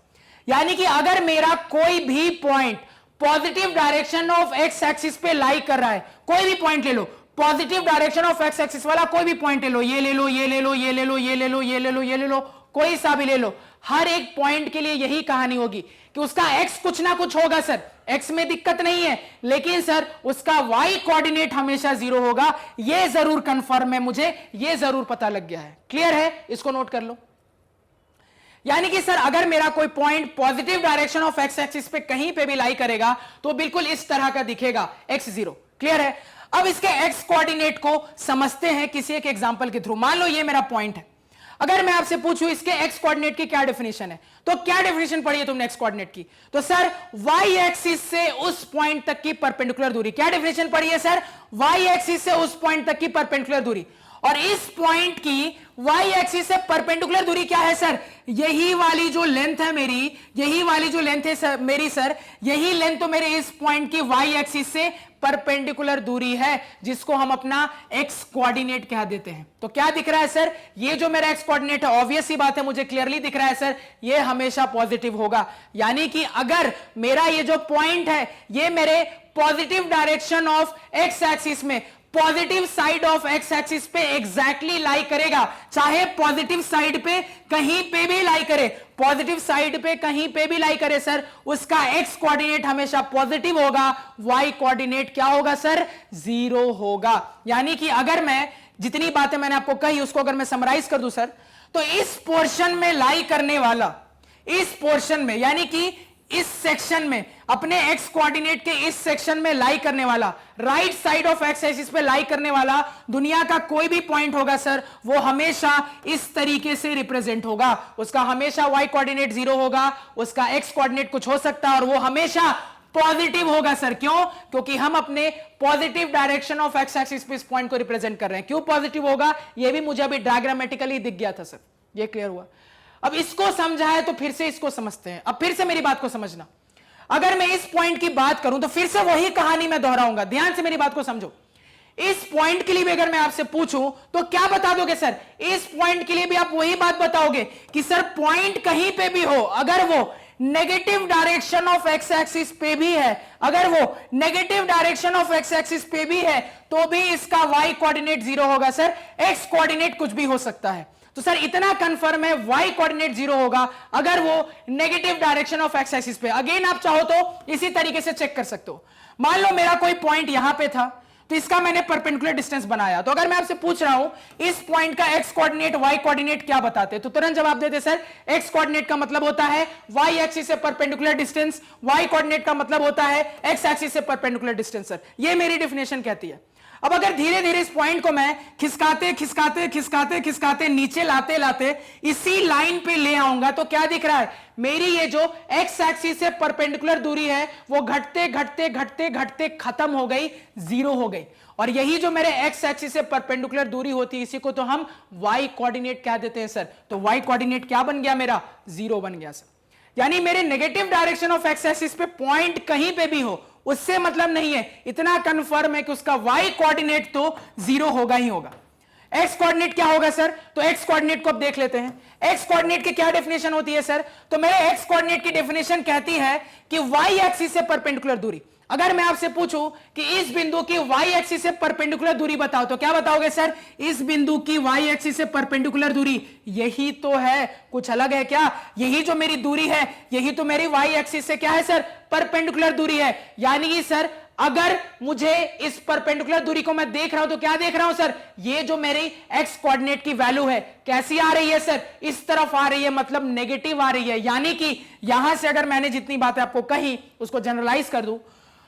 यानी कि अगर मेरा कोई भी point positive direction of X axis पे लाई कर रहा है, कोई भी पॉइंट ले लो, positive direction of X axis वाला कोई भी पॉइंट ले लो, ये ले लो, ये ले लो, ये ले लो, ये ले लो, ये ले लो, ये ले लो, कोई सा भी ले लो, हर एक पॉइंट के लिए यही कहानी होगी कि उसका एक्स कुछ ना कुछ होगा सर, एक्स में दिक्कत नहीं है, लेकिन सर उसका वाई कोऑर्डिनेट हमेशा जीरो होगा। यह जरूर कंफर्म है, मुझे यह जरूर पता लग गया है। क्लियर है, इसको नोट कर लो। यानी कि सर अगर मेरा कोई point positive direction of X axis पे कहीं पे भी लाई करेगा तो बिल्कुल इस तरह का दिखेगा, एक्स जीरो। क्लियर है। अब इसके एक्स कोऑर्डिनेट को समझते हैं किसी एक एग्जांपल के थ्रू। मान लो ये मेरा पॉइंट है, अगर मैं आपसे पूछूं इसके एक्स कोऑर्डिनेट की क्या डेफिनेशन है, तो क्या डेफिनेशन पढ़ी है तुमने एक्स कोऑर्डिनेट की, तो सर वाई एक्सिस से उस पॉइंट तक की परपेंडिकुलर दूरी। क्या डेफिनेशन पढ़ी है सर, वाई एक्सिस से उस पॉइंट तक की परपेंडिकुलर दूरी। और इस पॉइंट की वाई एक्सिस से परपेंडिकुलर दूरी क्या है सर, यही वाली जो लेंथ है मेरी, यही वाली जो लेंथ है सर मेरी, सर यही लेंथ तो मेरे इस पॉइंट की वाई एक्सिस से परपेंडिकुलर दूरी है, जिसको हम अपना एक्स कोऑर्डिनेट कह देते हैं। तो क्या दिख रहा है सर, ये जो मेरा एक्स कोऑर्डिनेट है, ऑब्वियस सी बात है, मुझे क्लियरली दिख रहा है सर, ये हमेशा पॉजिटिव होगा। यानी कि अगर मेरा ये जो पॉइंट है ये मेरे positive direction of X axis में positive side of X axis पे एग्जैक्टली लाई करेगा, चाहे पॉजिटिव साइड पे कहीं पे भी लाई करे, पॉजिटिव साइड पे कहीं पे भी लाई करे सर, उसका एक्स कोऑर्डिनेट हमेशा पॉजिटिव होगा, वाई कोऑर्डिनेट क्या होगा सर, जीरो होगा। यानी कि अगर मैं जितनी बातें मैंने आपको कही उसको अगर मैं समराइज कर दूं सर, तो इस पोर्शन में लाई करने वाला, इस पोर्शन में यानी कि इस सेक्शन में, अपने एक्स कोऑर्डिनेट के इस सेक्शन में लाई करने वाला, right side of X axis पे लाई करने वाला दुनिया का कोई भी पॉइंट होगा सर, वो हमेशा इस तरीके से रिप्रेजेंट होगा। उसका हमेशा वाई कोऑर्डिनेट जीरो होगा, उसका एक्स कोऑर्डिनेट कुछ हो सकता है और वो हमेशा पॉजिटिव होगा सर। क्यों, क्योंकि हम अपने positive direction of X axis पे इस पॉइंट को रिप्रेजेंट कर रहे हैं। क्यों पॉजिटिव होगा, ये भी मुझे अभी डायग्रामेटिकली दिख गया था सर, ये क्लियर हुआ। अब इसको समझा है तो फिर से इसको समझते हैं। अब फिर से मेरी बात को समझना, अगर मैं इस पॉइंट की बात करूं तो फिर से वही कहानी मैं दोहराऊंगा, ध्यान से मेरी बात को समझो। इस पॉइंट के लिए भी अगर मैं आपसे पूछूं तो क्या बता दोगे सर, इस पॉइंट के लिए भी आप वही बात बताओगे कि सर पॉइंट कहीं पे भी हो, अगर वो negative direction of X axis पे भी है, अगर वो negative direction of X axis पे भी है तो भी इसका वाई कोऑर्डिनेट जीरो होगा सर, एक्स कोऑर्डिनेट कुछ भी हो सकता है। तो सर इतना कंफर्म है वाई कोऑर्डिनेट जीरो होगा अगर वो negative direction of X axis पे। अगेन आप चाहो तो इसी तरीके से चेक कर सकते हो। मान लो मेरा कोई पॉइंट यहां पे था, तो इसका मैंने परपेंडिकुलर डिस्टेंस बनाया, तो अगर मैं आपसे पूछ रहा हूं इस पॉइंट का एक्स कोऑर्डिनेट वाई कोऑर्डिनेट क्या बताते, तो तुरंत जवाब देते सर एक्स कोऑर्डिनेट का मतलब होता है वाई एक्सिस से परपेंडिकुलर डिस्टेंस, वाई कोऑर्डिनेट का मतलब होता है एक्स एक्सिस से परपेंडिकुलर डिस्टेंस। सर ये मेरी डेफिनेशन कहती है। अब अगर धीरे धीरे इस पॉइंट को मैं खिसकाते खिसकाते खिसकाते खिसकाते नीचे लाते लाते इसी लाइन पे ले आऊंगा तो क्या दिख रहा है, मेरी ये जो एक्स एक्सिस से परपेंडिकुलर दूरी है वो घटते घटते घटते घटते खत्म हो गई, जीरो हो गई। और यही जो मेरे एक्स एक्सिस से परपेंडिकुलर दूरी होती है इसी को तो हम वाई कोऑर्डिनेट क्या देते हैं सर, तो वाई कोऑर्डिनेट क्या बन गया मेरा, जीरो बन गया सर। यानी मेरे negative direction of X axis पे पॉइंट कहीं पे भी हो उससे मतलब नहीं है, इतना कंफर्म है कि उसका वाई कोऑर्डिनेट तो जीरो होगा ही होगा। एक्स कोऑर्डिनेट क्या होगा सर, तो एक्स कोऑर्डिनेट को अब देख लेते हैं। एक्स कोऑर्डिनेट की क्या डेफिनेशन होती है सर, तो मेरे एक्स कोऑर्डिनेट की डेफिनेशन कहती है कि वाई एक्सिस से परपेंडिकुलर दूरी, अगर मैं आपसे पूछूं कि इस बिंदु की वाई एक्सिस से परपेंडिकुलर दूरी बताओ तो क्या बताओगे सर, इस बिंदु की वाई एक्सिस से परपेंडिकुलर दूरी यही तो है, कुछ अलग है क्या, यही जो मेरी दूरी है यही तो मेरी वाई एक्सिस से क्या है सर, परपेंडिकुलर दूरी है। यानी कि सर अगर मुझे इस परपेंडिकुलर दूरी को मैं देख रहा हूं तो क्या देख रहा हूं सर, ये जो मेरी एक्स कोऑर्डिनेट की वैल्यू है कैसी आ रही है सर, इस तरफ आ रही है, मतलब नेगेटिव आ रही है। यानी कि यहां से अगर मैंने जितनी बातें आपको कही उसको जनरलाइज कर दूं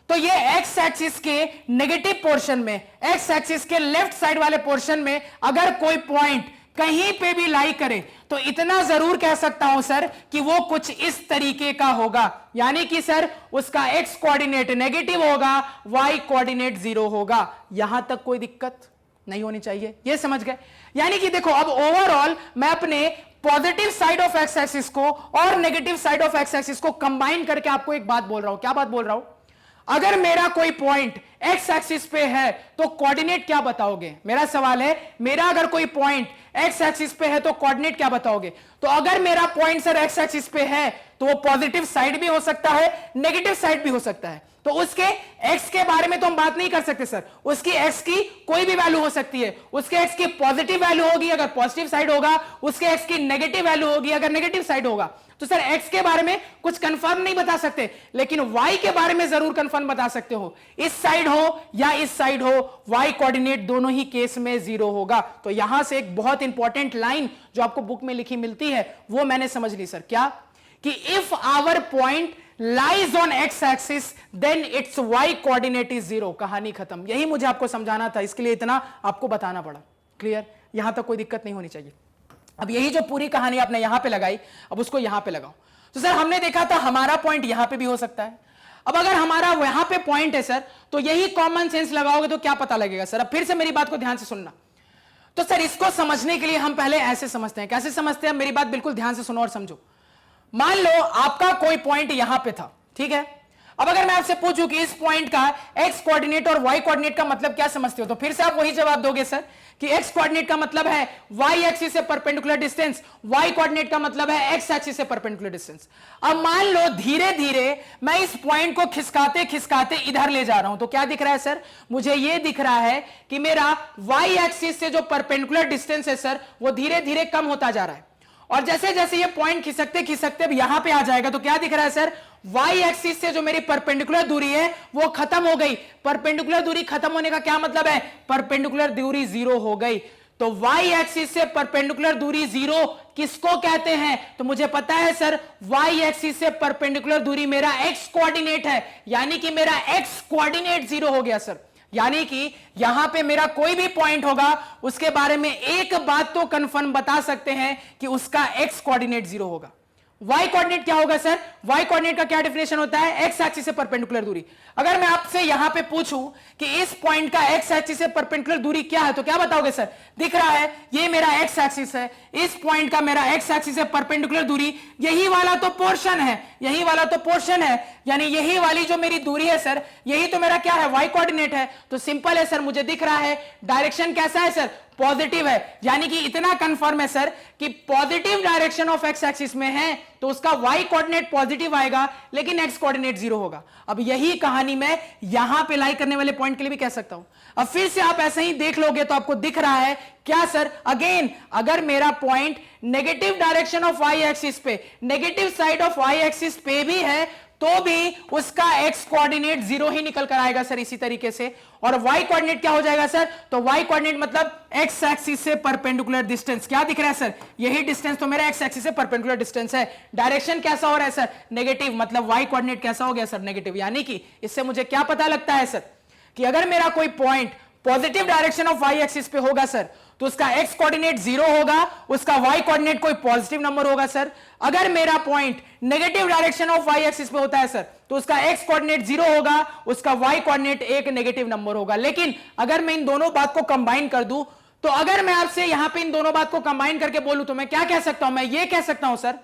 तो ये एक्स एक्सिस के नेगेटिव पोर्शन में, एक्स एक्सिस के लेफ्ट साइड वाले पोर्शन में अगर कोई पॉइंट कहीं पे भी लाई करे तो इतना जरूर कह सकता हूं सर कि वो कुछ इस तरीके का होगा। यानी कि सर उसका एक्स कोऑर्डिनेट नेगेटिव होगा, वाई कोऑर्डिनेट जीरो होगा। यहां तक कोई दिक्कत नहीं होनी चाहिए, ये समझ गए। यानी कि देखो अब ओवरऑल मैं अपने positive side of X axis को और negative side of X axis को कंबाइन करके आपको एक बात बोल रहा हूं। क्या बात बोल रहा हूं, अगर मेरा कोई पॉइंट एक्स एक्सिस पे है तो कोऑर्डिनेट क्या बताओगे, मेरा सवाल है, मेरा अगर कोई पॉइंट एक्स एक्सिस पे है तो कोऑर्डिनेट क्या बताओगे। तो अगर मेरा पॉइंट सर एक्स एक्सिस पे है तो वो पॉजिटिव साइड भी हो सकता है, नेगेटिव साइड भी हो सकता है। तो उसके एक्स के बारे में तो हम बात नहीं कर सकते सर, उसकी एक्स की कोई भी वैल्यू हो सकती है। उसके एक्स की पॉजिटिव वैल्यू होगी अगर पॉजिटिव साइड होगा, उसके एक्स की नेगेटिव वैल्यू होगी अगर नेगेटिव साइड होगा। तो सर एक्स के बारे में कुछ कंफर्म नहीं बता सकते, लेकिन वाई के बारे में जरूर कंफर्म बता सकते हो। इस साइड हो या इस साइड हो, वाई कोऑर्डिनेट दोनों ही केस में जीरो होगा। तो यहां से एक बहुत इंपॉर्टेंट लाइन जो आपको बुक में लिखी मिलती है वो मैंने समझ ली सर, क्या कि if our point lies on X axis then its Y coordinate is zero. कहानी खत्म। यही मुझे आपको समझाना था, इसके लिए इतना आपको बताना पड़ा। क्लियर, यहां तक कोई दिक्कत नहीं होनी चाहिए। अब यही जो पूरी कहानी आपने यहां पे लगाई अब उसको यहां पे लगाओ। तो सर हमने देखा था हमारा पॉइंट यहां पे भी हो सकता है। अब अगर हमारा यहां पे पॉइंट है सर तो यही कॉमन सेंस लगाओगे तो क्या पता लगेगा सर। अब फिर से मेरी बात को ध्यान से सुनना। तो सर इसको समझने के लिए हम पहले ऐसे समझते हैं। कैसे समझते हैं, मेरी बात बिल्कुल ध्यान से सुनो और समझो। मान लो आपका कोई पॉइंट यहां पे था, ठीक है। अब अगर मैं आपसे पूछूं कि इस पॉइंट का एक्स कोऑर्डिनेट और वाई कोऑर्डिनेट का मतलब क्या समझते हो, तो फिर से आप वही जवाब दोगे सर कि एक्स कोऑर्डिनेट का मतलब है वाई एक्सिस से परपेंडिकुलर डिस्टेंस, वाई कोऑर्डिनेट का मतलब है एक्स एक्सिस से परपेंडिकुलर डिस्टेंस। अब मान लो धीरे धीरे मैं इस पॉइंट को खिसकाते खिसकाते इधर ले जा रहा हूं तो क्या दिख रहा है सर, मुझे यह दिख रहा है कि मेरा वाई एक्सिस से जो परपेंडिकुलर डिस्टेंस है सर वो धीरे धीरे कम होता जा रहा है। और जैसे जैसे ये पॉइंट खिसकते खिसकते अब यहां पे आ जाएगा तो क्या दिख रहा है सर, वाई एक्सिस से जो मेरी परपेंडिकुलर दूरी है वो खत्म हो गई। परपेंडिकुलर दूरी खत्म होने का क्या मतलब है, परपेंडिकुलर दूरी जीरो हो गई। तो वाई एक्सिस से परपेंडिकुलर दूरी जीरो किसको कहते हैं, तो मुझे पता है सर वाई एक्सिस से परपेंडिकुलर दूरी मेरा एक्स कोऑर्डिनेट है। यानी कि मेरा एक्स कोऑर्डिनेट जीरो हो गया सर। यानी कि यहां पे मेरा कोई भी पॉइंट होगा उसके बारे में एक बात तो कंफर्म बता सकते हैं कि उसका एक्स कोऑर्डिनेट जीरो होगा। वाई कोऑर्डिनेट क्या होगा सर, वाई कोऑर्डिनेट का क्या डेफिनेशन होता है, एक्स एक्सिस से परपेंडिकुलर दूरी। अगर मैं आपसे यहां पे पूछूं कि इस पॉइंट का एक्स एक्सिस से परपेंडिकुलर दूरी क्या है तो क्या बताओगे सर, दिख रहा है ये मेरा एक्स एक्सिस है, इस पॉइंट का मेरा एक्स एक्सिस से परपेंडिकुलर दूरी यही वाला तो पोर्शन है, यही वाला तो पोर्शन है, यानी यही वाली जो मेरी दूरी है सर यही तो मेरा क्या है, वाई कोऑर्डिनेट है। तो सिंपल है सर, मुझे दिख रहा है डायरेक्शन कैसा है सर, पॉजिटिव है। यानी कि इतना कंफर्म है सर कि positive direction of X axis में है तो उसका वाई कोऑर्डिनेट पॉजिटिव आएगा लेकिन एक्स कोऑर्डिनेट जीरो होगा। अब यही कहानी मैं यहां पे लाई करने वाले पॉइंट के लिए भी कह सकता हूं। अब फिर से आप ऐसे ही देख लोगे तो आपको दिख रहा है क्या सर, अगेन अगर मेरा point negative direction of Y axis पे, negative side of Y axis पे भी है तो भी उसका एक्स कोऑर्डिनेट जीरो ही निकल कर आएगा सर इसी तरीके से। और वाई कोऑर्डिनेट क्या हो जाएगा सर, तो वाई कोऑर्डिनेट मतलब एक्स एक्सिस से परपेंडिकुलर डिस्टेंस। क्या दिख रहा है सर, यही डिस्टेंस तो मेरा एक्स एक्सिस से परपेंडिकुलर डिस्टेंस है। डायरेक्शन कैसा हो रहा है सर, नेगेटिव, मतलब वाई कोऑर्डिनेट कैसा हो गया सर, नेगेटिव। यानी कि इससे मुझे क्या पता लगता है सर कि अगर मेरा कोई point positive direction of Y axis पे होगा सर तो उसका एक्स कोऑर्डिनेट 0 होगा, उसका वाई कोऑर्डिनेट कोई पॉजिटिव नंबर होगा सर। अगर मेरा point negative direction of Y axis पे होता है सर तो उसका एक्स कोऑर्डिनेट 0 होगा, उसका वाई कोऑर्डिनेट एक नेगेटिव नंबर होगा। लेकिन अगर मैं इन दोनों बात को कंबाइन कर दूं तो अगर मैं आपसे यहां पे इन दोनों बात को कंबाइन करके बोलूं तो मैं क्या कह सकता हूं, मैं ये कह सकता हूं सर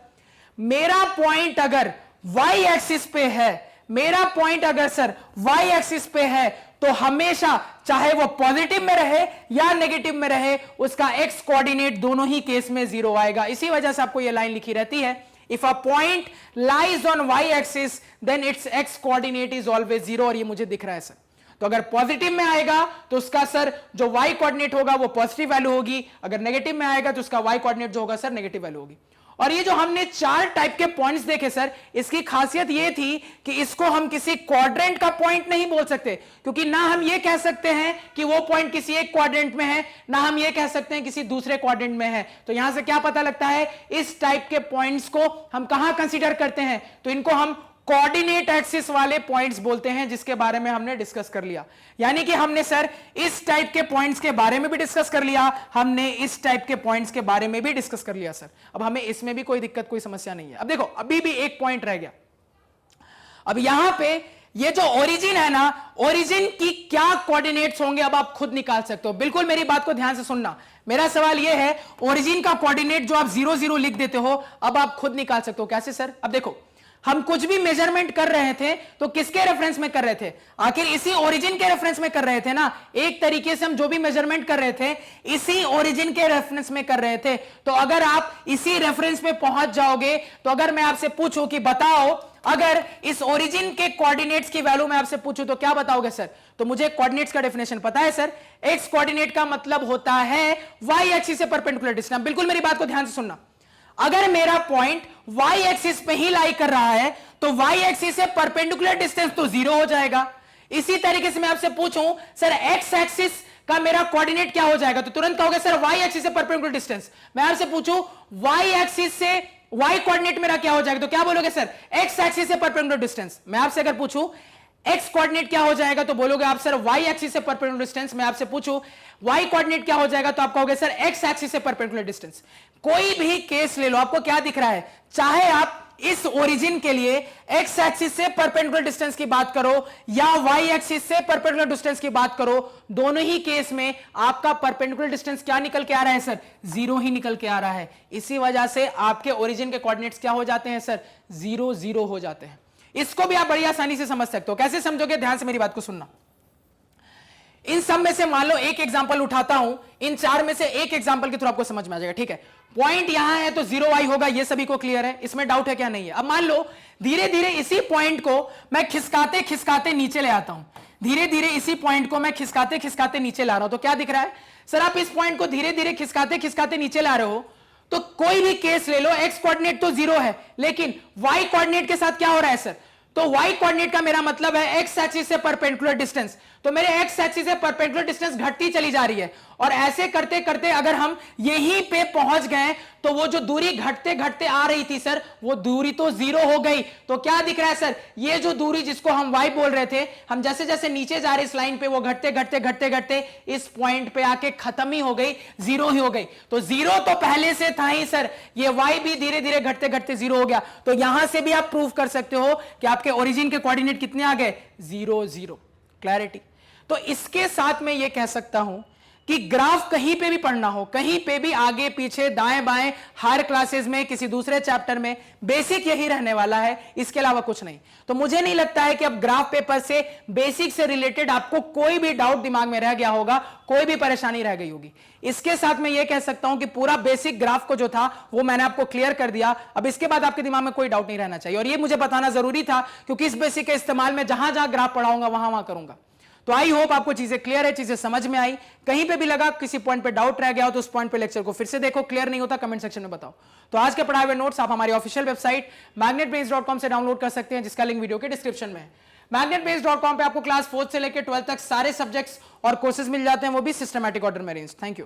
मेरा पॉइंट अगर वाई एक्सिस पे है, मेरा पॉइंट अगर सर वाई एक्सिस पे है तो हमेशा चाहे वो पॉजिटिव में रहे या नेगेटिव में रहे उसका एक्स कोऑर्डिनेट दोनों ही केस में 0 आएगा। इसी वजह से आपको ये लाइन लिखी रहती है, if a point lies on Y axis then its X coordinate is always 0। और ये मुझे दिख रहा है सर, तो अगर पॉजिटिव में आएगा तो उसका सर जो वाई कोऑर्डिनेट होगा वो पॉजिटिव वैल्यू होगी, अगर नेगेटिव में आएगा तो उसका वाई कोऑर्डिनेट जो होगा सर नेगेटिव वैल्यू होगी। और ये जो हमने 4 टाइप के पॉइंट्स देखे सर, इसकी खासियत ये थी कि इसको हम किसी क्वाड्रेंट का पॉइंट नहीं बोल सकते, क्योंकि ना हम ये कह सकते हैं कि वो पॉइंट किसी एक क्वाड्रेंट में है, ना हम ये कह सकते हैं किसी दूसरे क्वाड्रेंट में है। तो यहां से क्या पता लगता है, इस टाइप के पॉइंट्स को हम कहां कंसीडर करते हैं, तो इनको हम कोऑर्डिनेट एक्सिस वाले पॉइंट्स बोलते हैं, जिसके बारे में हमने डिस्कस कर लिया। यानी कि हमने सर इस टाइप के पॉइंट्स के बारे में भी डिस्कस कर लिया, हमने इस टाइप के पॉइंट्स के बारे में भी डिस्कस कर लिया सर। अब हमें इसमें भी कोई दिक्कत कोई समस्या नहीं है। अब देखो अभी भी एक पॉइंट रह गया। अब यहां पे ये जो ओरिजिन है ना, ओरिजिन की क्या कोऑर्डिनेट्स होंगे अब आप खुद निकाल सकते हो। बिल्कुल मेरी बात को ध्यान से सुनना, मेरा सवाल यह है ओरिजिन का कोऑर्डिनेट जो आप 0 0 लिख देते हो अब आप खुद निकाल सकते हो। कैसे सर, अब देखो हम कुछ भी मेजरमेंट कर रहे थे तो किसके रेफरेंस में कर रहे थे, आखिर इसी ओरिजिन के रेफरेंस में कर रहे थे ना। एक तरीके से हम जो भी मेजरमेंट कर रहे थे इसी ओरिजिन के रेफरेंस में कर रहे थे। तो अगर आप इसी रेफरेंस पे पहुंच जाओगे तो अगर मैं आपसे पूछूं कि बताओ अगर इस ओरिजिन के कोऑर्डिनेट्स की वैल्यू मैं आपसे पूछूं तो क्या बताओगे सर, तो मुझे कोऑर्डिनेट्स का डेफिनेशन पता है सर, एक्स कोऑर्डिनेट का मतलब होता है वाई एक्सिस से परपेंडिकुलर डिस्टेंस। बिल्कुल मेरी बात को ध्यान से सुनना, अगर मेरा पॉइंट y एक्सिस पे ही लाई कर रहा है तो y एक्सिस से परपेंडिकुलर डिस्टेंस तो 0 हो जाएगा। इसी तरीके से मैं आपसे पूछूं सर x एक्सिस का मेरा कोऑर्डिनेट क्या हो जाएगा, तो तुरंत कहोगे सर y एक्सिस से परपेंडिकुलर डिस्टेंस। मैं आपसे पूछूं y एक्सिस से y कोऑर्डिनेट मेरा क्या हो जाएगा, तो क्या बोलोगे सर x एक्सिस से परपेंडिकुलर डिस्टेंस। मैं आपसे अगर पूछूं x कोऑर्डिनेट क्या हो जाएगा तो बोलोगे आप सर y एक्सिस से परपेंडिकुलर डिस्टेंस। मैं आपसे पूछूं y कोऑर्डिनेट क्या हो जाएगा तो आप कहोगे सर x एक्सिस से परपेंडिकुलर डिस्टेंस। कोई भी केस ले लो, आपको क्या दिख रहा है, चाहे आप इस ओरिजिन के लिए x एक्सिस से परपेंडिकुलर डिस्टेंस की बात करो या y एक्सिस से परपेंडिकुलर डिस्टेंस की बात करो, दोनों ही केस में आपका परपेंडिकुलर डिस्टेंस क्या निकल के आ रहा है सर, 0 ही निकल के आ रहा है। इसी वजह से आपके ओरिजिन के कोऑर्डिनेट्स क्या हो जाते हैं सर, 0 0 हो जाते हैं। इसको भी आप बड़ी आसानी से समझ सकते हो। कैसे समझोगे, ध्यान से मेरी बात को सुनना। इन सब में से मान लो एक एग्जांपल उठाता हूं, इन 4 में से एक एग्जांपल के थ्रू आपको समझ में आ जाएगा। ठीक है, पॉइंट यहां है तो 0y होगा, ये सभी को क्लियर है, इसमें डाउट है क्या, नहीं है। अब मान लो धीरे धीरे इसी पॉइंट को मैं खिसकाते खिसकाते नीचे ले आता हूं, धीरे धीरे इसी पॉइंट को मैं खिसकाते खिसकाते नीचे ला रहा हूं, तो क्या दिख रहा है सर, आप इस पॉइंट को धीरे धीरे खिसकाते खिसकाते नीचे ला रहे हो, तो कोई भी केस ले लो x कोऑर्डिनेट तो 0 है, लेकिन y कोऑर्डिनेट के साथ क्या हो रहा है सर, तो y कोऑर्डिनेट का मेरा मतलब है x एक्सिस से परपेंडिकुलर डिस्टेंस, तो मेरे x एक्सिस से परपेंडिकुलर डिस्टेंस घटती चली जा रही है। और ऐसे करते करते अगर हम यहीं पे पहुंच गए तो वो जो दूरी घटते घटते आ रही थी सर, वो दूरी तो 0 हो गई। तो क्या दिख रहा है सर, ये जो दूरी जिसको हम y बोल रहे थे, हम जैसे जैसे नीचे जा रहे इस लाइन पे, वो घटते घटते घटते घटते इस पॉइंट पे आके खत्म ही हो गई, 0 ही हो गई। तो 0 तो पहले से था ही सर, ये y भी धीरे धीरे घटते घटते 0 हो गया। तो यहां से भी आप प्रूव कर सकते हो कि आपके ओरिजिन के कोऑर्डिनेट कितने आ गए, 0 0। क्लैरिटी। तो इसके साथ मैं ये कह सकता हूं कि ग्राफ कहीं पे भी पढ़ना हो, कहीं पे भी आगे पीछे दाएं बाएं, हर क्लासेस में, किसी दूसरे चैप्टर में, बेसिक यही रहने वाला है, इसके अलावा कुछ नहीं। तो मुझे नहीं लगता है कि अब ग्राफ पेपर से बेसिक से रिलेटेड आपको कोई भी डाउट दिमाग में रह गया होगा, कोई भी परेशानी रह गई होगी। इसके साथ मैं ये कह सकता हूं कि पूरा बेसिक ग्राफ को जो था वो मैंने आपको क्लियर कर दिया। अब इसके बाद आपके दिमाग में कोई डाउट नहीं रहना चाहिए, और ये मुझे बताना जरूरी था क्योंकि इस बेसिक के इस्तेमाल में जहां जहां ग्राफ पढ़ाऊंगा वहां वहां करूंगा। तो आई होप आपको चीजें क्लियर है, चीजें समझ में आई। कहीं पे भी लगा किसी पॉइंट पे डाउट रह गया हो तो उस पॉइंट पे लेक्चर को फिर से देखो, क्लियर नहीं होता कमेंट सेक्शन में बताओ। तो आज के पढ़ाए हुए नोट्स आप हमारी ऑफिशियल वेबसाइट magnetbrains.com से डाउनलोड कर सकते हैं, जिसका लिंक वीडियो के डिस्क्रिप्शन में है। magnetbrains.com पे आपको क्लास 4 से लेकर 12 तक सारे सब्जेक्ट्स और कोर्सेज मिल जाते हैं, वो भी सिस्टमैटिक ऑर्डर में अरेंज। Thank you.